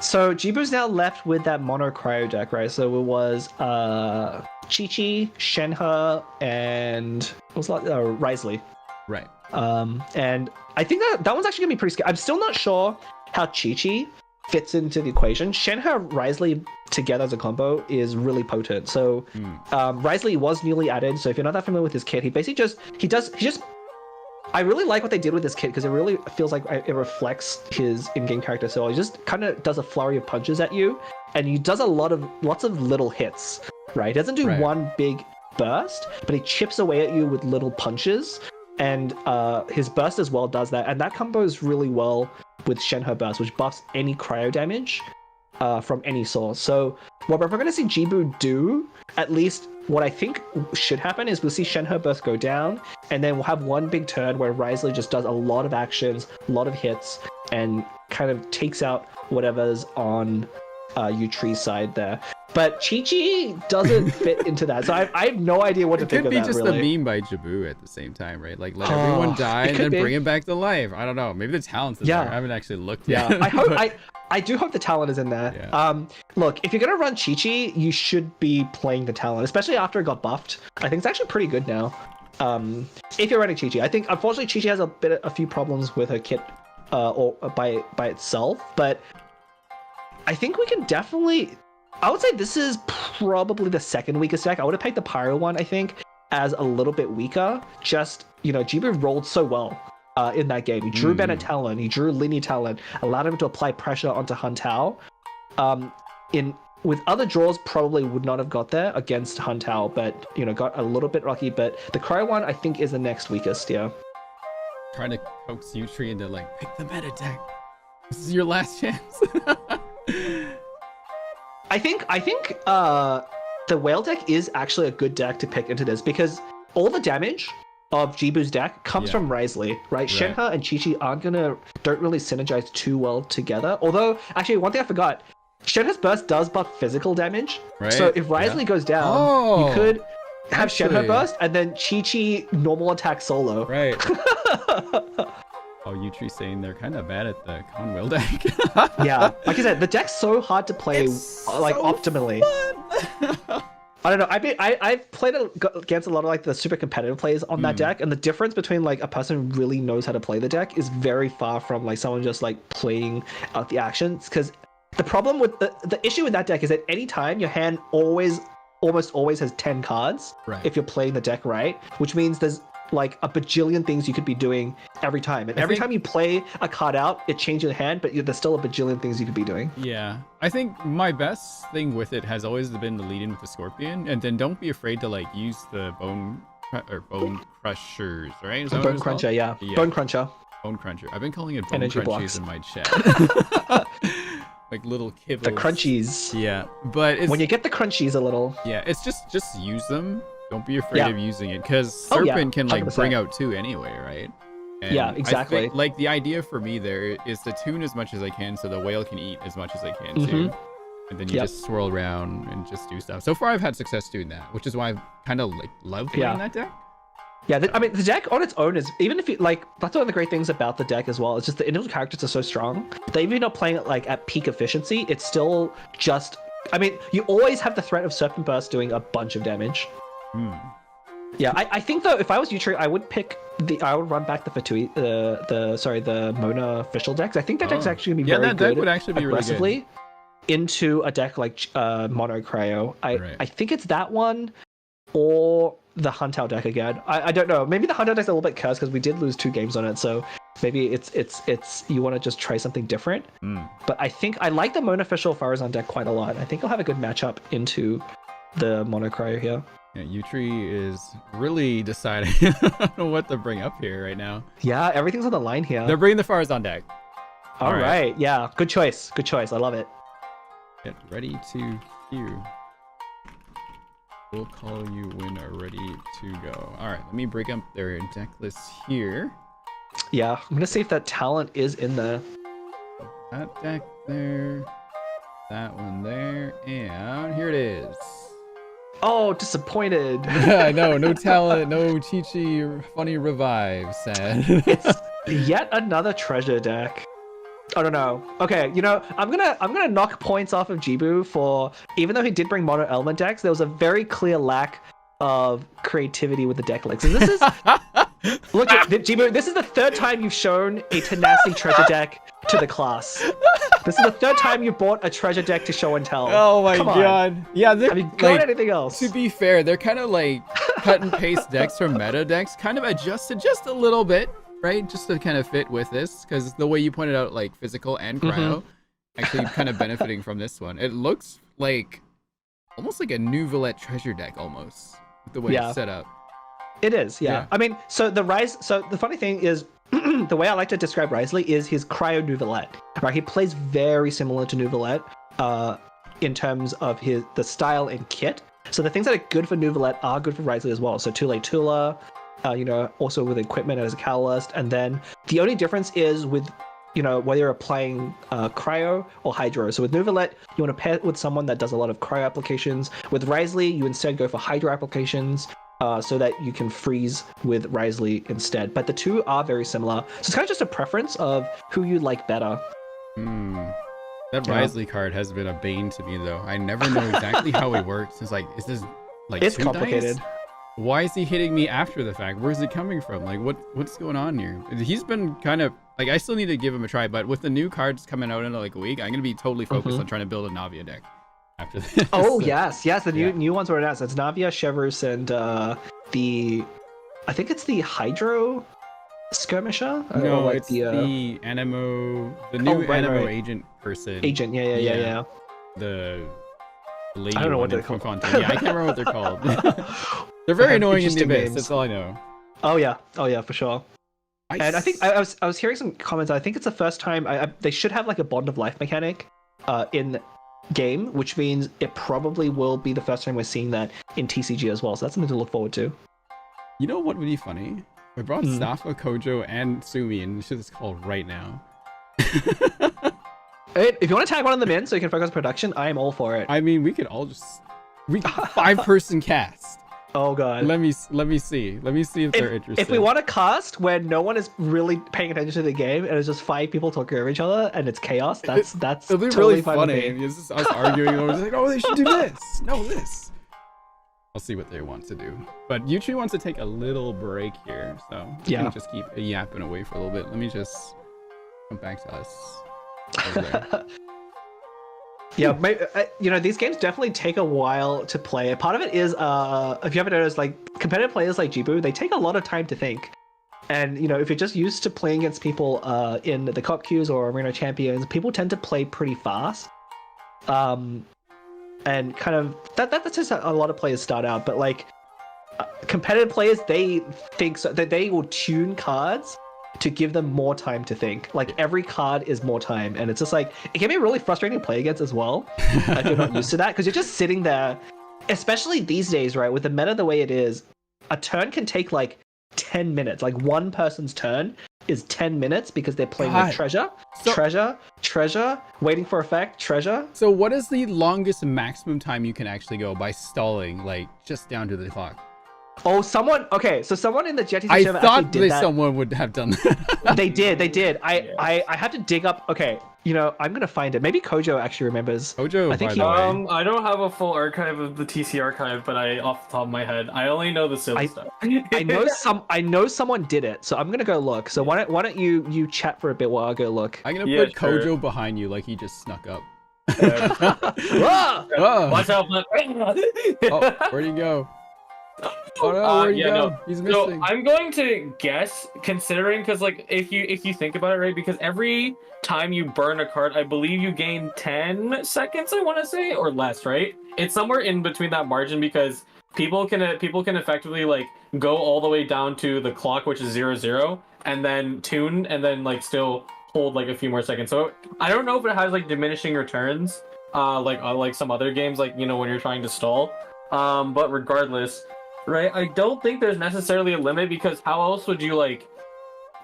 So Jibu's now left with that mono cryo deck, right? So it was Gitcg, Shenhe, and what was that? Wriothesley. Right. And I think that one's actually gonna be pretty scary. I'm still not sure how Gitcg fits into the equation. Shenhe, Wriothesley together as a combo is really potent. So Wriothesley was newly added. So if you're not that familiar with his kit, he basically just I really like what they did with this kit because it really feels like it reflects his in-game character. So he just kind of does a flurry of punches at you, and he does lots of little hits, right? He doesn't do one big burst, but he chips away at you with little punches, and his burst as well does that. And that combos really well with Shenhe burst, which buffs any cryo damage from any source. So what we're going to see Jibu do, at least what I think should happen, is we'll see Shenhe burst go down, and then we'll have one big turn where Wriothesley just does a lot of actions, a lot of hits, and kind of takes out whatever's on Utree's side there. But Gitcg doesn't fit into that, so I have no idea what to think of that. It could be just really. a meme by Jaboo at the same time, right? Like, let everyone die and then bring him back to life. I don't know. Maybe the talent's in there. I haven't actually looked yet. Yeah, I hope I do hope the talent is in there. Yeah. Look, if you're gonna run Gitcg, you should be playing the talent, especially after it got buffed. I think it's actually pretty good now. If you're running Gitcg, I think unfortunately Gitcg has a few problems with her kit, or by itself. But I think we can definitely. I would say this is probably the second weakest deck. I would have picked the Pyro one, I think, as a little bit weaker. Just, Jibu rolled so well in that game. He drew Bennett Talon, he drew Linny Talon, allowed him to apply pressure onto Hun Tao. With other draws, probably would not have got there against Hun Tao, but, got a little bit lucky. But the Cryo one, I think, is the next weakest, yeah. Trying to coax Utreat into, like, pick the meta deck. This is your last chance. I think the Whale deck is actually a good deck to pick into this because all the damage of Jibu's deck comes from Wriothesley, right? Shenhe and Gitcg don't really synergize too well together. Although, actually, one thing I forgot, Shenhe's burst does buff physical damage. Right. So if Wriothesley goes down, you could have Shenhe burst and then Gitcg normal attack solo. Right. Oh, Utreat saying they're kind of bad at the Conwell deck. Yeah, like I said, the deck's so hard to play optimally. I don't know. I've played against a lot of like the super competitive players on that deck, and the difference between like a person who really knows how to play the deck is very far from like someone just like playing out the actions. Because the problem with the issue with that deck is that any time your hand almost always has 10 cards if you're playing the deck right, which means there's like a bajillion things you could be doing every time, and every time you play a card out, it changes the hand, but there's still a bajillion things you could be doing. Yeah, I think my best thing with it has always been the lead in with the Scorpion, and then don't be afraid to like use the bone crushers, right? Is that Bone Cruncher, yeah. Bone Cruncher. Bone Cruncher. I've been calling it bone Energy crunchies blocks. in my chat. Like little kibbles. The crunchies. Yeah, but when you get the crunchies a little. Yeah, it's just use them. Don't be afraid of using it, because Serpent can like 100%. bring out 2 anyway, right? And yeah, exactly. I think, like the idea for me there is to tune as much as I can so the whale can eat as much as I can too. And then you just swirl around and just do stuff. So far I've had success doing that, which is why I kind of like love playing that deck. Yeah, I mean, the deck on its own is, even if you like, that's one of the great things about the deck as well. It's just the individual characters are so strong that even though playing it like at peak efficiency, it's still just, I mean, you always have the threat of Serpent Burst doing a bunch of damage. Yeah, I think though, if I was Yutri, I would run back the Fatui, the Mona official decks. I think that deck's actually gonna be very that good. deck would actually be aggressively really good. Into a deck like Mono Cryo. I think it's that one or the Hunt Out deck again. I don't know. Maybe the Hunt Out deck's a little bit cursed because we did lose 2 games on it, so maybe it's you want to just try something different. But I think I like the Mona official Farazan deck quite a lot. I think I'll have a good matchup into the Mono Cryo here. Yeah, Yutri is really deciding what to bring up here right now. Yeah, everything's on the line here. They're bringing the Farazan deck. All right. Yeah, good choice. Good choice. I love it. Get ready to queue. We'll call you when ready to go. All right, let me break up their deck list here. Yeah, I'm gonna see if that talent is in there. That deck there, that one there, and here it is. Oh, disappointed. I know, no talent, no Chi-Chi funny revive, sad. It's yet another treasure deck. I don't know. Okay, you know, I'm gonna knock points off of Jibu for, even though he did bring mono element decks, there was a very clear lack of creativity with the deck links. And this is look, Jibu, this is the 3rd time you've shown a Tenacity treasure deck to the class. This is the 3rd time you bought a treasure deck to show and tell. Oh my god. Yeah, have you got anything else? To be fair, they're kind of like cut and paste decks from meta decks, kind of adjusted just a little bit, right? Just to kind of fit with this, because the way you pointed out, like physical and cryo, actually kind of benefiting from this one. It looks like almost like a Nouvellette treasure deck almost, the way it's set up. It is, yeah. I mean, so the funny thing is, the way I like to describe Risley is his cryo Nouvellette. Right, he plays very similar to Nouvellette in terms of the style and kit. So the things that are good for Nouvellette are good for Risley as well. So Tule Tula, you know, also with equipment as a catalyst, and then the only difference is with, you know, whether you're applying cryo or hydro. So with Nouvellette, you want to pair it with someone that does a lot of cryo applications. With Risley, you instead go for hydro applications. So that you can freeze with Risley instead. But the two are very similar. So it's kind of just a preference of who you like better. That Risley card has been a bane to me, though. I never know exactly how it works. It's like, is this like it's 2 complicated. dice? Why is he hitting me after the fact? Where's it coming from? Like, what's going on here? He's been kind of like, I still need to give him a try, but with the new cards coming out in like a week, I'm gonna be totally focused on trying to build a Navia deck after this. Oh yes, the new ones were announced. It's Navia, Chevrus, and I think it's the Hydro Skirmisher. No, like it's the Anemo, the new Anemo agent person. Agent, yeah. The lady. I don't know what they're called. Yeah, I can't remember what they're called. They're very annoying in the Abyss. Names. That's all I know. Oh yeah, for sure. And I think I was hearing some comments. I think it's the first time they should have like a Bond of Life mechanic in game, which means it probably will be the first time we're seeing that in TCG as well. So that's something to look forward to. You know what would be funny? I brought Safa, Kojo, and Sumi, and this is called right now. If you want to tag one of them in so you can focus on production, I am all for it. I mean, we could all just 5-person cast. Oh god. Let me see. Let me see if they're interested. If we want a cast where no one is really paying attention to the game and it's just 5 people talking over each other and it's chaos, that's it'll be totally really funny. It's just us arguing over like, oh, they should do this. No, this. I'll see what they want to do. But Yutri wants to take a little break here, so we can just keep yapping away for a little bit. Let me just come back to us. Yeah, you know, these games definitely take a while to play. Part of it is, if you haven't noticed, like competitive players like Jibu, they take a lot of time to think. And you know, if you're just used to playing against people in the Cop queues or Arena Champions, people tend to play pretty fast. And kind of that's just how a lot of players start out. But like competitive players, they think so that they will tune cards to give them more time to think. Like every card is more time, and it's just like it can be really frustrating to play against as well if you're not used to that, because you're just sitting there, especially these days, right? With the meta the way it is, a turn can take like 10 minutes. Like one person's turn is 10 minutes because they're playing with treasure, treasure, waiting for effect, treasure. So what is the longest maximum time you can actually go by stalling, like just down to the clock? Oh, someone. Okay, so someone in the GTC I server thought actually did that. someone would have done that. They did. I had to dig up. Okay, you know, I'm gonna find it. Maybe Kojo actually remembers. Kojo, I think by he. the way. I don't have a full archive of the TC archive, but off the top of my head, I only know the silly stuff. I know someone did it, so I'm gonna go look. So why don't you chat for a bit while I go look. I'm gonna put Kojo behind you like he just snuck up. Whoa! Watch out! Oh, where'd he go? Oh no, where'd he go? He's missing. So I'm going to guess, considering, because like if you think about it, right? Because every time you burn a card, I believe you gain 10 seconds. I want to say, or less, right? It's somewhere in between that margin because people can effectively like go all the way down to the clock, which is 0-0, and then tune, and then like still hold like a few more seconds. So I don't know if it has like diminishing returns, like some other games, like, you know, when you're trying to stall. But regardless, right? I don't think there's necessarily a limit, because how else would you like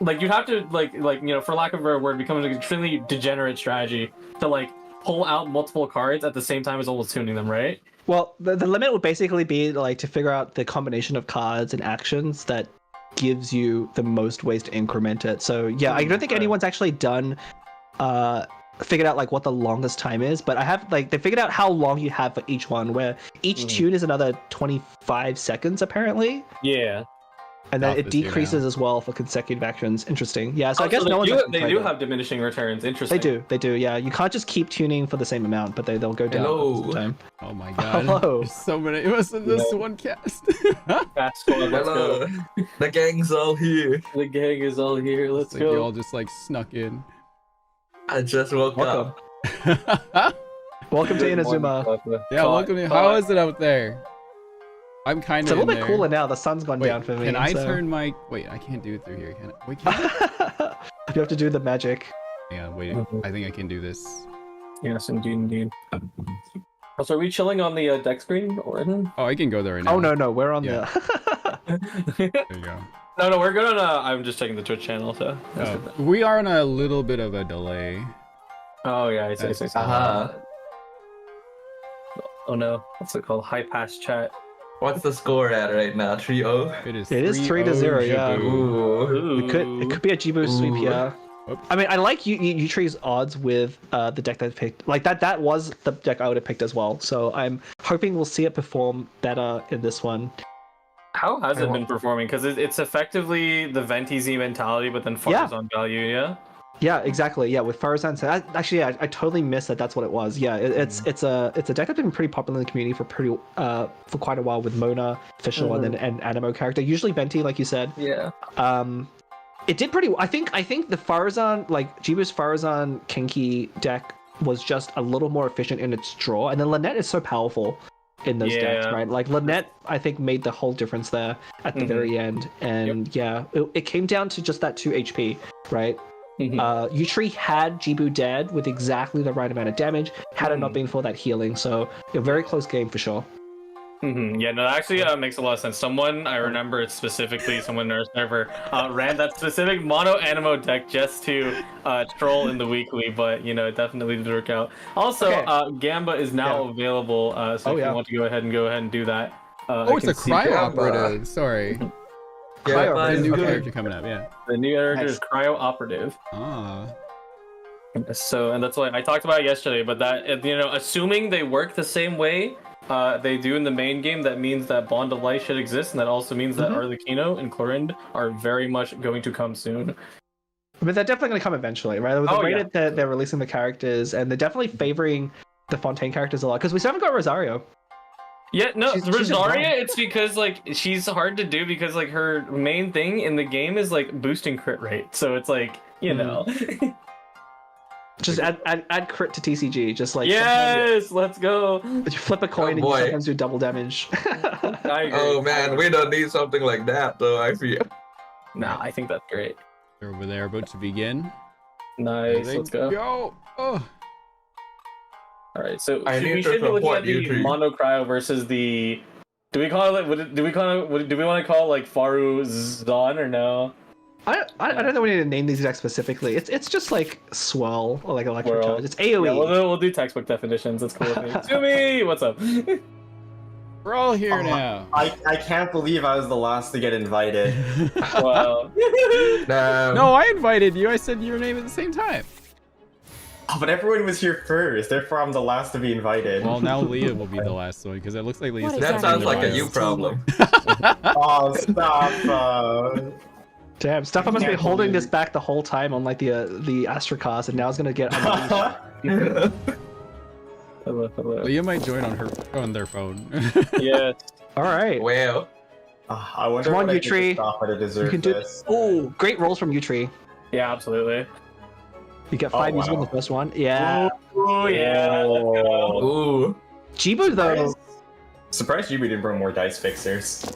you'd have to like you know, for lack of a better word, become an extremely degenerate strategy to like pull out multiple cards at the same time as almost tuning them, right? Well, the limit would basically be like to figure out the combination of cards and actions that gives you the most ways to increment it. So yeah, I don't think anyone's actually done figured out like what the longest time is, but I have like they figured out how long you have for each one, where each tune is another 25 seconds apparently. Yeah. And then it decreases as well for consecutive actions. Interesting. Yeah, so I guess no one's they do have diminishing returns. Interesting. They do. Yeah, you can't just keep tuning for the same amount, but they'll go down over time. Oh my god. Hello. There's so many. It wasn't this one cast. Fast squad, let's go. The gang's all here. The gang is all here. Let's go. You all just like snuck in. I just woke up. Welcome to Inazuma. Yeah, welcome to. How is it out there? I'm kind of. It's a little bit cooler now. The sun's gone down for me. Can I turn my? Wait, I can't do it through here. Can I? Wait, can I? You have to do the magic. Yeah, wait. I think I can do this. Yes, indeed. Also, are we chilling on the deck screen, Orton? Oh, I can go there right now. Oh no, we're on the. There you go. No, we're good on. I'm just checking the Twitch channel, so. We are on a little bit of a delay. Oh yeah, I see. Oh no, what's it called? High pass chat. What's the score at right now? 3-0? It is 3-0, yeah. Ooh. It could be a Jibu sweep here. Oops. I mean, I like Utree's odds with the deck that I picked. Like that was the deck I would have picked as well. So I'm hoping we'll see it perform better in this one. How has it been performing? Because it's effectively the Venti Z mentality, but then Farzan value, yeah? Yeah, exactly. Yeah, with Farzan. Actually, yeah, I totally missed that. That's what it was. Yeah, it's a deck that's been pretty popular in the community for quite a while with Mona, Fischl, and then an Animo character. Usually Venti, like you said. Yeah. It did pretty. I think the Farzan, like Jibu's Farzan Kenki deck, was just a little more efficient in its draw, and then Lynette is so powerful in those decks, right? Like Lynette, I think made the whole difference there at the very end, and it came down to just that 2 HP, right? Utree had Jibu dead with exactly the right amount of damage, had it not been for that healing, so a very close game for sure. Yeah, no, that actually makes a lot of sense. Someone, I remember it specifically, someone in our server ran that specific mono Animo deck just to troll in the weekly, but you know, it definitely did work out. Also, Gamba is now available, so if you want to go ahead and do that. It's a cryo operative. Sorry. The new character coming up, yeah. The new character is Cryo Operative. So, and that's what I talked about yesterday, but that, you know, assuming they work the same way they do in the main game, that means that Bond of Light should exist, and that also means that Arlecchino and Clorind are very much going to come soon. But they're definitely going to come eventually, right? The rate that they're releasing the characters, and they're definitely favoring the Fontaine characters a lot, because we still haven't got Rosario. Yeah, no, Rosaria, it's because, like, she's hard to do because, like, her main thing in the game is, like, boosting crit rate. So it's like, you know. Just add crit to TCG, just like... Yes, let's go! You flip a coin and you sometimes do double damage. Oh man, we don't need something like that, though, I feel. Nah, I think that's great. They're over there about to begin. Nice, let's go. Oh. Alright, so we should be looking at the Mono Cryo versus the... Do we want to call it like Faru Zon or no? I don't know we need to name these decks specifically. It's just like Swell or like Electric Charge. It's AoE. Yeah, we'll do textbook definitions. That's cool with me. To me, what's up? We're all here now. I can't believe I was the last to get invited. Wow. No, I invited you. I said your name at the same time. Oh, but everyone was here first, therefore I'm the last to be invited. Well, now Leah will be the last one because it looks like Leah's. That sounds like a you problem. Oh, stop! Damn, Stefan must be holding this back the whole time on like the Astrocast, and now it's gonna get unleashed. Leah might join on their phone. Yes. All right. Well. I wonder Come on, what I Utri. can stop to deserve You can do this. Oh, great rolls from Utri. Yeah, absolutely. You get 5 usable in the first one. Yeah. Oh yeah. Ooh. Jibu though. Surprised Jibu didn't bring more dice fixers.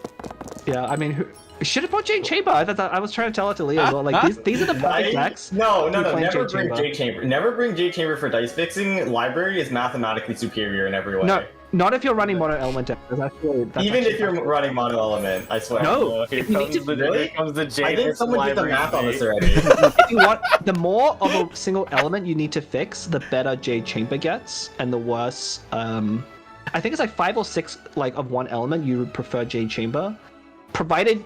Yeah, I mean, should have brought Jade Chamber. I was trying to tell it to Leah as well. Like these are the perfect decks. No. to play Never Jade bring Chamber. Jade Chamber. Never bring Jade Chamber for dice fixing. Library is mathematically superior in every way. No, not if you're running mono element deck. That's Even if you're running mono element, I swear. No. Here You need comes the I Jade. think someone did the math on this already. if you want, the more of a single element you need to fix, the better Jade Chamber gets, and the worse. I think it's like 5 or 6 like of one element you would prefer Jade Chamber, provided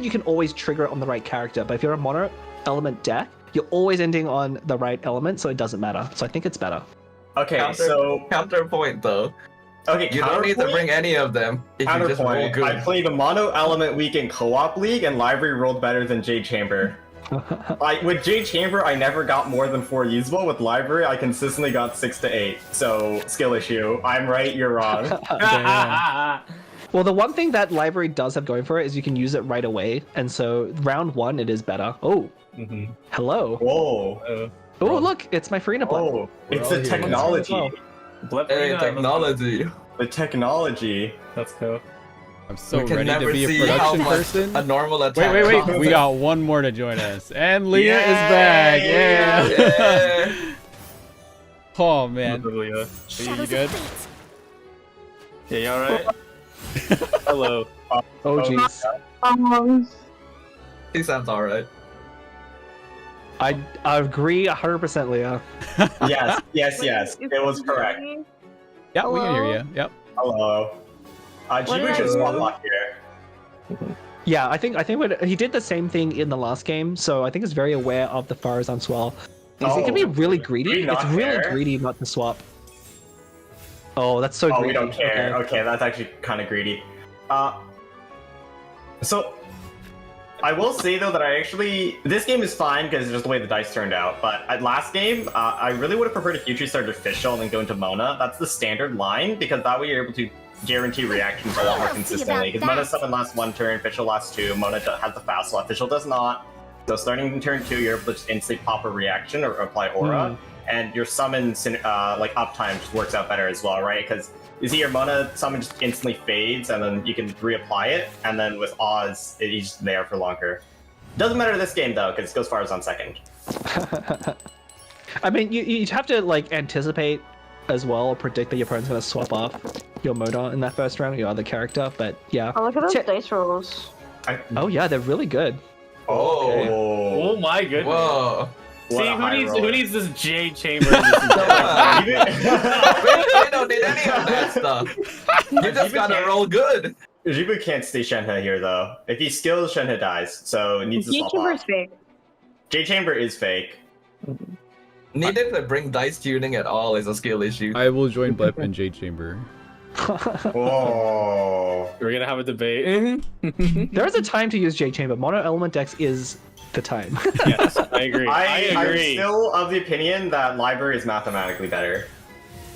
you can always trigger it on the right character. But if you're a mono element deck, you're always ending on the right element, so it doesn't matter. So I think it's better. Okay, so counterpoint though. Okay, you don't need to bring any of them if you just roll counterpoint. good. I played a mono element week in co-op league, and library rolled better than Jade Chamber. With Jade Chamber, I never got more than 4 usable. With library, I consistently got 6 to 8. So skill issue. I'm right, you're wrong. Well, the one thing that library does have going for it is you can use it right away, and so round 1 it is better. Oh, hello. Whoa. Oh, look, it's my Farina Blend. Oh, it's the technology. Hey, technology. The technology. Let's go. I'm so We can ready to never be a see how production much person. a normal attack Wait. costs. We got one more to join us. And Leah is back. Yeah. Oh, man. Leah. You good? Yeah, you alright? Hello. Oh, jeez. He sounds alright. I agree 100%, Leah. Yes. It was correct. Yeah, we can hear you. Yep. Hello. Jibu should swap off here. Yeah, I think he did the same thing in the last game, so I think he's very aware of the Farazan swell. It can be really greedy. It's really greedy not to swap. Oh, that's so greedy. Oh, we don't care. Okay, that's actually kind of greedy. So, I will say though that this game is fine because it's just the way the dice turned out. But at last game, I really would have preferred if Futri started official and then go into Mona. That's the standard line because that way you're able to guarantee reactions a lot more consistently. Because Mona summon lasts 1 turn, official lasts 2. Mona has the fast slot, official does not. So starting in turn 2, you're able to just instantly pop a reaction or apply aura, and your summon like uptime just works out better as well, right? Because you see your Mona summon just instantly fades, and then you can reapply it, and then with Oz, he's just there for longer. Doesn't matter this game though, because it goes far as on second. I mean, you'd have to like anticipate as well, or predict that your opponent's gonna swap off your Mona in that first round, or your other character. But yeah. Oh, look at those dice rolls. Oh yeah, they're really good. Oh my goodness. Whoa. See, who needs this Jade Chamber? We don't need any of that stuff. You just gotta roll good. Jibu can't stay Shenhe here though. If he skills, Shenhe dies, so it needs to Jade swap Chamber off. is fake. Jade Chamber is fake. Needing to bring dice tuning at all is a skill issue. I will join Blep in Jade Chamber. Whoa. We're gonna have a debate. There is a time to use Jade Chamber. Mono element decks is the time. Yes, I agree. I agree. I'm still of the opinion that library is mathematically better.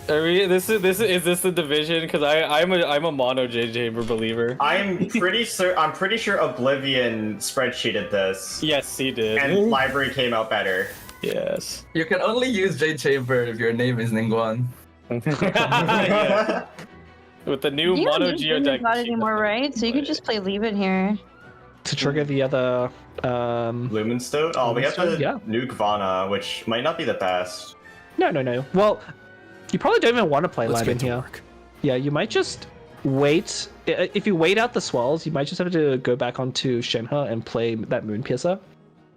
Is this the division? Because I'm a mono Jade Chamber believer. I'm pretty sure Oblivion spreadsheeted this. Yes, he did. And library came out better. Yes. You can only use Jade Chamber if your name is Ningguang. Yeah. With the new You mono don't geo need deck. God anymore, right? So you could just play Leave It here. To trigger the other Lumenstone? Oh, we have to nuke Vana, which might not be the best. No. Well, you probably don't even want to play live in here. Yeah, you might just wait. If you wait out the swells, you might just have to go back onto Shenhe and play that Moon Piercer.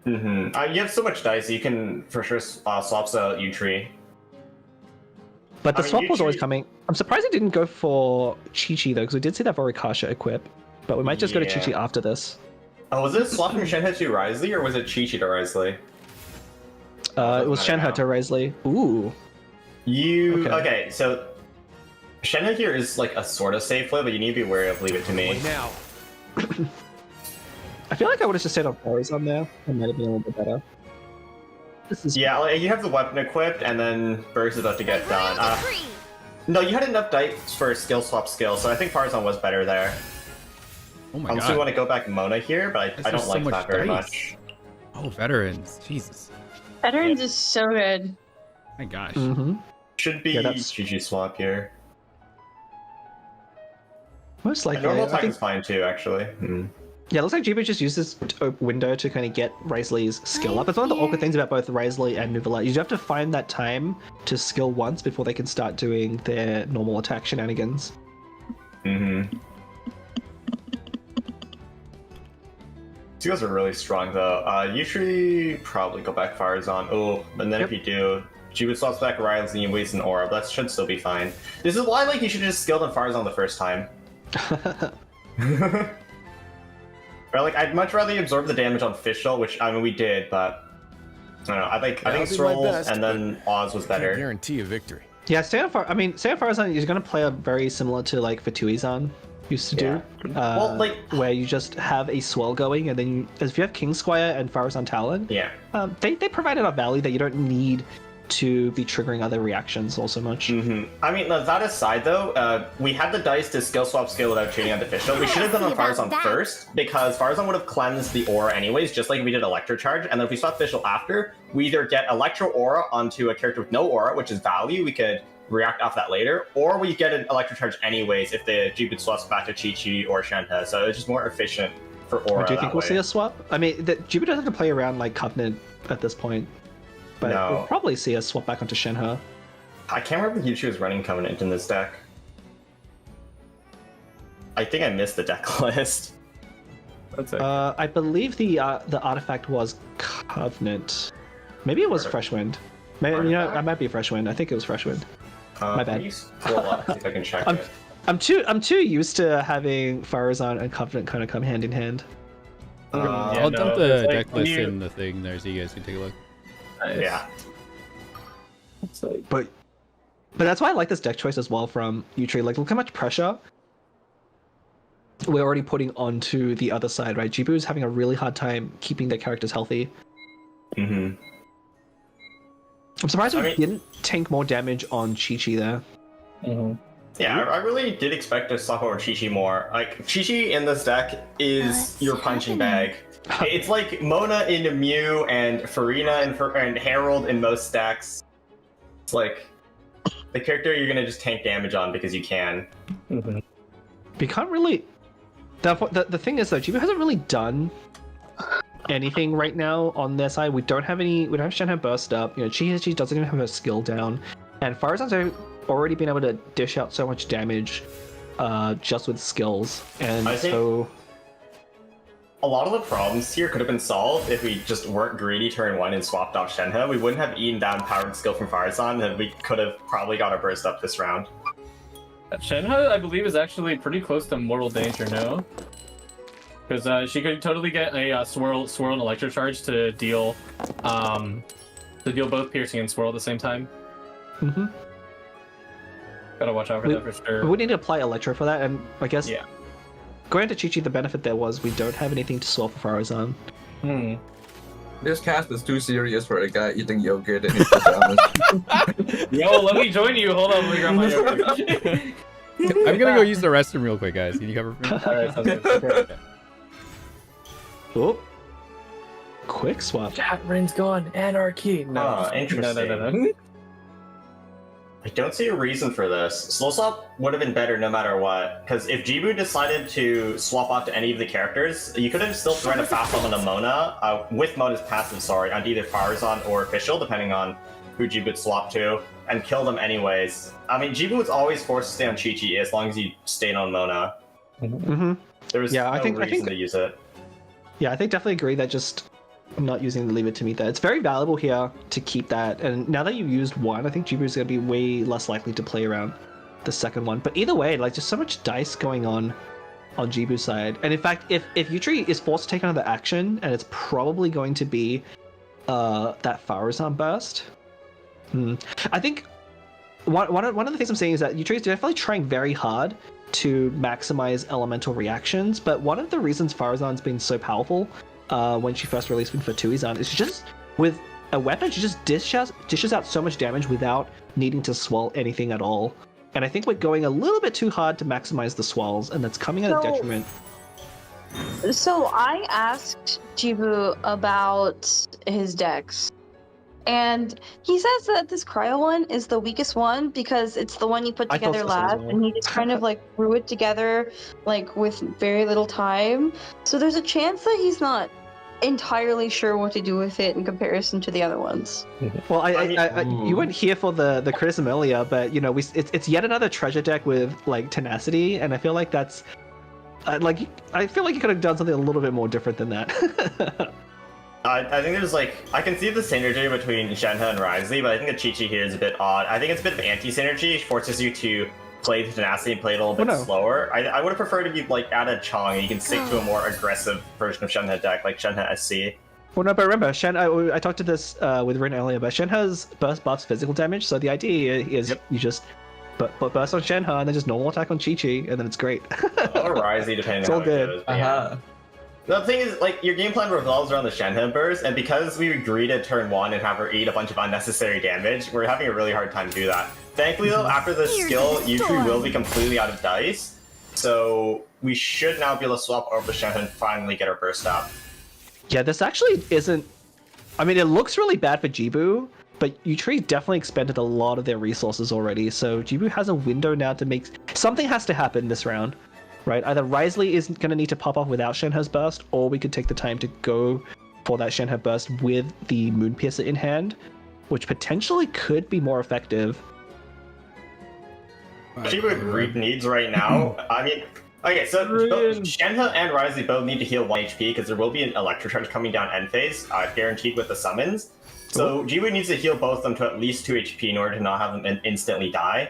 You have so much dice, you can for sure swap out Utri. But the I mean, swap was always Yuchi- coming. I'm surprised it didn't go for Gitcg though, because we did see that Vorikasha equip. But we might just go to Yeah. Gitcg after this. Oh, was it swap from Shenhe to Risley, or was it Chi-Chi to Risley? It was matter now. Shenhe to Risley. Ooh. Okay, so Shenhe here is like a sort of safe play, but you need to be wary of Leave It to Me. Now. I feel like I would have just stayed on Horizon there. It might have been a little bit better. This is Yeah, like, you have the weapon equipped, and then Burst is about to get done. No, you had enough dice for skill swap skill, so I think Farzan was better there. Oh my So we god. want to go back Mona here, but This I is don't so like much that very dice. much. Oh, veterans. Jesus. Veterans is so good. My gosh. Mm-hmm. Should be GG swap here. Most A likely. normal I attack think- is fine too, actually. Yeah, it looks like GB just used this window to kind of get Risley's skill up. It's one of the awkward things about both Risley and Nuvola. You have to find that time to skill once before they can start doing their normal attack shenanigans. Mm-hmm. These guys are really strong though. You should probably go back Farzan. Oh, and then if you do, GB swaps back Risley and you waste an aura, but that should still be fine. This is why like you should have just skilled on Farzan the first time. Or like I'd much rather you absorb the damage on Fischl, which I mean we did, but I don't know. I think I'll do my Scrolls best, and then Oz was Can't better. guarantee a victory. Yeah, Stand Farzan is going to play a very similar to like Fatuizan used to do. Well, like where you just have a swell going, and then if you have King Squire and Farzan Talon, they provide enough value that you don't need to be triggering other reactions all so much. I mean, that aside though, we had the dice to skill swap skill without chaining on Fischl. We should have done on Farzan first, because Farzan would have cleansed the aura anyways, just like we did Electro Charge, and then if we swap Fischl after, we either get Electro Aura onto a character with no aura, which is value, we could react off that later, or we get an Electro Charge anyways if the Jibut swaps back to Chi-Chi or Shenhe, so it's just more efficient for aura. Do you think that we'll way. see a swap? I mean, Jupiter doesn't have to play around like Covenant at this point, but No. we'll probably see a swap back onto Shenhe. I can't remember if Yuchi was running Covenant in this deck. I think I missed the deck list. I believe the artifact was Covenant. Maybe it was Freshwind. Maybe, I might be Freshwind. I think it was Freshwind. My bad. Can you scroll up, see if I can check it. I'm too used to having Farazan and Covenant kind of come hand in hand. I'll dump the deck list in the thing there so you guys can take a look. Yeah. But that's why I like this deck choice as well from Utri. Like, look how much pressure we're already putting onto the other side, right? Jibu is having a really hard time keeping their characters healthy. Mm-hmm. I'm surprised we didn't tank more damage on Chi-Chi there. Yeah, I really did expect to swap over Chi-Chi more. Like, Chi-Chi in this deck is your punching bag. It's like Mona in Mew and Farina and Herald in most stacks. It's like the character you're gonna just tank damage on because you can. We can't really... The thing is, though, Jibu hasn't really done anything right now on their side. We don't have Shenhe burst up. You know, Chi doesn't even have her skill down. And Farazan's already been able to dish out so much damage just with skills. And I think so... a lot of the problems here could have been solved if we just weren't greedy turn 1 and swapped off Shenhe. We wouldn't have eaten down powered skill from Farazan, and we could have probably got our burst up this round. Shenhe, I believe, is actually pretty close to mortal danger, no? Because she could totally get a swirl and electro charge to deal both piercing and swirl at the same time. Mm-hmm. Gotta watch out for that for sure. We need to apply Electro for that, and I guess going to Chi-Chi, the benefit there was we don't have anything to swap for Farazan. This cast is too serious for a guy eating yogurt and his pajamas. Yo, let me join you. Hold on, let me grab my yogurt. I'm gonna go use the restroom real quick, guys. Can you cover for me? Alright, sounds good. Oh. Quick swap. Chat, Rin's gone. Anarchy. No. Interesting. No. I don't see a reason for this. Slow swap would have been better no matter what, because if Jibu decided to swap out to any of the characters, you could have still thrown a fast level on Mona, with Mona's passive, on either Farazan or Fischl, depending on who Jibu would swap to, and kill them anyways. I mean, Jibu was always forced to stay on Chi-Chi as long as you stayed on Mona. Mm-hmm. There was no reason I think to use it. Yeah, I think definitely agree that just not using the lever to meet that. It's very valuable here to keep that. And now that you've used one, I think Jibu's going to be way less likely to play around the second one. But either way, like, just so much dice going on Jibu's side. And in fact, if Yutri is forced to take another action, and it's probably going to be that Farazan burst. I think one of the things I'm saying is that Yutri is definitely trying very hard to maximize elemental reactions, but one of the reasons Farazan's been so powerful when she first released for Tuizan is just with a weapon, she just dishes out so much damage without needing to swell anything at all. And I think we're going a little bit too hard to maximize the swells, and that's coming at a detriment. So I asked Jibu about his decks, and he says that this cryo one is the weakest one because it's the one you put together last, and he just kind of like threw it together like with very little time. So there's a chance that he's not entirely sure what to do with it in comparison to the other ones. Well, you weren't here for the criticism earlier, but you know, it's yet another treasure deck with like tenacity, and I feel like that's I feel like you could have done something a little bit more different than that. I think there's like, I can see the synergy between Shenhe and Risley, but I think the Gitcg here is a bit odd. I think it's a bit of anti-synergy. It forces you to play the tenacity and play it a little bit slower. I would have preferred if you like added Chong and you can stick to a more aggressive version of Shenhe deck, like Shenhe SC. Well, no, but remember, I talked to this with Rin earlier, but Shenhe's burst buffs physical damage, so the idea is you just burst on Shenhe and then just normal attack on Gitcg, and then it's great. Or Risley, depending it's on all how good. it goes. Yeah. The thing is, like, your game plan revolves around the Shenhe burst, and because we agreed at turn 1 and have her eat a bunch of unnecessary damage, we're having a really hard time to do that. Thankfully, though, after the skill, Yutri will be completely out of dice, so we should now be able to swap over to Shenhe and finally get her burst up. Yeah, this actually isn't... I mean, it looks really bad for Jibu, but Yutri definitely expended a lot of their resources already, so Jibu has a window now to make... Something has to happen this round. Right, either Risley is going to need to pop off without Shenhe's burst, or we could take the time to go for that Shenhe burst with the Moonpiercer in hand, which potentially could be more effective. Jibu needs right now. I mean, okay, so both Shenhe and Risley both need to heal 1 HP because there will be an Electro Charge coming down end phase, guaranteed with the summons. So Jibu needs to heal both of them to at least 2 HP in order to not have them instantly die.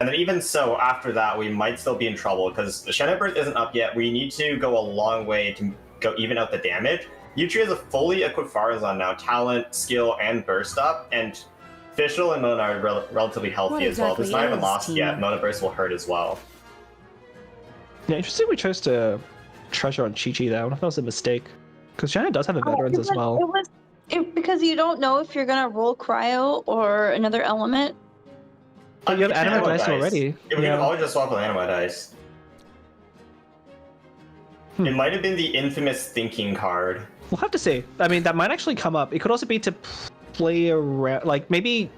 And then even so, after that, we might still be in trouble, because the Shenhe burst isn't up yet. We need to go a long way to go even out the damage. Yutri has a fully equipped Farazan now, talent, skill, and burst up, and Fischl and Mona are relatively healthy as well. If it's not even lost yet, Mona burst will hurt as well. Yeah, interesting we chose to treasure on Gitcg there. I don't know if that was a mistake, because Shenhe does have a veterans as well. Because you don't know if you're gonna roll cryo or another element. But you have anima dice already. Yeah, we can always just swap with anima dice. It might have been the infamous thinking card. We'll have to see. I mean, that might actually come up. It could also be to play around, like maybe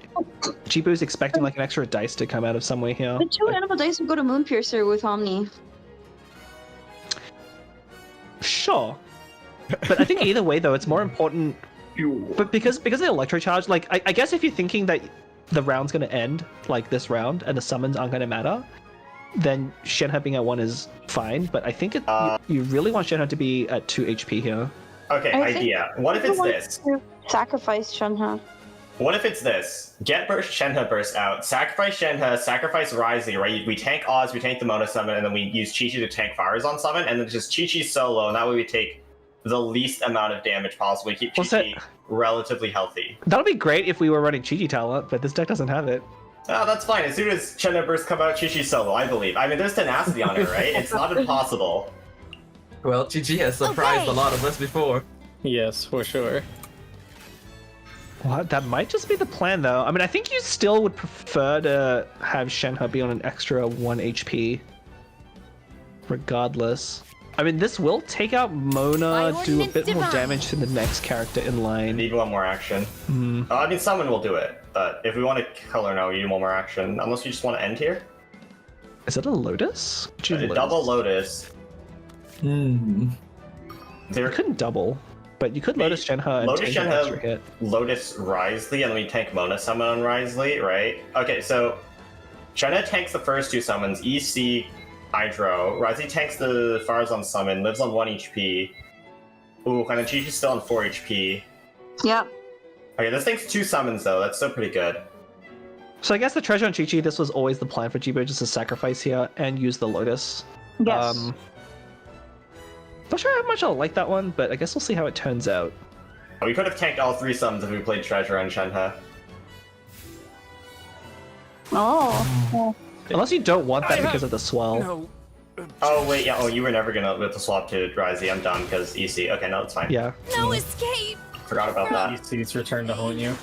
Jibu's expecting like an extra dice to come out of somewhere here. The 2 anima dice would go to Moonpiercer with Omni. Sure. But I think either way though, it's more important. But because of the Electro Charge, like I guess if you're thinking that the round's going to end like this round and the summons aren't going to matter, then Shenhe being at 1 is fine, but I think you really want Shenhe to be at 2 HP here. Okay, idea. What if it's this? Sacrifice Shenhe. What if it's this? Get Shenhe burst out, sacrifice Shenhe, sacrifice Risley, right? We tank Oz, we tank the Mona summon, and then we use Gitcg to tank Farazan summon, and then just Gitcg solo, and that way we take the least amount of damage possible. Keep Gitcg relatively healthy. That would be great if we were running Gitcg talent, but this deck doesn't have it. Oh, that's fine. As soon as Shenhe burst come out, Gitcg solo, I believe. I mean, there's tenacity on it, right? It's not impossible. Well, Gitcg has surprised a lot of us before. Yes, for sure. Well, that might just be the plan, though. I mean, I think you still would prefer to have Shenhe be on an extra 1 HP. Regardless. I mean, this will take out Mona, do a bit more damage to the next character in line. Need 1 more action. I mean, Summon will do it, but if we want to kill her now, you need 1 more action. Unless you just want to end here. Is it a Lotus? Double Lotus. You couldn't double, but you could Lotus Shenhe and take an extra hit. Lotus Risley, and then we tank Mona summon on Risley, right? Okay, so Shenhe tanks the first 2 summons, EC, Hydro. Risley tanks the Farazan summon, lives on 1 HP. Ooh, and then Chi-Chi's still on 4 HP. Yep. Okay, this thing's 2 summons though. That's still pretty good. So I guess the treasure on Gitcg, this was always the plan for Jibo, just to sacrifice here and use the Lotus. Yes. Not sure how much I'll like that one, but I guess we'll see how it turns out. We could have tanked all 3 summons if we played treasure on Shenhe. Oh. Unless you don't want that because of the swell. No. Oh wait, yeah. Oh, you were never gonna be able to swap to Dryzy. I'm done because EC. Okay, no, that's fine. Yeah. No escape! Forgot about that. EC's return to haunt you.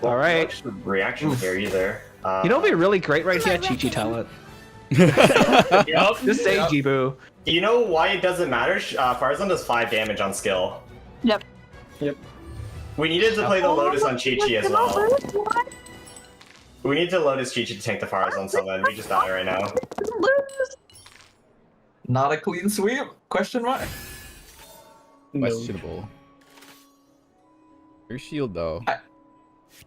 All right. Reaction here either. You know, it'd be really great right here, Chi-Chi talent. Yep. Just say Jibu. You know why it doesn't matter? Farzan does 5 damage on skill. Yep. Yep. We needed to play the Lotus on Chi-Chi as well. We need to Lotus Chi-Chi to tank the Farzan summon. We just die right now. Not a clean sweep? Question mark? Questionable. Your shield though.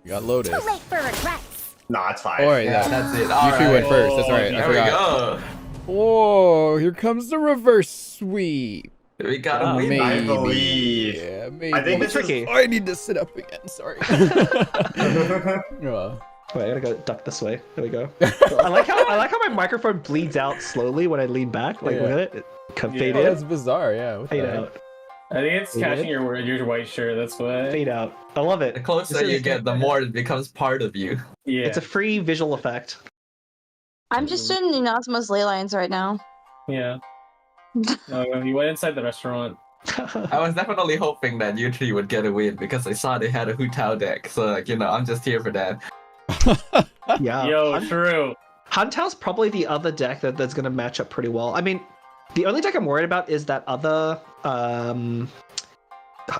You got Lotus. Too late for regrets. Nah, it's 5. Oh, yeah, Yeah, that's it. You two went first. That's right. I There we forgot. go. Oh, here comes the reverse sweep. We gotta win. Maybe. I believe. Yeah, maybe. I think It's this tricky. Oh, I need to sit up again. Sorry. Yeah. Wait, I gotta go duck this way. There we go. I like how my microphone bleeds out slowly when I lean back. Like, look at it. It can fade Oh, in, that's bizarre. Yeah. What fade the heck? out, I think it's You catching did? your white shirt. That's why. fade out. I love it. The closer This is- you get, the more it becomes part of you. Yeah. It's a free visual effect. I'm just in Inazma's ley lines right now. Yeah. No, he went inside the restaurant. I was definitely hoping that you 3 would get a win because I saw they had a Hu Tao deck. So, like, I'm just here for that. Yeah. Yo, true. Hantao's probably the other deck that's going to match up pretty well. I mean, the only deck I'm worried about is that other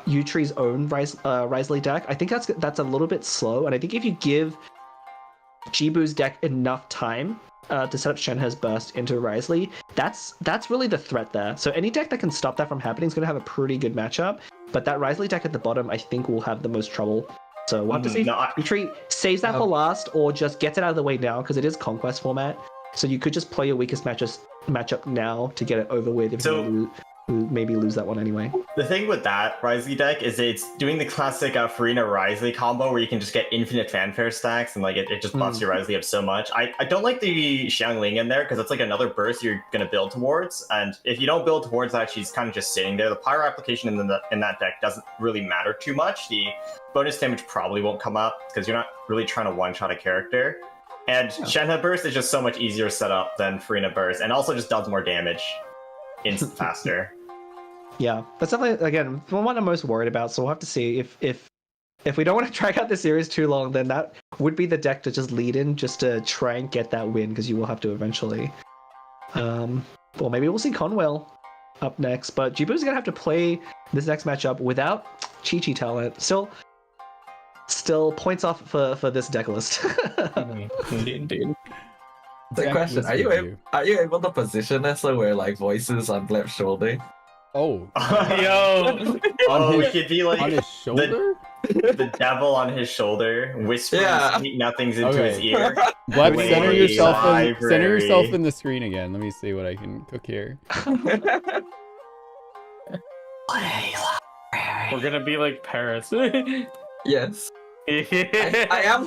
Utree's own Risley deck. I think that's a little bit slow, and I think if you give Jibu's deck enough time to set up Shenhe's burst into Risley, that's really the threat there. So any deck that can stop that from happening is going to have a pretty good matchup, but that Risley deck at the bottom, I think, will have the most trouble. So we'll have to see if Utree saves that for last or just gets it out of the way now, because it is Conquest format. So you could just play your weakest matchup now to get it over with if you maybe lose that one anyway. The thing with that Risley deck is it's doing the classic Farina Risley combo where you can just get infinite fanfare stacks and like it just buffs your Risley up so much. I don't like the Xiangling in there because it's like another burst you're going to build towards, and if you don't build towards that, she's kind of just sitting there. The pyro application in that deck doesn't really matter too much. The bonus damage probably won't come up because you're not really trying to one-shot a character. And Shenhe Burst is just so much easier set up than Farina Burst, and also just does more damage faster. Yeah, that's definitely, again, the one I'm most worried about. So we'll have to see if we don't want to drag out the series too long, then that would be the deck to just lead in, just to try and get that win, because you will have to eventually. Or maybe we'll see Conwell up next, but Jibu's gonna have to play this next matchup without Chi-Chi talent. Still points off for this deck list. Indeed. The question: Are you able to position us so we're like voices on Bleb's shoulder? Oh. Yo. Oh, we could be like on his shoulder. The devil on his shoulder, whispering sweet nothings into his ear. Bleb, center Library. yourself in the screen again. Let me see what I can cook here. We're gonna be like Paris. Yes. I am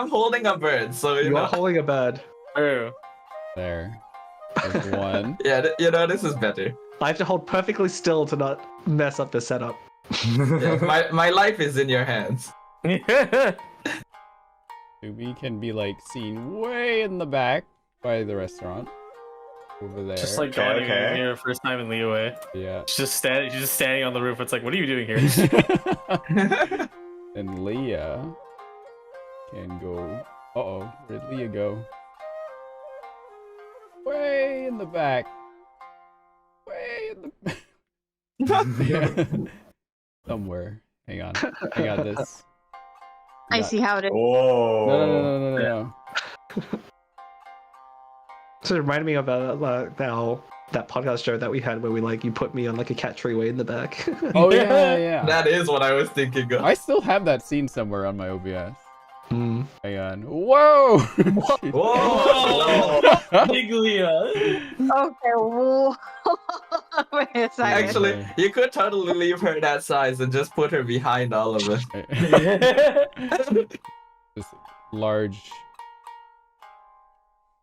holding a bird, so you are holding a bird. True. There. There's one. Yeah, this is better. I have to hold perfectly still to not mess up the setup. Yeah, my life is in your hands. We can be like seen way in the back by the restaurant. Over there. Just like going in here first time in Leeway. Yeah. She's just standing on the roof. It's like, what are you doing here? And Leah can go. Uh-oh, where'd Leah go? Way in the back. Way in the somewhere. Hang on. I got this. I see how it is. Oh. No. So it reminded me of now that podcast show that we had where you put me on like a cat tree way in the back. Oh yeah. That is what I was thinking of. I still have that scene somewhere on my OBS. Hang on. Whoa! Whoa! Big Leah. Okay, whoa. Wait a second. Actually, you could totally leave her that size and just put her behind all of it. This large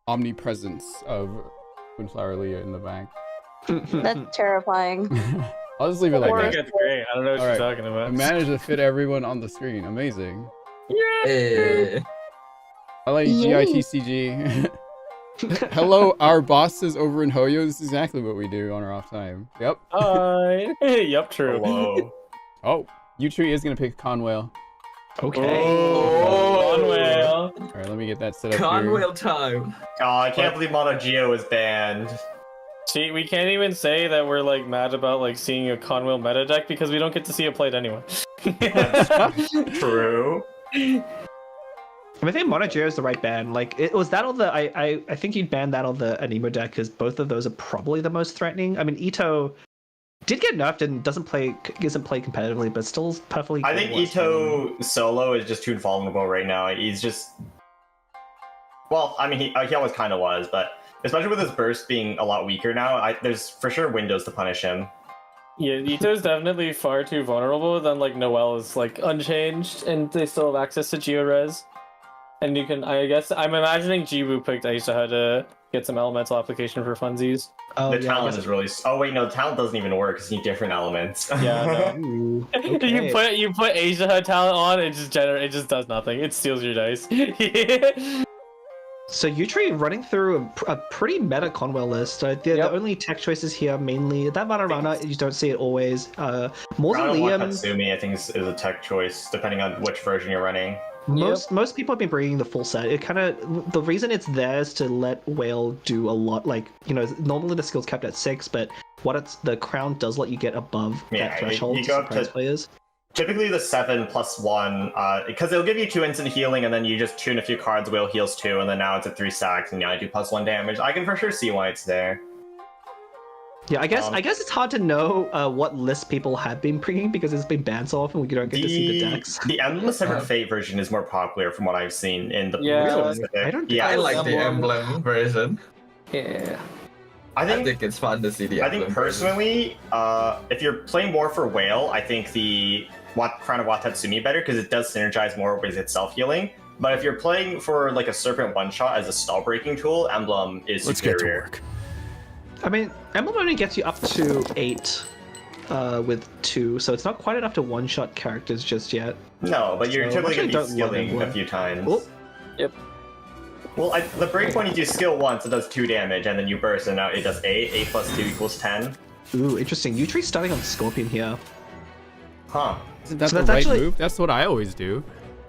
omnipresence of Windflower Leah in the back. That's terrifying. I'll just leave it like I think that. that's great. I don't know what you're talking about. I managed to fit everyone on the screen. Amazing. Hey. I like Gitcg. Hello, our bosses over in Hoyo. This is exactly what we do on our off time. Yep. Hi. Yep, true. Hello. Oh, Utree is gonna pick Conwell. Okay. Oh, Conwell. All right, let me get that set up Conwell time. Oh, I can't believe Mono Geo is banned. See, we can't even say that we're like mad about like seeing a Conwell meta deck because we don't get to see it played anyway. True. I think Mono Geo is the right ban. Like, it was that or the I think you'd ban that or the Anemo deck because both of those are probably the most threatening. I mean, Ito did get nerfed and isn't played competitively, but still perfectly. I think Ito solo is just too vulnerable right now. He's just, well, I mean, he always kind of was, but especially with his burst being a lot weaker now, there's for sure windows to punish him. Yeah, Ito's definitely far too vulnerable than like Noelle is like unchanged and they still have access to Geores. And you can, I guess, I'm imagining Jibu picked Aisha to get some elemental application for funsies. The talent is really. Oh wait, no, the talent doesn't even work because you need different elements. Yeah, no. Okay. you put Asia talent on, it just does nothing. It steals your dice. So Utree running through a pretty meta Conwell list. The only tech choices here mainly that Vanarana, you don't see it always. Mausoleum. Tatsumi, I think is a tech choice depending on which version you're running. Most people have been bringing the full set. It kind of the reason it's there is to let Whale do a lot. Like, you know, normally the skill's kept at 6, but the crown does let you get above that threshold. You go up to players. Typically the 7+1, because it'll give you 2 instant healing, and then you just tune a few cards. Whale heals 2, and then now it's at 3 stacks, and now I do +1 damage. I can for sure see why it's there. Yeah, I guess it's hard to know what lists people have been bringing because it's been banned so often we don't get to see the decks. The Emblem Severed Fate version is more popular from what I've seen in the I like the Emblem version. Yeah. I think it's fun to see the Emblem. I think version. personally, if you're playing more for Whale, I think the Crown of Watatsumi better because it does synergize more with its self-healing. But if you're playing for like a Serpent one-shot as a stall-breaking tool, Emblem is superior. Let's get to work. I mean, Emblem only gets you up to 8 with 2, so it's not quite enough to one-shot characters just yet. No, but you're typically going to be skilling Emblem. a few times. Oh. Yep. Well, the breakpoint, you do skill once, it does 2 damage, and then you burst, and now it does 8. 8 plus 2 equals 10. Ooh, interesting. Utree's starting on Scorpion here. Huh. Isn't that So the that's right actually- move? That's what I always do.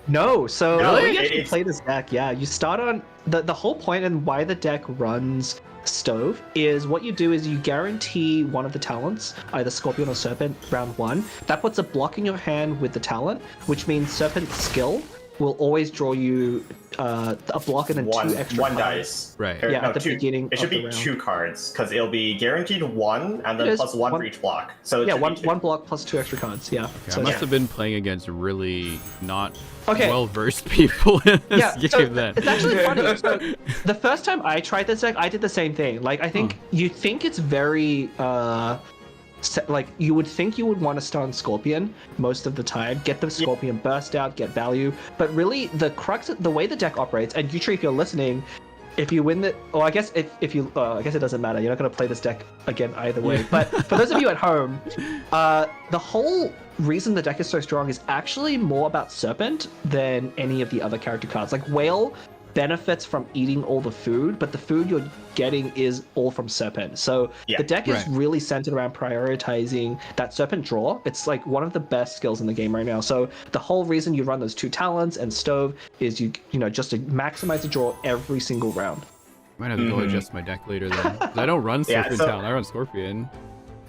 No, so Really? when you actually It's- play this deck, yeah, you start on the whole point and why the deck runs Stove is what you do is you guarantee one of the talents, either Scorpion or Serpent, round 1. That puts a block in your hand with the talent, which means Serpent's skill will always draw you a block and then 2 extra one cards. dice. Right. Yeah, no, at the 2. beginning It should of the be round. 2 cards because it'll be guaranteed 1 and It then is. plus 1 for One- each block. So it Yeah, should one be 2. one block plus 2 extra cards. Yeah. Okay, So I must yeah. have been playing against really not Okay. well-versed people in this Yeah, game so then. it's actually funny. So the first time I tried this deck, I did the same thing. Like, I think you think it's very like you would think you would want to start on Scorpion most of the time, get the Scorpion burst out, get value. But really, the crux, the way the deck operates, and Utree, if you're listening, if you win the, I guess if you, I guess it doesn't matter. You're not going to play this deck again either way. But for those of you at home, the whole reason the deck is so strong is actually more about Serpent than any of the other character cards. Like Whale benefits from eating all the food, but the food you're getting is all from Serpent. So the deck is really centered around prioritizing that Serpent draw. It's like one of the best skills in the game right now. So the whole reason you run those 2 talents and Stove is you know, just to maximize the draw every single round. Might have to go adjust my deck later then. 'Cause I don't run Serpent Talent, I run Scorpion.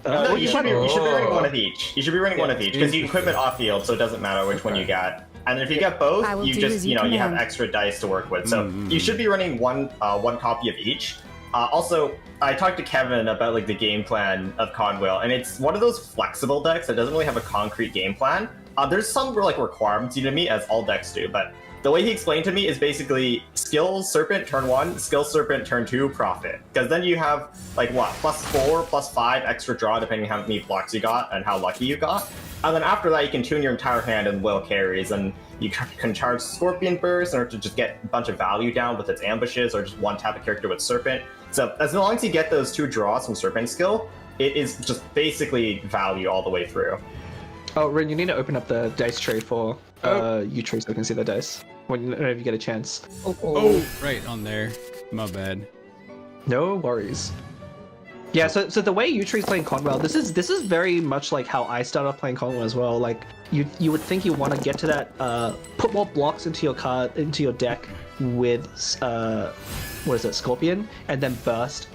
No, you should be running one of each. You should be running one of each because you equip it off field, so it doesn't matter which one you get. And if you get both, you just you have extra dice to work with. So you should be running one copy of each. Also, I talked to Kevin about like the game plan of Conwell, and it's one of those flexible decks that doesn't really have a concrete game plan. There's some like requirements you to meet, as all decks do, but The way he explained to me is basically skill Serpent turn 1, skill Serpent turn 2, profit. Because then you have, like, what, +4, +5 extra draw, depending on how many blocks you got and how lucky you got. And then after that, you can tune your entire hand and will carries, and you can charge Scorpion Burst in order to just get a bunch of value down with its ambushes, or just one tap a character with Serpent. So as long as you get those 2 draws from Serpent skill, it is just basically value all the way through. Oh, Rin, you need to open up the dice tray for U-Tree so we can see the dice whenever you get a chance. Oh, right on there. My bad. No worries. Yeah, so the way U-Tree's playing Conwell, this is very much like how I started off playing Conwell as well. Like you would think you want to get to that, put more blocks into your deck with what is it, Scorpion, and then burst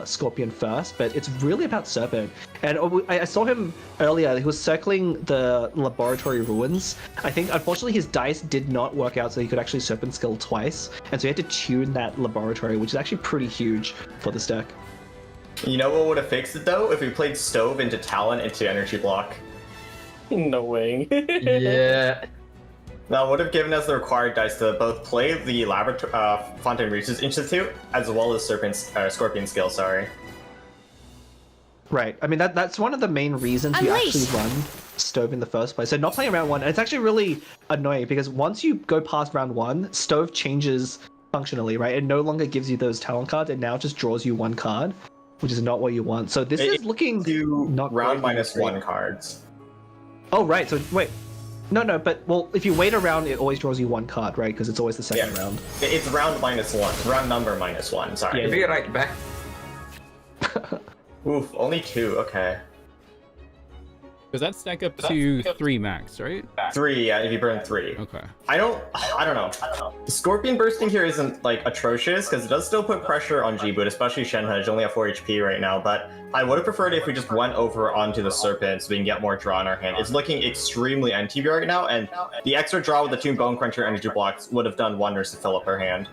Scorpion first, but it's really about Serpent. And I saw him earlier, he was circling the laboratory ruins. I think, unfortunately, his dice did not work out so he could actually Serpent skill twice, and so he had to tune that laboratory, which is actually pretty huge for this deck. You know what would have fixed it, though? If we played Stove into Talon into Energy Block. No way. Yeah. That would have given us the required dice to both play the Fontaine Research Institute as well as Scorpion skill, sorry. Right. I mean, that's one of the main reasons you actually run Stove in the first place. So not playing round 1, and it's actually really annoying because once you go past round 1, Stove changes functionally, right? It no longer gives you those talent cards, it now just draws you 1 card, which is not what you want. So this is looking not round -1 cards. Oh, right. So wait. No, but, well, if you wait around, it always draws you 1 card, right? Because it's always the second round. It's round -1. Round number -1, sorry. Yeah, be right back. Oof, only 2, okay. Does that stack up to 3 max, right? 3, yeah, if you burn 3. Okay. I don't know. Scorpion bursting here isn't, like, atrocious, because it does still put pressure on G-Boot, especially Shenhe, who's only at 4 HP right now, but I would have preferred if we just went over onto the Serpent so we can get more draw in our hand. It's looking extremely NTB right now, and the extra draw with the 2 Bone Cruncher energy blocks would have done wonders to fill up our hand.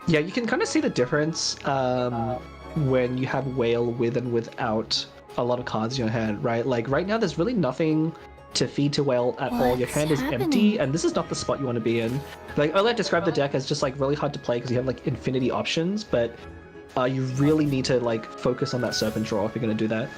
Yeah, you can kind of see the difference when you have Whale with and without a lot of cards in your hand, right? Like right now there's really nothing to feed to Whale at all. Your hand is empty, and this is not the spot you want to be in. Like earlier I described the deck as just like really hard to play because you have like infinity options, but you really need to like focus on that Serpent draw if you're going to do that.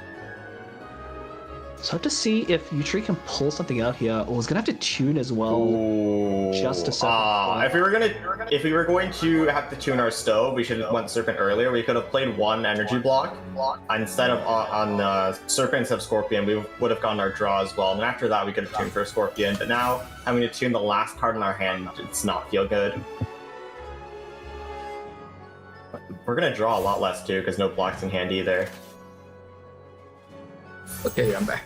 So I have to see if U-Tree can pull something out here, or is gonna have to tune as well. Ooh. Just a Serpent. If we were going to have to tune our Stove, we should have went Serpent earlier. We could have played 1 energy block instead of on Serpent instead of Scorpion. We would have gotten our draw as well, and after that we could have tuned for Scorpion. But now having to tune the last card in our hand, it's not feel good. We're gonna draw a lot less too, because no blocks in hand either. Okay, I'm back.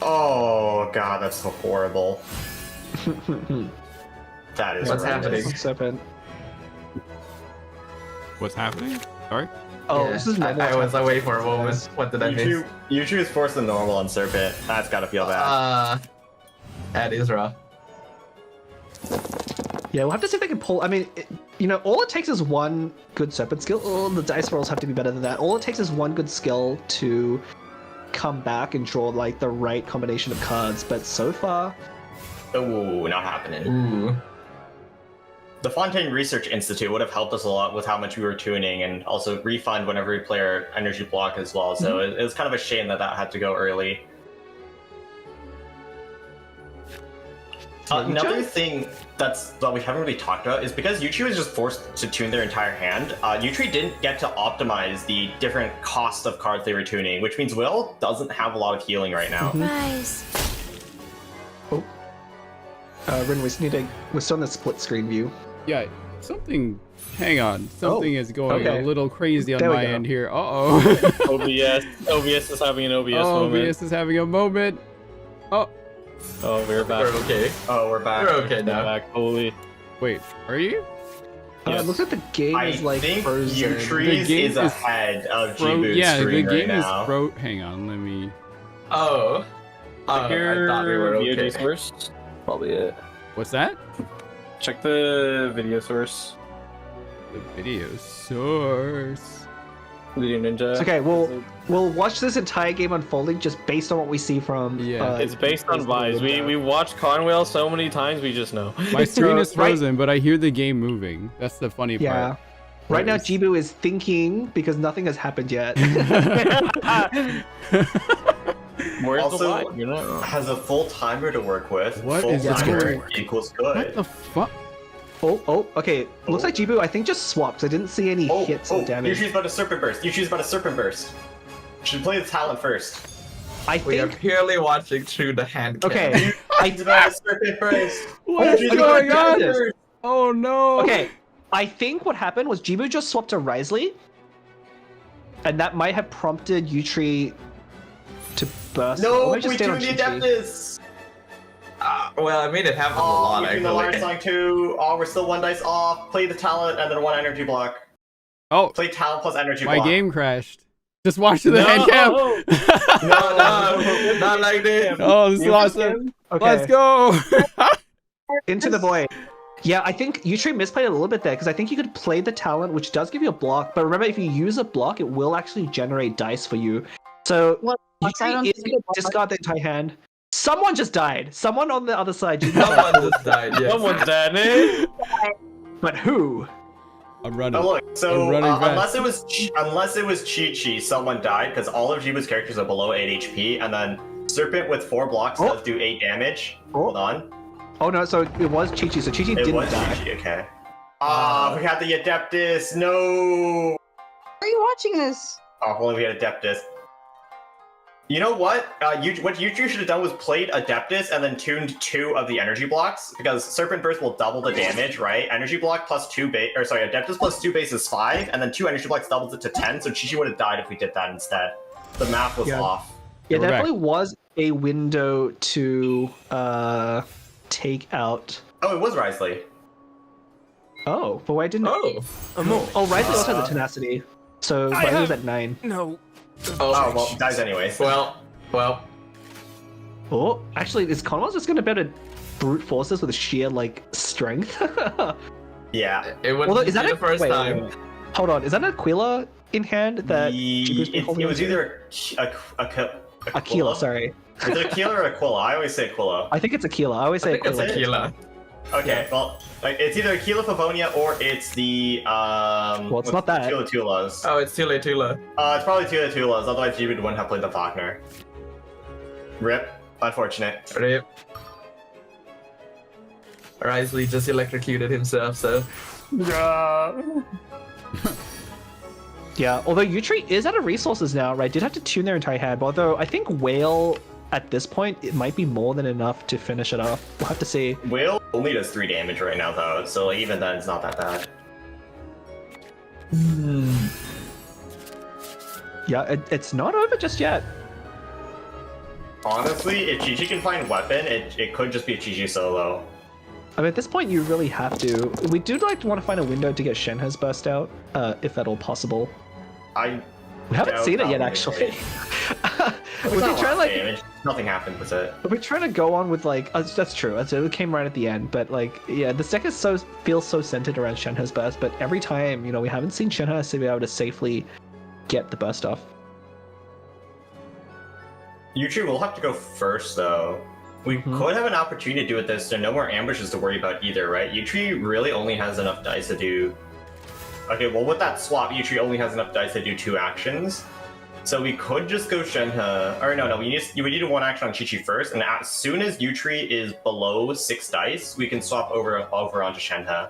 Oh god, that's so horrible. That is what's happening. Serpent. What's happening? Sorry? Oh, Yeah, this is I was away for a moment. What did I miss? You choose force the normal on Serpent. That's gotta feel bad. That is rough. Yeah, we'll have to see if they can pull. I mean, you know, all it takes is 1 good Serpent skill. Oh, the dice rolls have to be better than that. All it takes is 1 good skill to come back and draw like the right combination of cards, but so far, ooh, not happening. Ooh. The Fontaine Research Institute would have helped us a lot with how much we were tuning, and also refund whenever we play our energy block as well. So it was kind of a shame that had to go early. Another thing that we haven't really talked about is because U-Tree was just forced to tune their entire hand, U-Tree didn't get to optimize the different costs of cards they were tuning, which means Will doesn't have a lot of healing right now. Guys. Oh. Rin, we're still in the split screen view. Yeah, something... Hang on. Something is going okay. a little crazy on There we my go. end here. Uh-oh. OBS is having an OBS moment. OBS is having a moment. Oh. Oh, we're back. We're okay. Oh, we're back. We're okay now. Back. Holy. Wait, are you? It looks like the game is like think frozen. U-Tree is ahead of G-Boot's Yeah, the screen game right is now. Hang on, let me... Oh. I thought we were video okay. source. Probably it. What's that? Check the video source. The video source. Ninja. It's okay, we'll watch this entire game unfolding just based on what we see from. It's based on vibes. We watched Conwell so many times, we just know. My screen is frozen, but I hear the game moving. That's the funny part. Right now, Jibu is thinking because nothing has happened yet. Also, has a full timer to work with. What full is timer equals good. What the fuck? Oh, okay. Looks like Jibu, I think, just swapped. I didn't see any hits or damage. Yuchi's about a Serpent Burst. Yuchi's about a Serpent Burst. Should play the talent first. We are purely watching through the hand cam. Okay. Yuchi's about a Serpent Burst. What is going on? Oh no. Okay. I think what happened was Jibu just swapped to Risley. And that might have prompted Yutri to burst. No, Or we just do stayed on the Chi-Chi. Adeptus. Well, I mean, it happens a lot, We're doing the actually. Lion Song 2. Oh, we're still 1 dice off. Play the talent and then 1 energy block. Oh. Play talent plus energy My block. game crashed. Just watch the hand cam. No, not like this. Oh, this is awesome. Let's go. Into the void. Yeah, I think Yutri misplayed a little bit there because I think you could play the talent, which does give you a block. But remember, if you use a block, it will actually generate dice for you. So Yutri is going to discard the entire hand. Someone just died. Someone on the other side. Someone just died. Yes. Someone's dead, eh? But who? I'm running. Oh look, so I'm running unless it was Chi-Chi, someone died because all of Jibu's characters are below 8 HP, and then Serpent with 4 blocks does do 8 damage. Hold on. Oh no, so it was Chi-Chi. So Chi-Chi didn't die. Chi-Chi, okay. We had the Adeptus. No. Why are you watching this? Oh, hold on, we had Adeptus. You know what? What Yutri should have done was played Adeptus and then tuned 2 of the energy blocks, because Serpent Burst will double the damage, right? Energy block plus 2 base, or sorry, Adeptus plus 2 base is 5, and then 2 energy blocks doubles it to 10, so Chi-Chi would have died if we did that instead. The math was off. Yeah, there definitely was a window to take out. Oh, it was Risley. Oh, but why didn't it? Oh, Risley also has a tenacity. So Risley was at 9. No. Oh, well, dies anyways. Well. Oh, actually, is Conwell's just gonna be able to brute force this with sheer, like, strength? Yeah. It wouldn't is that be the first wait, time. Hold on, is that an Aquila in hand that Jibu's been It holding was onto? either Aquila, sorry. Is it Aquila or Aquila? I always say Aquila. I think it's Aquila. I always say Aquila. it's Aquila. Okay, well, like, it's either Aquila Favonia or it's the Well, it's not that. Tula Tulas. Oh, it's Tula Tula. It's probably Tula Tulas, otherwise Jibu wouldn't have played the Faulkner. Rip. Unfortunate. Rip. Risley just electrocuted himself, so. Yeah, although Yutri is out of resources now, right? Did have to tune their entire hand, but although I think Whale, at this point, it might be more than enough to finish it off. We'll have to see. Whale only does 3 damage right now, though, so like, even then, it's not that bad. Yeah, it's not over just yet. Honestly, if Chi-Chi can find weapon, it could just be a Chi-Chi solo. I mean, at this point, you really have to. We do want to find a window to get Shenhe's burst out, if at all possible. We haven't seen it yet, actually. We're trying damage. Nothing happened with it. We're trying to go on with like that's true. It came right at the end, but like yeah, this deck is feels so centered around Shenhe's burst. But every time, we haven't seen Shenhe be able to safely get the burst off. Yutri will have to go first, though. We could have an opportunity to do with this. There are no more ambushes to worry about either, right? Yutri really only has enough dice to do. Okay, well, with that swap, Yutri only has enough dice to do 2 actions. So we could just go Shenhe. Or no, we need 1 action on Chi-Chi first, and as soon as Yutri is below 6 dice, we can swap over onto Shenhe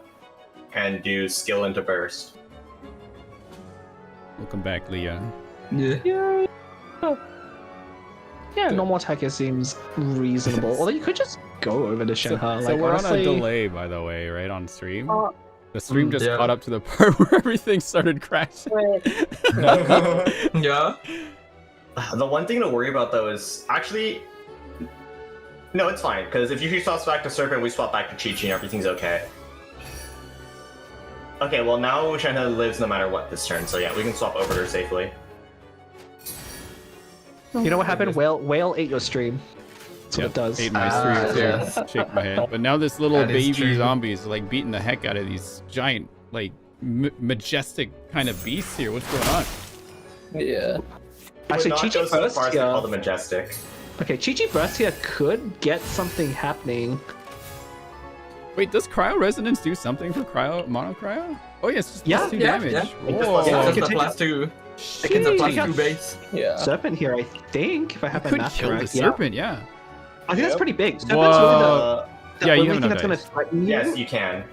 and do skill into burst. Welcome back, Leah. Yeah. Yeah, normal attacker seems reasonable. Although you could just go over to Shenhe. So we're honestly... on a delay, by the way, right, on stream? The stream just caught up to the part where everything started crashing. Yeah. The one thing to worry about, though, is actually... No, it's fine, because if Yutri swaps back to Serpent, we swap back to Chi-Chi and everything's okay. Okay, well, now Shenhe lives no matter what this turn, so yeah, we can swap over her safely. You know what happened? Whale ate your stream. That's what it does. Ate my stream too. Shake my head. But now this little baby zombie is like beating the heck out of these giant, like majestic kind of beasts here. What's going on? Yeah. Actually, Would not Gitcg go so burst far as to here. call the Majestic. Okay, Gitcg burst here could get something happening. Wait, does Cryo Resonance do something for Mono Cryo? Oh yeah, it's just Yeah, plus 2 yeah, damage. yeah. Whoa. It's just a +2. It's a +2 base. Yeah. Serpent here, I think, if I have my Could math kill the correct. Serpent, yeah. I think that's pretty big. Serpent's Whoa. really Yeah, you only have thing no that's going to dice. threaten you. Yes, you can.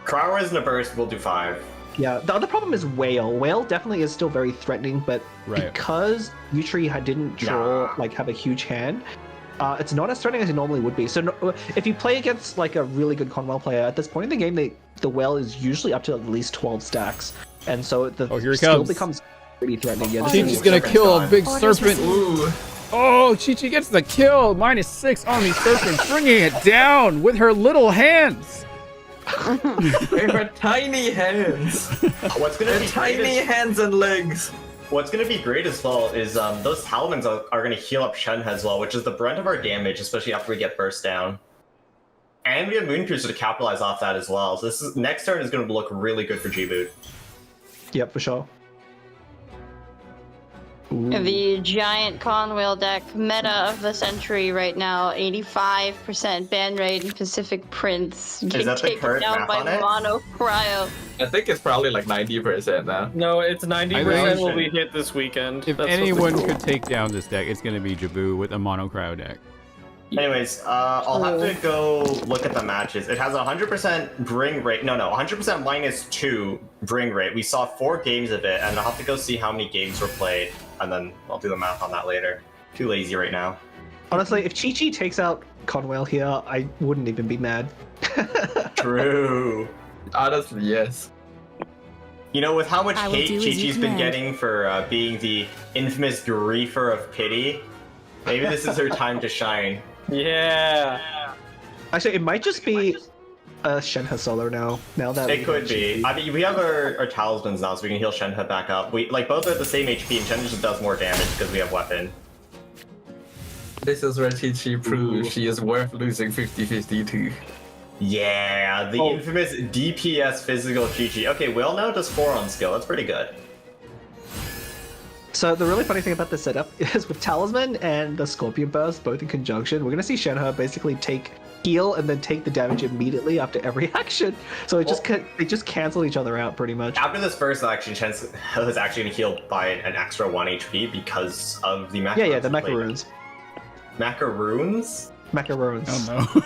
Cryo Res and a burst will do 5. Yeah, the other problem is Whale. Whale definitely is still very threatening, but because Yutri didn't draw, have a huge hand, it's not as threatening as it normally would be. So if you play against a really good Conwell player, at this point in the game, the Whale is usually up to at least 12 stacks. And so the here he skill comes. becomes pretty threatening. Yeah, Gitcg's gonna kill a big serpent. Oh, Gitcg gets the kill. -6 on the serpent, bringing it down with her little hands. With her tiny hands. What's gonna be tiny hands and legs. What's gonna be great as well is those Talmans are gonna heal up Shenhe as well, which is the brunt of our damage, especially after we get burst down. And we have Moon Cruiser to capitalize off that as well. So next turn is gonna look really good for G-Boot. Yep, for sure. The giant Conwheel deck meta of the century right now, 85% ban rate in Pacific Prince. Getting that the taken current down math by on it? Mono Cryo. I think it's probably like 90% now. No, it's 90% think- will be hit this weekend. If That's anyone what's could take down this deck, it's gonna be Jabu with a Mono Cryo deck. Anyways, I'll have to go look at the matches. It has a 100% bring rate. No, 100% -2 bring rate. We saw 4 games of it, and I'll have to go see how many games were played, and then I'll do the math on that later. Too lazy right now. Honestly, if Gitcg takes out Conwell here, I wouldn't even be mad. True. Honestly, yes. You know, with how much I will hate do as you Chi-Chi's been command. getting for being the infamous griefer of pity, maybe this is her time to shine. Yeah. Actually, it might just be a Shenhe solo now. Now that It we could have be. Gitcg. I mean, we have our talismans now, so we can heal Shenhe back up. We both are at the same HP, and Shenhe just does more damage because we have weapon. This is where Chi-Chi proves she is worth losing 50-50 to. Yeah, the infamous DPS physical Chi-Chi. Okay, Will now does 4 on skill. That's pretty good. So the really funny thing about this setup is with Talisman and the Scorpion Burst both in conjunction, we're gonna see Shenhe basically heal and then take the damage immediately after every action. So it they just cancel each other out pretty much. After this first action, Shenhe is actually going to heal by an extra 1 HP because of the macaroons. Yeah, the macaroons. Macaroons? Macaroons. Oh no.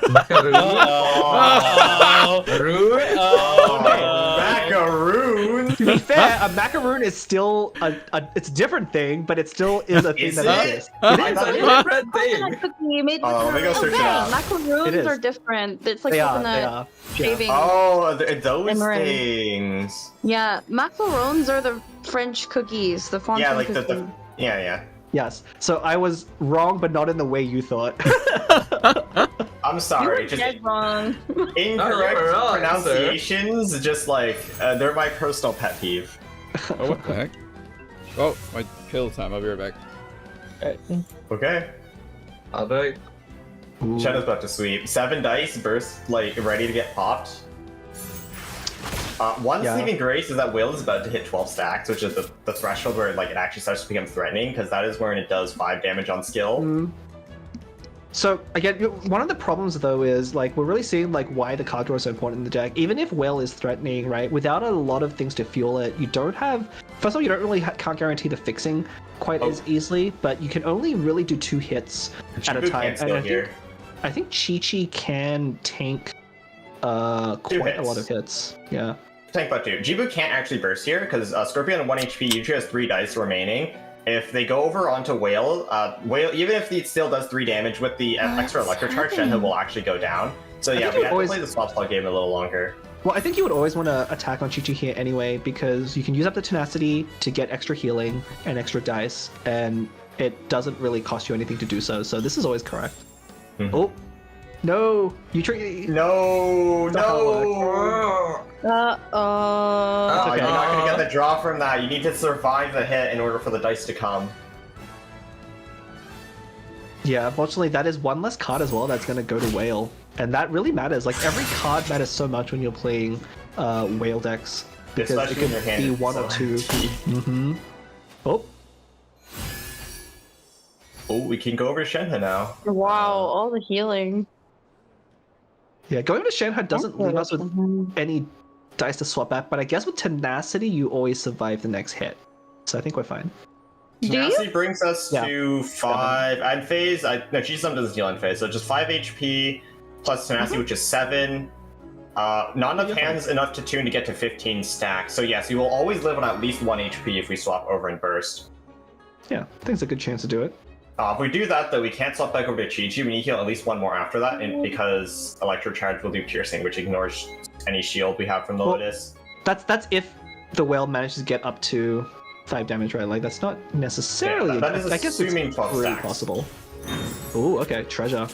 Macaroons! To be fair, a macaroon is still it's a different thing, but it still is a thing Is that it? exists. I It is. thought it was was- Different thing. You made let me go search it up. Macaroons It is. are different. It's like They are, coconut they are. Yeah. shaving. Oh, those Emerald. things. Yeah, macarons are the French cookies, the fondant Yeah, like cookies. the yeah. Yes. So I was wrong, but not in the way you thought. I'm You sorry, were just dead wrong. incorrect wrong, sir. pronunciations. Just like they're my personal pet peeve. Oh, what the heck? Oh, my kill time. I'll be right back. Okay. I think. Shadow's about to sweep. 7 dice, burst, ready to get popped. One Yeah. saving grace is that Will is about to hit 12 stacks, which is the threshold where it actually starts to become threatening, because that is when it does 5 damage on skill. So again, one of the problems though is we're really seeing why the card draw is so important in the deck. Even if Will is threatening, right? Without a lot of things to fuel it, you don't have. First of all, you don't really can't guarantee the fixing quite as easily, but you can only really do 2 hits at a Chi-Chi time. can't steal here. I think Chi-Chi can tank quite a lot of hits. Yeah. Tank butt 2. Jibu can't actually burst here, because Scorpion on 1 HP usually has 3 dice remaining. If they go over onto Whale, even if it still does 3 damage with the extra electric charge, Shenhe will actually go down. So yeah, we have to play the swap spell game a little longer. Well, I think you would always want to attack on Chi-Chi here anyway, because you can use up the tenacity to get extra healing and extra dice, and it doesn't really cost you anything to do so. So this is always correct. Oh, no, you trick. No. Uh-oh. You're not going to get the draw from that. You need to survive the hit in order for the dice to come. Yeah, unfortunately, that is one less card as well that's going to go to Whale. And that really matters. Every card matters so much when you're playing Whale decks. Because Especially when it your could hand be is 1 or 2. Oh, Oh, we can go over Shenhe now. Wow, all the healing. Yeah, going to Shenhe doesn't leave us with any dice to swap back, but I guess with Tenacity, you always survive the next hit. So I think we're fine. Tenacity brings us to 5. End phase, no, G-Sum doesn't heal end phase, so just 5 HP plus Tenacity, which is 7. Not enough hands enough to tune to get to 15 stacks. So yes, you will always live on at least 1 HP if we swap over and burst. Yeah, I think it's a good chance to do it. If we do that, though, we can't swap back over to Gitcg. We need to heal at least 1 more after that, and because Electro Charge will do piercing, which ignores any shield we have from the Lotus. That's if the whale manages to get up to 5 damage, right? Like, that's not necessarily... Yeah, that is I guess it's assuming 12 pretty stacks. possible. Ooh, okay, treasure.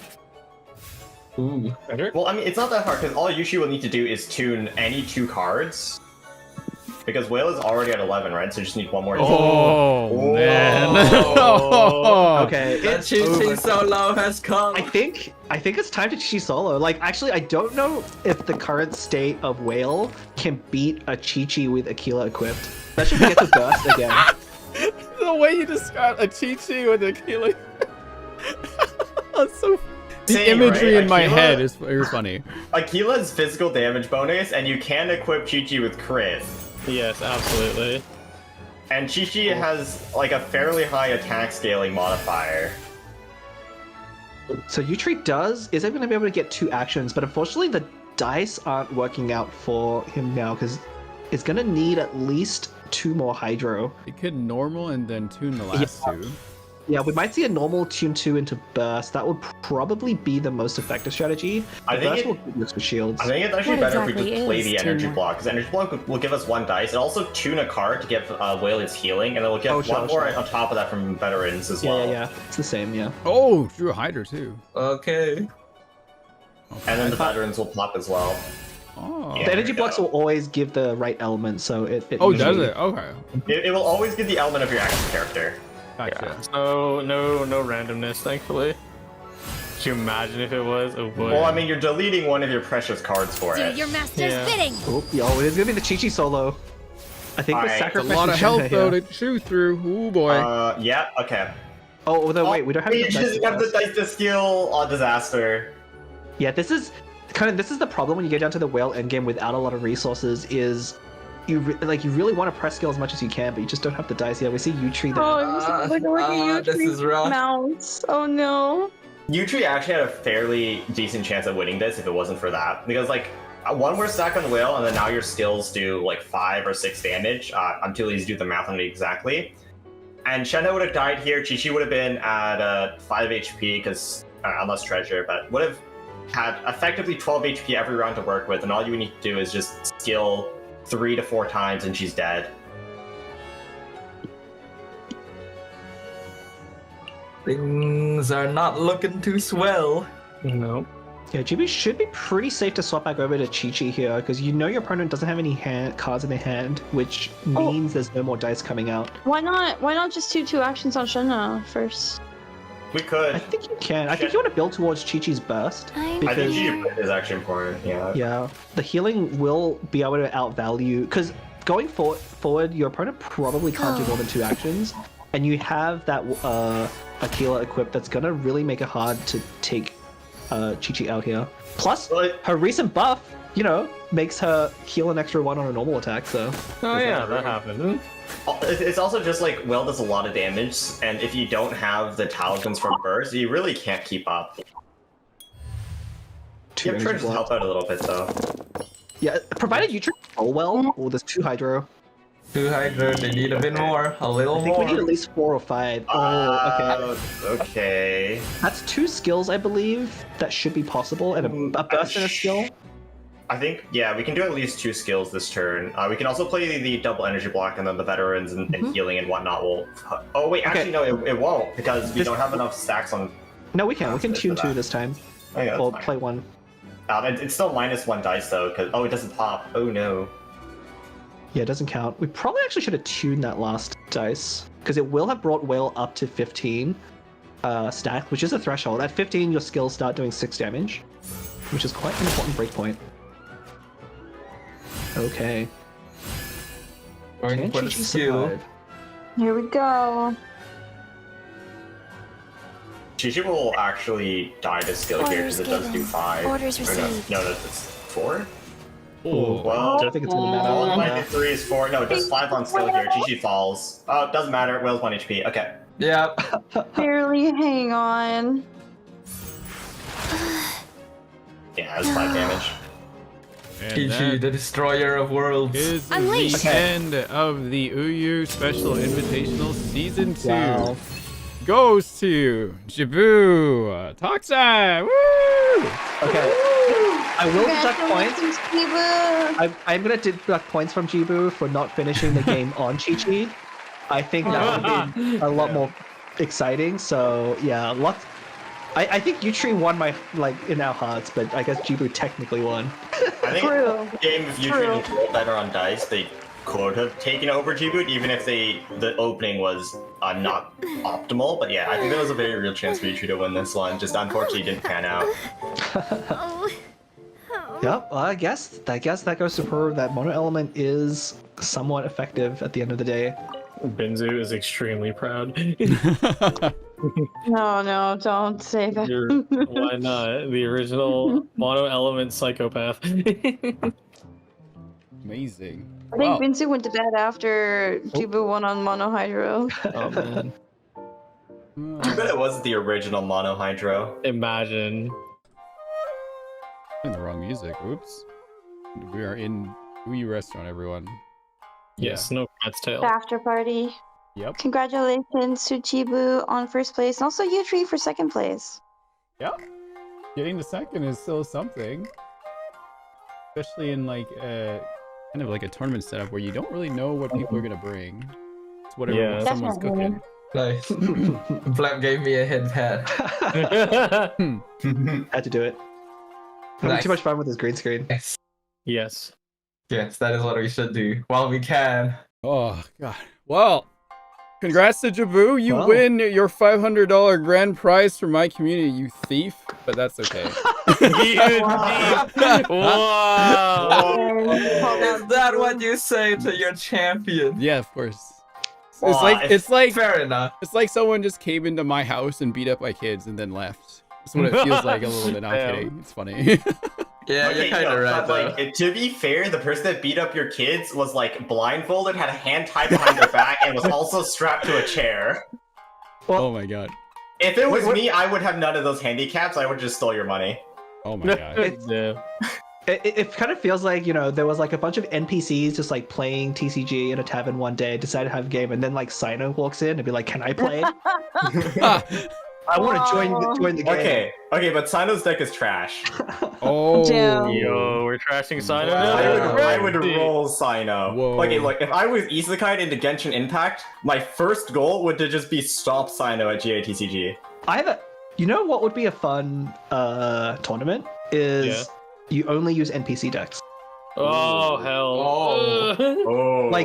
Ooh, treasure? Well, I mean, it's not that hard, because all Yushi will need to do is tune any 2 cards. Because Whale is already at 11, right? So you just need 1 more. Oh, man. Okay, The Chi solo has come. I think it's time to Chi solo. Like, actually, I don't know if the current state of Whale can beat a Chi with Aquila equipped. That should get to burst again. The way you described a Chi with Aquila. That's so. The Same, imagery right? in my Aquila- head is very funny. Aquila's physical damage bonus, and you can equip Chi with crit. Yes, absolutely. And Chi has like a fairly high attack scaling modifier. So Yutri is going to be able to get 2 actions, but unfortunately the dice aren't working out for him now because it's going to need at least 2 more Hydro. It could normal and then tune the last 2. Yeah, we might see a normal tune 2 into burst. That would probably be the most effective strategy. I think burst it- will give us for shields. I think it's actually What better if we exactly just play is the energy teamwork? block, because energy block will give us 1 dice, and also tune a card to get Whale its healing, and then we'll get Oh, 1 sure, more sure. on top of that from veterans as Yeah, well. yeah. It's the same, yeah. Oh, drew a Hydra too. Okay. And then the veterans will pop as well. Oh. The energy blocks will always give the right element, so it Oh, does usually- it? Okay. It will always give the element of your active character. Gotcha. So no randomness, thankfully. Could you imagine if it was? Oh boy. Well, I mean, you're deleting one of your precious cards for it. your master's Yeah. bidding. Oh, yo, it is gonna be the Chi solo. I think we're Alright, A sacrificing lot of Shenhe health though here. to chew through. Ooh boy. Yeah, okay. Oh, no, wait, we don't have We enough dice just to have the burst. dice to skill on disaster. Yeah, this is the problem when you get down to the whale endgame without a lot of resources is you really want to press skill as much as you can, but you just don't have the dice. Yeah, we see Yutri there. Oh, look at this is rough. mounts. Oh no. Yutri actually had a fairly decent chance at winning this if it wasn't for that. Because, like, 1 more stack on the whale, and then now your skills do, like, 5 or 6 damage. I'm too lazy to do the math on it exactly. And Shenhe would have died here. Chi would have been at 5 HP, because, unless treasure, but would have had effectively 12 HP every round to work with, and all you need to do is just skill 3 to 4 times, and she's dead. Things are not looking too swell. No. Yeah, GB should be pretty safe to swap back over to Chi here, because you know your opponent doesn't have any cards in their hand, which means there's no more dice coming out. Why not just do 2 actions on Shenhe first? We could. I think you can. I think you want to build towards Chi-Chi's burst. I think Chi is actually important, yeah. Yeah, the healing will be able to outvalue, because going forward, your opponent probably can't do more than 2 actions, and you have that Aquila equipped that's gonna really make it hard to take Chi-Chi out here. Plus, her recent buff, makes her heal an extra 1 on a normal attack, so... Oh yeah, that happened. It's also just like, Will does a lot of damage, and if you don't have the talismans from burst, you really can't keep up. Two You have energy to help out a little bit, though. Yeah, provided you roll well, oh, there's 2 Hydro. 2 Hydro, they need a bit more, a little I think more. we need at least 4 or 5. Oh, okay. Okay. That's 2 skills, I believe, that should be possible, and a burst and a skill. I think, yeah, we can do at least 2 skills this turn. We can also play the double energy block, and then the veterans and healing and whatnot will... Oh, wait, actually, no, it won't, because we don't have enough stacks on... No, we can. We can tune 2 this time. Oh, yeah, that's Or fine. play 1. It's still -1 dice, though, because... Oh, it doesn't pop. Oh, no. Yeah, it doesn't count. We probably actually should have tuned that last dice, because it will have brought Whale up to 15 stack, which is a threshold. At 15, your skills start doing 6 damage, which is quite an important breakpoint. Okay. Going Can for the Chi-Chi skill. survive? Here we go. Gigi will actually die to skill here because it does do 5. Orders Or received. No, that's 4? Oh, Well, I don't think it's gonna matter. Fall by 3 is 4. No, it does 5 on skill here. Gigi falls. Oh, it doesn't matter. Will's 1 HP. Okay. Yep. Barely hang on. Yeah, that's 5 damage. And Gigi, the destroyer of worlds. is Unleash. the end of the Uyu Special Invitational Season 2. Wow. Goes to Jibu. Talk time. Woo! Okay. I will deduct points. Congratulations, Jibu. I'm gonna deduct points from Jibu for not finishing the game on Chi-Chi. I think that would have been a lot more exciting. So yeah, lots. I think Yutri won in our hearts, but I guess Jibu technically won. I think True. the game if Yutri and Troll better on dice, they could have taken over Djibouti, even if the opening was not optimal. But yeah, I think there was a very real chance for Yutri to win this one. Just unfortunately didn't pan out. Yep, well, I guess that goes to prove that mono element is somewhat effective at the end of the day. Benzu is extremely proud. No, don't say that. Why not? The original mono element psychopath. Amazing. I think Binzu went to bed after Jibu won on Mono Hydro. Oh man. I bet it was the original Mono Hydro. Imagine. In the wrong music. Oops. We are in Uyu Restaurant, everyone. Yes, no cat's tail. The after party. Yep. Congratulations to Jibu on first place, and also Yutri for second place. Yep. Getting the second is still something. Especially in kind of like a tournament setup where you don't really know what people are gonna bring. It's whatever someone's cooking. Nice. Flap gave me a head pat. Had to do it. Having too much fun with his green screen. Yes. Yes, that is what we should do while we can. Oh god. Well, congrats to Jibu. You win your $500 grand prize from my community, you thief. But that's okay. Whoa! Is that what you say to your champion? Yeah, of course. It's like fair enough. It's like someone just came into my house and beat up my kids and then left. That's what it feels like a little bit. No, I'm kidding. It's funny. Yeah, you're kind of right. But, to be fair, the person that beat up your kids was blindfolded, had a hand tied behind their back, and was also strapped to a chair. Well, oh my god. If it was me, I would have none of those handicaps. I would just stole your money. Oh my god. It kind of feels like, there was a bunch of NPCs just playing TCG in a tavern one day, decided to have a game, and then Sino walks in and be like, "Can I play?" I want to join the game. Okay, but Sino's deck is trash. Oh, yo, we're trashing Sino now. I would roll Sino. Whoa. Okay, look, if I was isekai'd into Genshin Impact, my first goal would to just be stop Sino at GATCG. You know what would be a fun tournament is you only use NPC decks. Oh hell!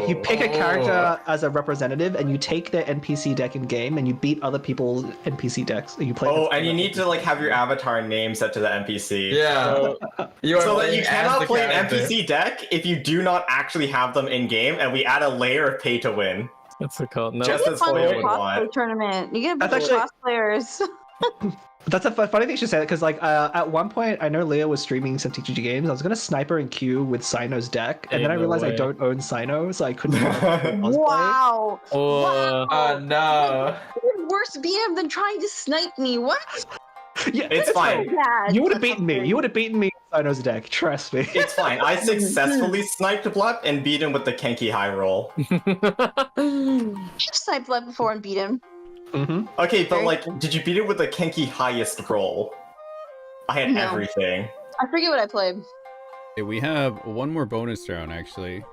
You pick a character as a representative, and you take their NPC deck in game, and you beat other people's NPC decks. And you play. And you need to have your avatar name set to the NPC. Yeah. So that you cannot play an NPC deck if you do not actually have them in game, and we add a layer of pay to win. That's a call. No. Just as Hoya would want. Tournament. You get a bunch of cosplayers. That's a funny thing you should say that, because at one point I know Leah was streaming some TCG games. I was gonna sniper and queue with Sino's deck, and then I realized I don't own Sino, so I couldn't. Wow! Oh no! Worse BM than trying to snipe me. What? Yeah, it's fine. So you would have beaten me. You would have beaten me with Sino's deck. Trust me. It's fine. I successfully sniped Blep and beat him with the Kenki high roll. You've sniped Blep before and beat him. Mm-hmm. Okay, but did you beat it with the Kenki highest roll? I had everything. I forget what I played. Okay, we have one more bonus round actually.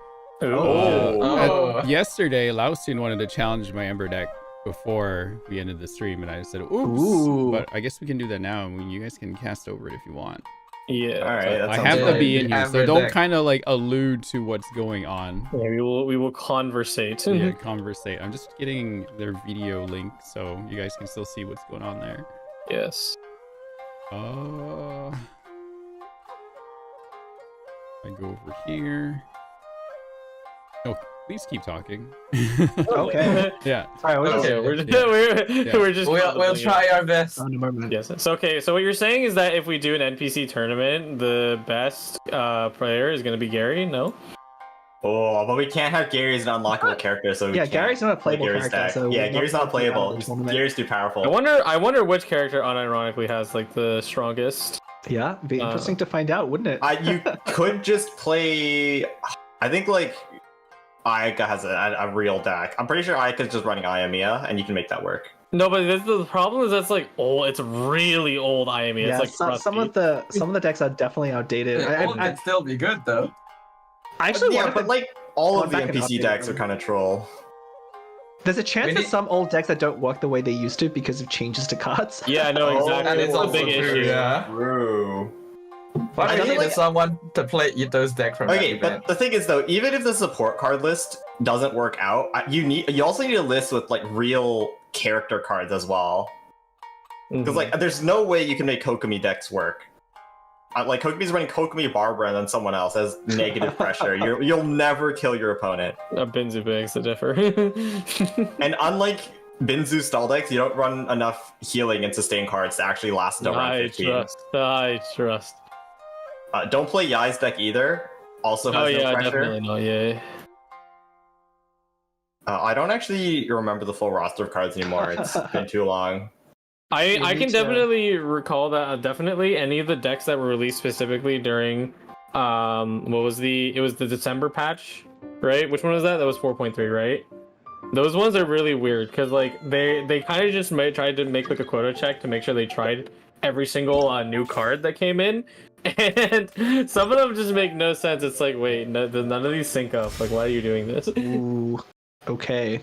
Yesterday, Lausian wanted to challenge my Ember deck before we ended the stream, and I said, "Oops!" Ooh. But I guess we can do that now, and you guys can cast over it if you want. Yeah. All right. So I have to be in here, so don't kind of allude to what's going on. Yeah, we will conversate. Yeah, conversate. I'm just getting their video link so you guys can still see what's going on there. Yes. I go over here. Oh, Please keep talking. Okay. Yeah. All right, Okay, we're just We'll try our best. Yes. So okay. So what you're saying is that if we do an NPC tournament, the best player is going to be Gary? No. Oh, but we can't have Gary as an unlockable character, so we Yeah, can't Gary's not a play playable Gary's character, deck. so Yeah, we're Gary's not not playable. playing tournament. Gary's too powerful. I wonder which character unironically has like the strongest. Yeah, be interesting to find out, wouldn't it? You could just play. I think like Ayaka has a real deck. I'm pretty sure Ayaka's just running Ayamiya, and you can make that work. No, but the problem is that's like old. It's really old Ayamiya. Yeah, It's like some of the decks are definitely outdated. It can still be good though. I actually yeah, wanted but to like all go of the back and NPC update decks are them. kind of troll. There's a chance We that need- some old decks that don't work the way they used to because of changes to cards. Yeah, no, exactly. That is It's a also big true, issue. yeah. True. But I we feel needed like- someone to play those decks from Okay, that but event. the thing is though, even if the support card list doesn't work out, you also need a list with like real character cards as well. Because like, there's no way you can make Kokomi decks work. Like Kokomi's running Kokomi Barbara and then someone else has negative pressure. You'll never kill your opponent. Binzu begs to differ. And unlike Binzu stall decks, you don't run enough healing and sustain cards to actually last until round 15. I trust. Don't play Yai's deck either. Also has no pressure. Definitely not. Yeah. I don't actually remember the full roster of cards anymore. It's been too long. I can definitely recall that. Definitely any of the decks that were released specifically during it was the December patch, right? Which one was that? That was 4.3, right? Those ones are really weird because like they kind of just tried to make like a quota check to make sure they tried every single new card that came in, and some of them just make no sense. It's like, wait, none of these sync up. Like, why are you doing this? Ooh, okay.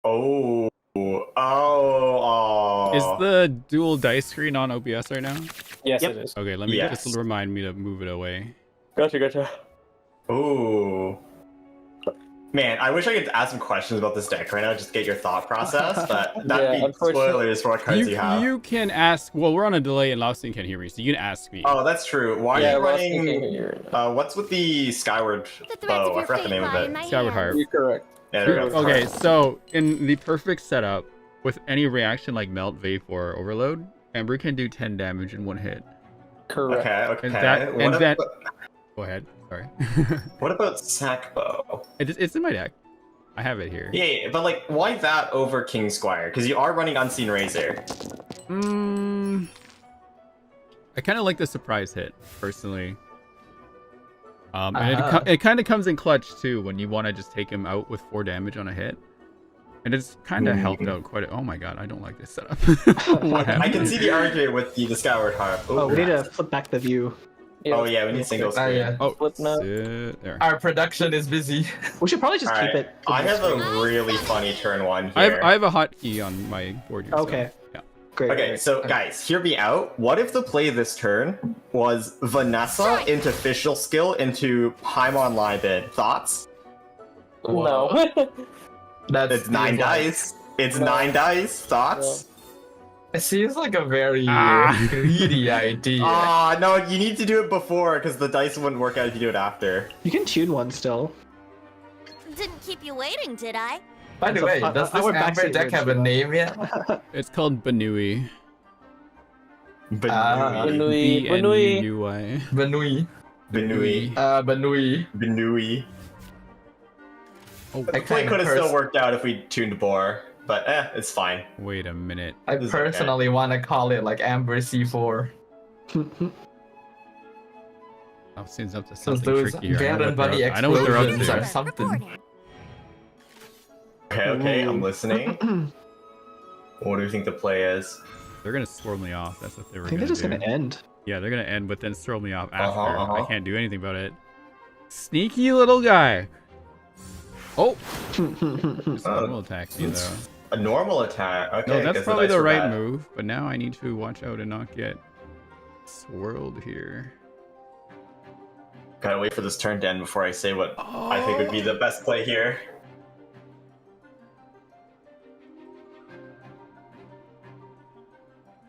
Oh. Is the dual dice screen on OBS right now? Yes, Yep. it is. Okay, let me just remind me to move it away. Gotcha. Ooh. Man, I wish I could ask some questions about this deck right now, just to get your thought process, but that'd be spoilers for what cards you have. You can ask. Well, we're on a delay and Laostin can't hear me, so you can ask me. Oh, that's true. Why are you running... what's with the Skyward Bow? I forgot the name of it. Skyward Harp. You're correct. Yeah, there we go. Okay, so in the perfect setup, with any reaction like Melt, Vape, or Overload, Ember can do 10 damage in one hit. Correct. Okay. Go ahead. Sorry. What about Sack Bow? It's in my deck. I have it here. Yeah, but like, why that over King Squire? Because you are running Unseen Razor. I kind of like the surprise hit, personally. And it kind of comes in clutch too when you want to just take him out with 4 damage on a hit. And it's kind of helped out quite a... Oh my god, I don't like this setup. What happened? I can see the argument with the Skyward Harp. Oh, we need to flip back the view. Oh yeah, we need single screen. Oh, there. Our production is busy. We should probably just keep it. I have a really funny turn one here. I have a hotkey on my board here. Okay. So, yeah. Great. Okay, so guys, hear me out. What if the play this turn was Vanessa into Fischl skill into Paimon Libid? Thoughts? No. It's 9 dice. It's 9 dice. Thoughts? It seems like a very greedy idea. No, you need to do it before because the dice wouldn't work out if you do it after. You can tune one still. Didn't keep you waiting, did I? By the way, does this Amber deck have a name yet? It's called Banui. Banui. B-N-U-U-I. Banui. Banui. Banui. Banui. Oh, The play could have still worked out if we tuned Boar, but it's fine. Wait a minute. I personally want to call it like Amber C4. Oh, seems up to So something those tricky here. Baron Bunny I know what they're up explosions to. or something. Okay, I'm listening. What do you think the play is? They're gonna swirl me off. That's what they were I think gonna they're just do. gonna end. Yeah, they're gonna end, but then swirl me off after. I can't do anything about it. Sneaky little guy. Oh! Just a normal attack, you though. A normal attack? Okay, No, that's 'cause probably dice the were right bad. move, but now I need to watch out and not get swirled here. Gotta wait for this turn to end before I say what I think would be the best play here.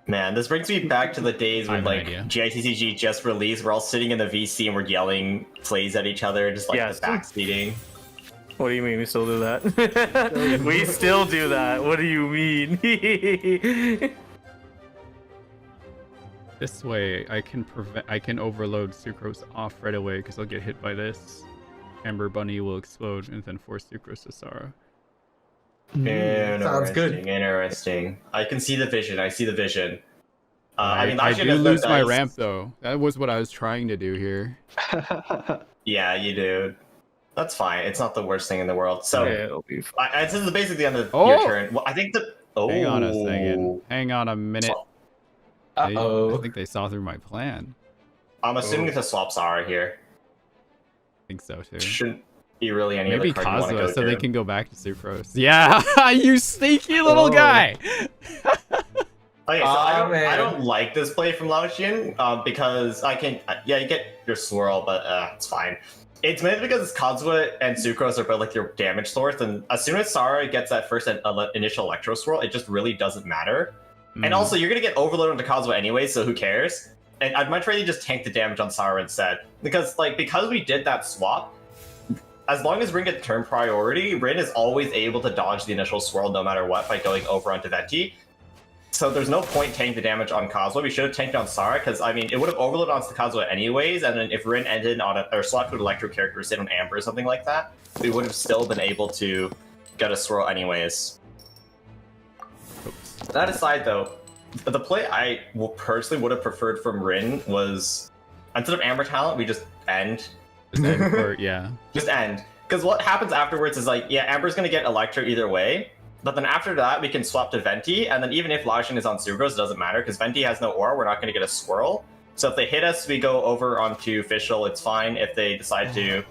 Man, this brings me back to the days when like GITCG just released. We're all sitting in the VC and we're yelling plays at each other, just like the backseating. What do you mean we still do that? We still do that. What do you mean? This way, I can overload Sucrose off right away because I'll get hit by this. Amber Bunny will explode and then force Sucrose to Sara. Sounds good. Interesting. I can see the vision. I see the vision. I do lose my ramp though. That was what I was trying to do here. Yeah, you do. That's fine. It's not the worst thing in the world. So, it'll be fine. this is basically the end of your turn. Well, I think the. Hang on a second. Hang on a minute. I think they saw through my plan. I'm assuming it's a swap Sara here. I think so too. Shouldn't be really any Maybe other card you want to Kazuha, go so to. they can go back to Sucrose. Yeah, you sneaky little guy. Okay, so I don't like this play from Lao Xin because I can. Yeah, you get your swirl, but it's fine. It's mainly because Kazuha and Sucrose are both like your damage source, and as soon as Sara gets that first initial Electro Swirl, it just really doesn't matter. And also, you're gonna get overloaded onto Kazuha anyway, so who cares? And I'd much rather just tank the damage on Sara instead. Because we did that swap, as long as Rin gets turn priority, Rin is always able to dodge the initial swirl no matter what by going over onto Venti. So there's no point tanking the damage on Kazuha. We should have tanked on Sara, because I mean, it would have overloaded onto Kazuha anyways, and then if Rin ended on or selected an Electro character, sit on Amber or something like that, we would have still been able to get a swirl anyways. That aside, though, the play I personally would have preferred from Rin was, instead of Amber Talent, we just end. Just end. Because what happens afterwards is Amber's going to get Electro either way, but then after that, we can swap to Venti, and then even if Lao Xin is on Sucrose, it doesn't matter, because Venti has no aura, we're not going to get a swirl. So if they hit us, we go over onto Fischl, it's fine. If they decide to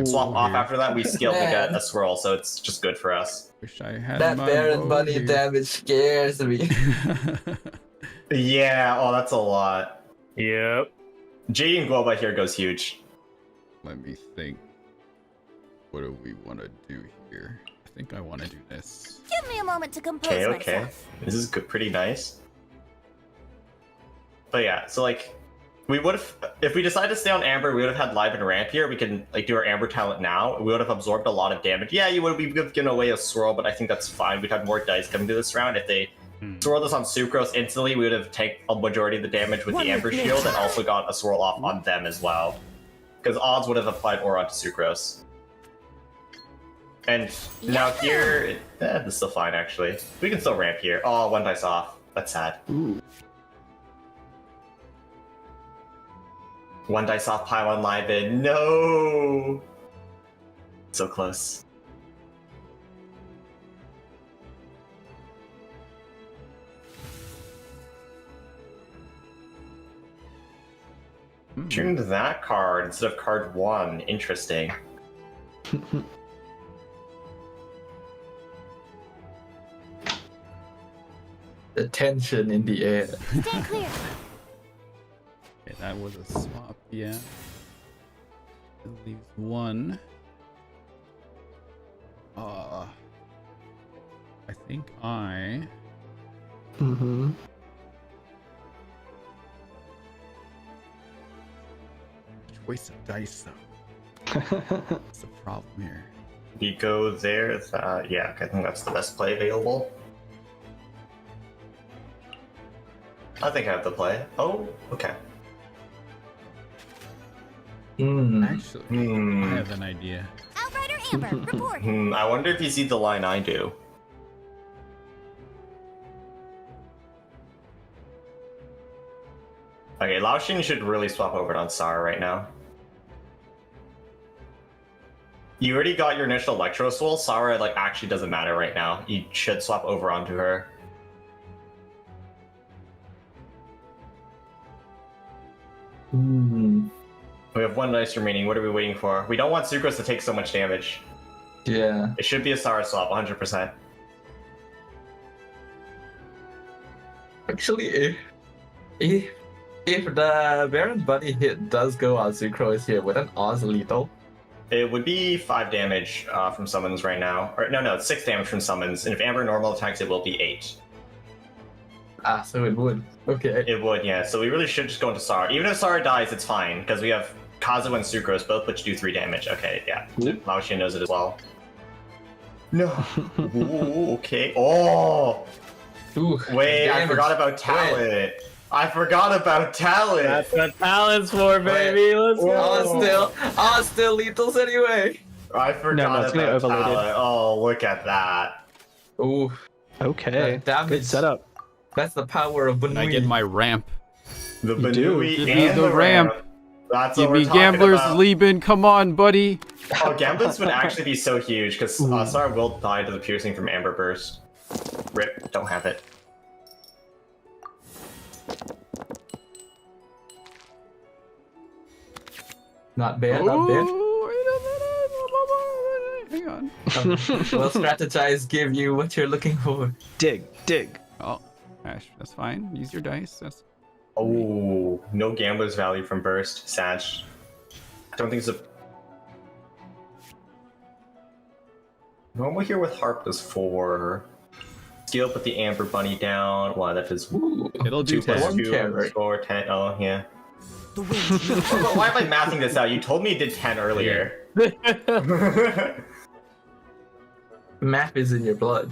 swap off after that, we skill to get a swirl, so it's just good for us. Wish I had that Baron Bunny damage scares me. Yeah, that's a lot. Yep. J and Guoba here goes huge. Let me think. What do we want to do here? I think I want to do this. Give me a moment to compose myself. This is good, pretty nice. But yeah, so we would have, if we decided to stay on Amber, we would have had Live and Ramp here. We can do our Amber Talent now. We would have absorbed a lot of damage. Yeah, we would have given away a swirl, but I think that's fine. We'd have more dice coming to this round. If they swirled us on Sucrose instantly, we would have taken a majority of the damage with the Amber Shield and also got a swirl off on them as well. Because odds would have applied aura onto Sucrose. And now here, this is still fine actually. We can still ramp here. Oh, one dice off. That's sad. Ooh. One dice off pylon live in. No! So close. Tuned that card instead of card 1. Interesting. The tension in the air. Stay clear. Okay, that was a swap, yeah. It leaves one. I think I... Waste of dice, though. That's the problem here. We go there. Yeah, I think that's the best play available. I think I have the play. Oh, okay. Actually, I have an idea. Outrider Amber, report. I wonder if you see the line I do. Okay, Lao Xin should really swap over on Sara right now. You already got your initial Electro Swirl. Sara actually doesn't matter right now. You should swap over onto her. We have one dice remaining. What are we waiting for? We don't want Sucrose to take so much damage. Yeah. It should be a Sara swap, 100%. Actually, if the Baron Bunny hit does go on Sucrose here, would that odds lethal? It would be 5 damage from summons right now. Or no, it's 6 damage from summons. And if Amber normal attacks, it will be 8. So it would. Okay. It would, yeah. So we really should just go into Sara. Even if Sara dies, it's fine, because we have Kazu and Sucrose both which do 3 damage. Okay, yeah. Lao Shan knows it as well. No. Ooh, okay. Oh. Ooh, wait, I forgot about talent. I forgot about talent. That's what talent's for, baby. Let's go. I'll still lethals anyway. I forgot about talent. Oh, look at that. Ooh. Okay. Good setup. That's the power of Banui. I get my ramp. The Banui Give and me the ramp. That's Give what we're me talking Gambler's about. Lieben. Come on, buddy. Oh, Gamblers would actually be so huge because Sar will die to the piercing from Amber Burst. Rip, don't have it. Not bad, not bad. Hang on. Well, strategize, give you what you're looking for. Dig. Oh, Ash, that's fine. Use your dice. That's. Oh, no Gambler's value from Burst. Sag. I don't think it's a. Normal here with Harp was 4. Scale put the Amber Bunny down. Wow, that is. It'll do 2 plus 10. 2 4, 10. Oh, yeah. Why am I mathing this out? You told me it did 10 earlier. Math is in your blood.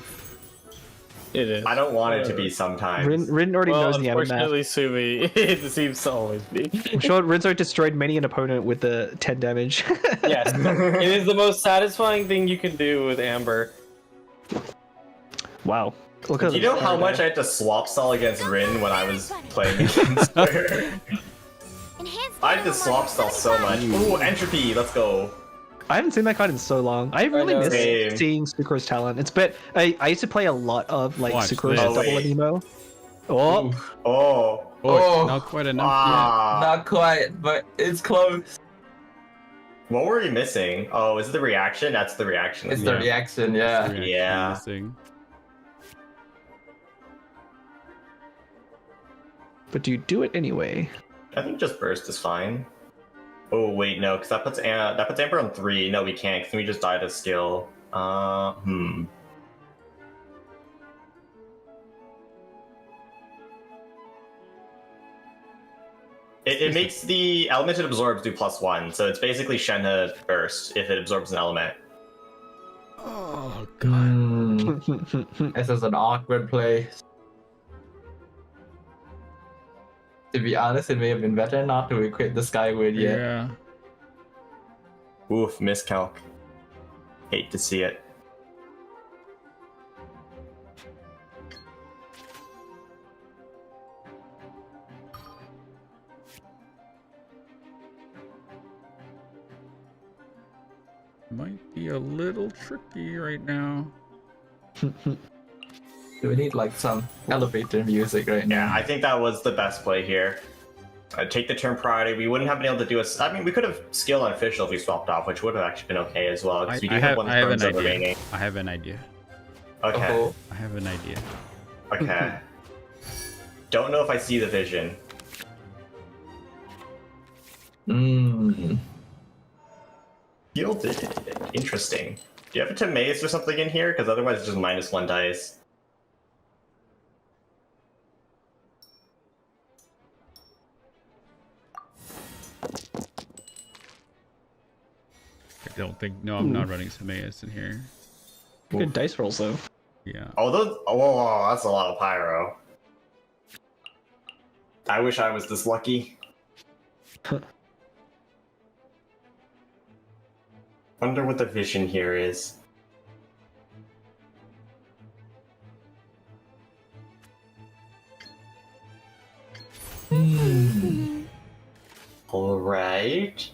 It is. I don't want it to be sometimes. Rin already knows the math. Unfortunately, Sumi, it seems to always be. I'm sure Rin's already destroyed many an opponent with the 10 damage. Yes, it is the most satisfying thing you can do with Amber. Wow. Do you know how much I had to swap stall against Rin when I was playing against her? I had to swap stall so much. Ooh, Entropy, let's go. I haven't seen that card in so long. I really miss Same. seeing Sucrose talent. It's I used to play a lot of like Watch Sucrose this. double anemo. Oh, Oh, not quite enough Not quite, but it's close. What were we missing? Oh, is it the reaction? That's the reaction. It's the reaction, yeah. Yeah. but do you do it anyway? I think just Burst is fine. Oh wait, no, because that puts Amber on 3. No, we can't, because we just died a skill. It makes the element it absorbs do +1, so it's basically Shenhe Burst if it absorbs an element. Oh god. This is an awkward place. To be honest, it may have been better not to equip the Skyward yet. Yeah. Oof, miscalc. Hate to see it. Might be a little tricky right now. Do we need like some elevator music right now? Yeah, I think that was the best play here. Take the turn priority. We wouldn't have been able to do a. I mean, we could have skilled on official if we swapped off, which would have actually been okay as well. Because we do have one an turn idea. remaining. I have an idea. Okay. I have an idea. Okay. Don't know if I see the vision. Yielded. Interesting. Do you have a Timaeus or something in here? Because otherwise it's just -1 dice. I don't think. No, I'm not running Timaeus in here. Good dice rolls though. Yeah. Oh, those. Oh, that's a lot of pyro. I wish I was this lucky. Wonder what the vision here is. All right.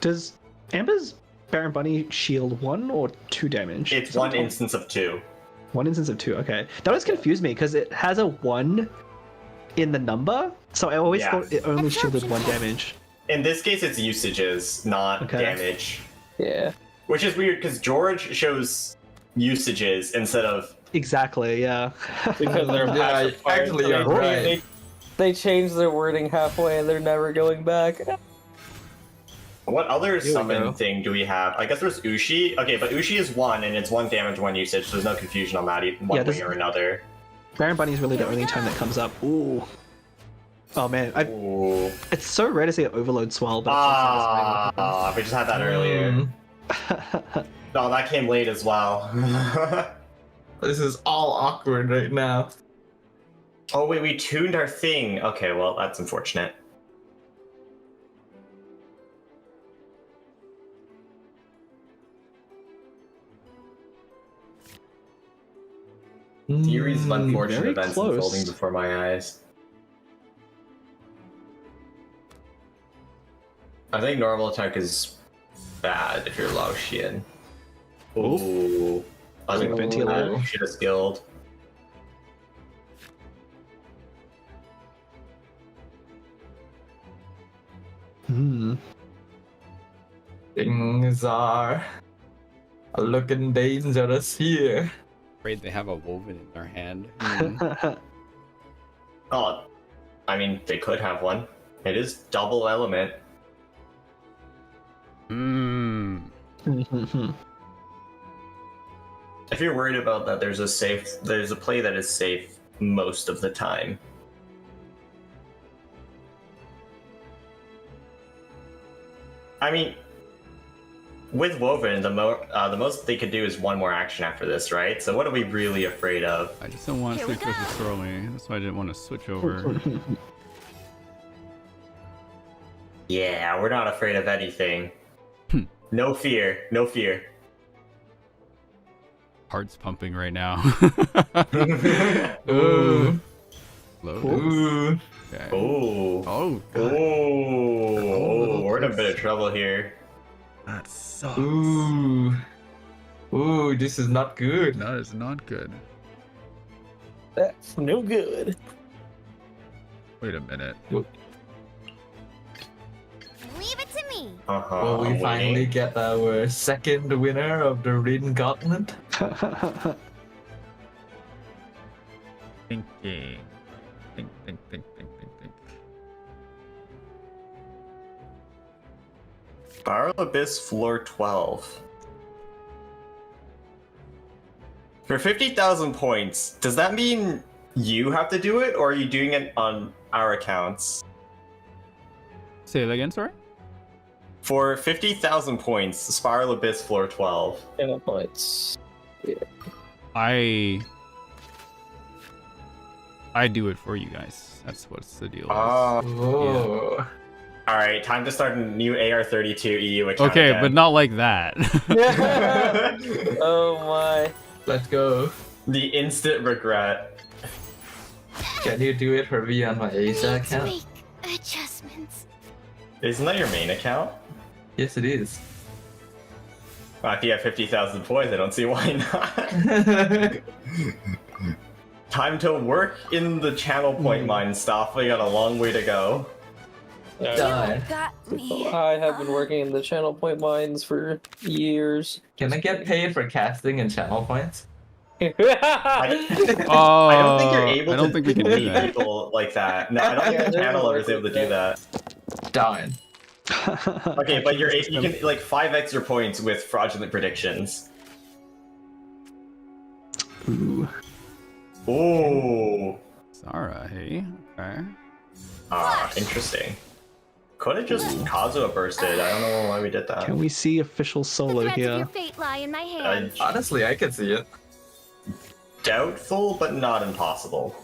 Does Amber's Baron Bunny shield 1 or 2 damage? It's one instance of 2. One instance of 2, okay. That always confused me because it has a 1 in the number, so I always thought it only shielded 1 damage. In this case, it's usages, not damage. Yeah. Which is weird because George shows usages instead of. Exactly, yeah. Because they're actually, you're right. They changed their wording halfway and they're never going back. What other Here we summon go. thing do we have? I guess there's Ushi. Okay, but Ushi is 1 and it's 1 damage, 1 usage, so there's no confusion on that one way or another. Baron Bunny is really the only time that comes up. Ooh. Oh man, it's so rare to see an Overload Swell, but we just had that earlier. No, that came late as well. This is all awkward right now. Oh wait, we tuned our thing. Okay, well, that's unfortunate. Series of unfortunate events unfolding before my eyes. I think normal attack is bad if you're Lao Xian. Ooh. I think I should have skilled. Things are looking dangerous here. Afraid they have a woven in their hand. Oh, I mean, they could have one. It is double element. If you're worried about that, there's a play that is safe most of the time. I mean, with Woven, the most they could do is one more action after this, right? So what are we really afraid of? I just don't want to switch versus Crowley. That's why I didn't want to switch over. Yeah, we're not afraid of anything. No fear, no fear. Heart's pumping right now. Ooh. Ooh. Okay. Ooh. Oh. Ooh. We're in a bit of trouble here. That sucks. Ooh. Ooh, this is not good. That is not good. That's no good. Wait a minute. Leave it to me. Will we finally get our second winner of the Rin Gauntlet? Thinking. Think. Spiral Abyss floor 12. For 50,000 points, does that mean you have to do it, or are you doing it on our accounts? Say that again, sorry? For 50,000 points, Spiral Abyss floor 12. Channel points. Yeah. I do it for you guys. That's what's the deal. Oh. Yeah. All right, time to start a new AR32 EU account. Okay, again. but not like that. Oh my. Let's go. The instant regret. Can you do it for me on my Asia account? Make adjustments. Isn't that your main account? Yes, it is. Well, if you have 50,000 points, I don't see why not. Time to work in the channel point mine stuff. We got a long way to go. Done. I have been working in the channel point mines for years. Can I get paid for casting and channel points? I don't think you're able I don't to think we can do beat that. people like that. No, I don't think the channel is able to do that. Darn. Okay, but you can like 5x your points with fraudulent predictions. Ooh. Ooh. Zara, hey? Okay. Interesting. Could have just Kazuha bursted. I don't know why we did that. Can we see official solo Threads of your here? fate lie in my hands. Honestly, I can see it. Doubtful, but not impossible.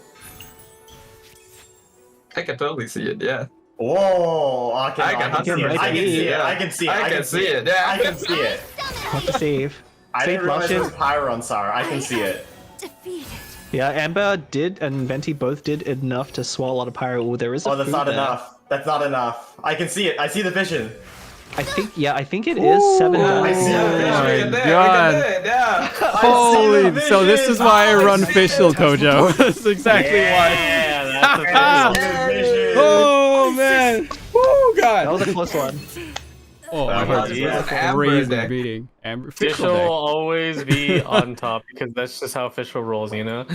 I can totally see it, yeah. Whoa! Okay, I can see it. I can see it. I can see it. I can see it. Yeah, I can see it. What to save? I didn't realize it was Luscious. Pyro on Sar. I can see it. Defeated. Yeah, Amber did and Venti both did enough to swallow a lot of pyro. Ooh, there is a Oh, that's food not there. enough. That's not enough. I can see it. I see the vision. I think it is 7 I see dollars. the Oh vision. my god. Holy, so this is why I run Fischl, Kojo. That's exactly why. Yeah, that's vision. Oh man. Oh god. That was a close one. Oh, my That heart was is an crazy deck. beating. Amber Fischl Fischl will deck. always be on top because that's just how Fischl rolls, you know?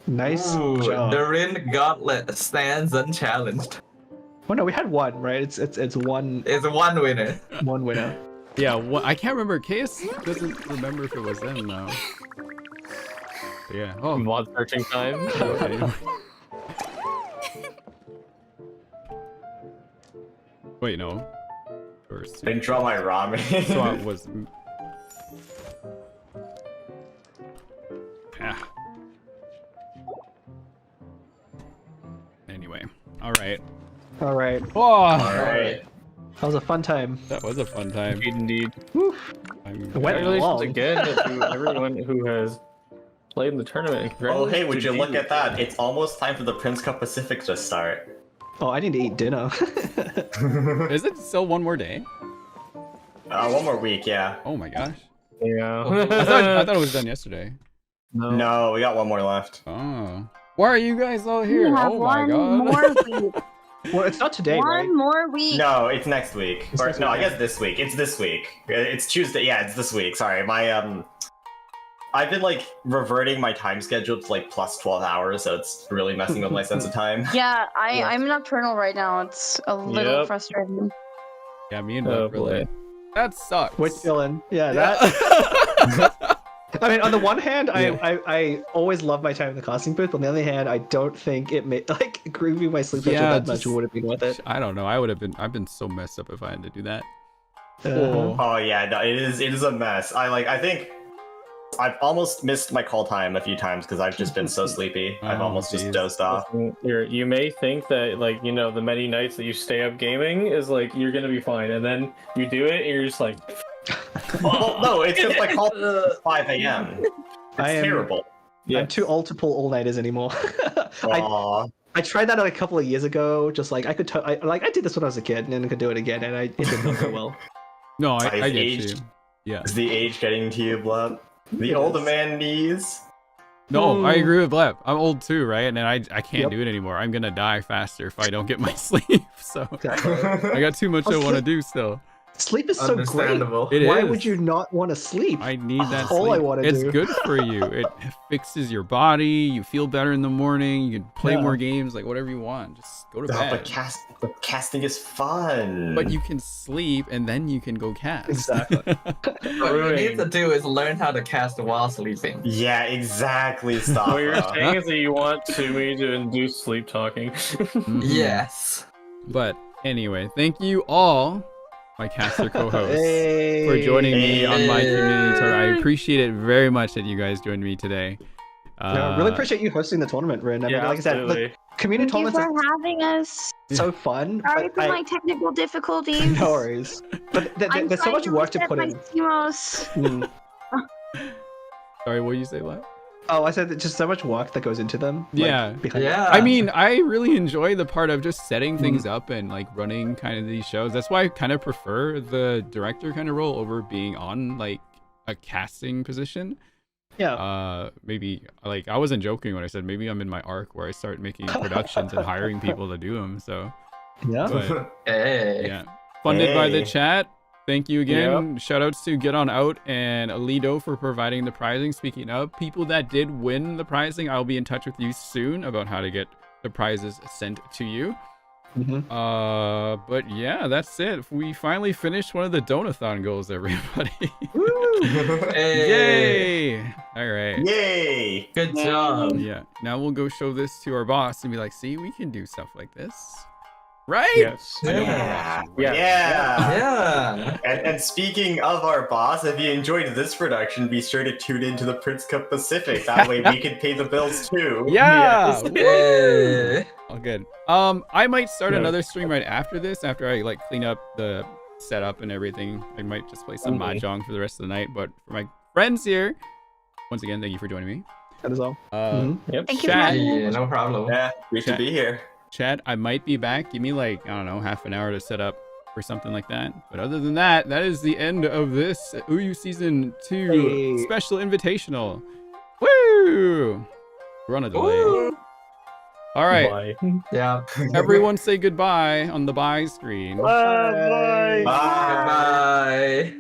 Nice Ooh, job. the Rin Gauntlet stands unchallenged. Oh no, we had one, right? It's one It's one winner. one winner. Yeah, I can't remember. Case doesn't remember if it was them though. Yeah. Oh. Mod searching time. Wait, no. First. Didn't draw my ramen. So it was. Ah. Anyway, all right. All right. Oh, all right. That was a fun time. That was a fun time. Indeed. Congratulations again to everyone who has played in the tournament. Oh, hey, would you to look Gitcg. at that? It's almost time for the Prince Cup Pacific to start. Oh, I need to eat dinner. Is it still one more day? One more week, yeah. Oh my gosh. Yeah. I thought it was done yesterday. No, we got one more left. Oh. Why are you guys all here? We have Oh my one god. more week. Well, it's not today, right? One more week. No, it's next week. It's Or, next no, week, I guess this week. It's this week. It's Tuesday. Yeah, it's this week. Sorry, my I've been like reverting my time schedule to like plus 12 hours, so it's really messing with my sense of time. Yeah, I'm nocturnal right now. It's a little frustrating. Yeah, me and Doug really. That sucks. We're chilling. Yeah, that. I mean, on the one hand, I always love my time in the casting booth. On the other hand, I don't think it made like grooving my sleep schedule that much would have been worth it. I don't know. I've been so messed up if I had to do that. Oh yeah, no, it is a mess. I think I've almost missed my call time a few times because I've just been so sleepy. I've almost just dozed off. You may think that, like, you know, the many nights that you stay up gaming is like you're gonna be fine, and then you do it and you're just like, well, no, it's just my call is 5 a.m. It's terrible. I'm too old to pull all-nighters anymore. I tried that a couple of years ago. Just like I did this when I was a kid, and then I could do it again, and it did not go well. No, I get you. Yeah. Is the age getting to you, Blood? The older man knees. No, I agree with Blep. I'm old too, right? And then I can't do it anymore. I'm gonna die faster if I don't get my sleep. So I got too much I want to do still. Sleep is so great. Why would you not want to sleep? I need that all sleep. I want to do. It's good for you. It fixes your body. You feel better in the morning. You can play more games, like whatever you want. Just go to bed. But casting is fun. But you can sleep and then you can go cast. Exactly. What you need to do is learn how to cast while sleeping. Yeah, exactly. Stop. what you're saying is that you want me to induce sleep talking. Yes. But anyway, thank you all, my caster co-hosts, for joining me on my community tour. I appreciate it very much that you guys joined me today. I really appreciate you hosting the tournament, Rin. I mean, like I said, the community Thank you tournaments for having us. are so fun. Sorry for my technical difficulties. No worries. But there's so much work to put in. Sorry, what did you say, what? Oh, I said that just so much work that goes into them. Yeah. Yeah. I mean, I really enjoy the part of just setting things up and like running kind of these shows. That's why I kind of prefer the director kind of role over being on like a casting position. Yeah. Maybe like I wasn't joking when I said maybe I'm in my arc where I start making productions and hiring people to do them. So yeah. But, hey. yeah. Funded by the chat. Thank you again. Shout outs to Get On Out and Alido for providing the prizing. Speaking of people that did win the prizing, I'll be in touch with you soon about how to get the prizes sent to you. But yeah, that's it. We finally finished one of the Donathon goals, everybody. Hey. Yay! All right. Yay! Good job. Yeah. Now we'll go show this to our boss and be like, see, we can do stuff like this. Right? Yes. Yeah. And speaking of our boss, if you enjoyed this production, be sure to tune into the Prince Cup Pacific. That way we can pay the bills too. Yeah. Yes. All good. I might start another stream right after this, after I like clean up the setup and everything. I might just play some mahjong for the rest of the night. But for my friends here, once again, thank you for joining me. That is all. Yep. Thank you for having me. Yeah, no problem. Yeah, we should be here. Chat, I might be back. Give me like, I don't know, half an hour to set up or something like that. But other than that, that is the end of this Uyu Season 2 special invitational. Woo! We're on a delay. Woo! All right. Bye. Yeah. Everyone say goodbye on the bye screen. Bye. Bye.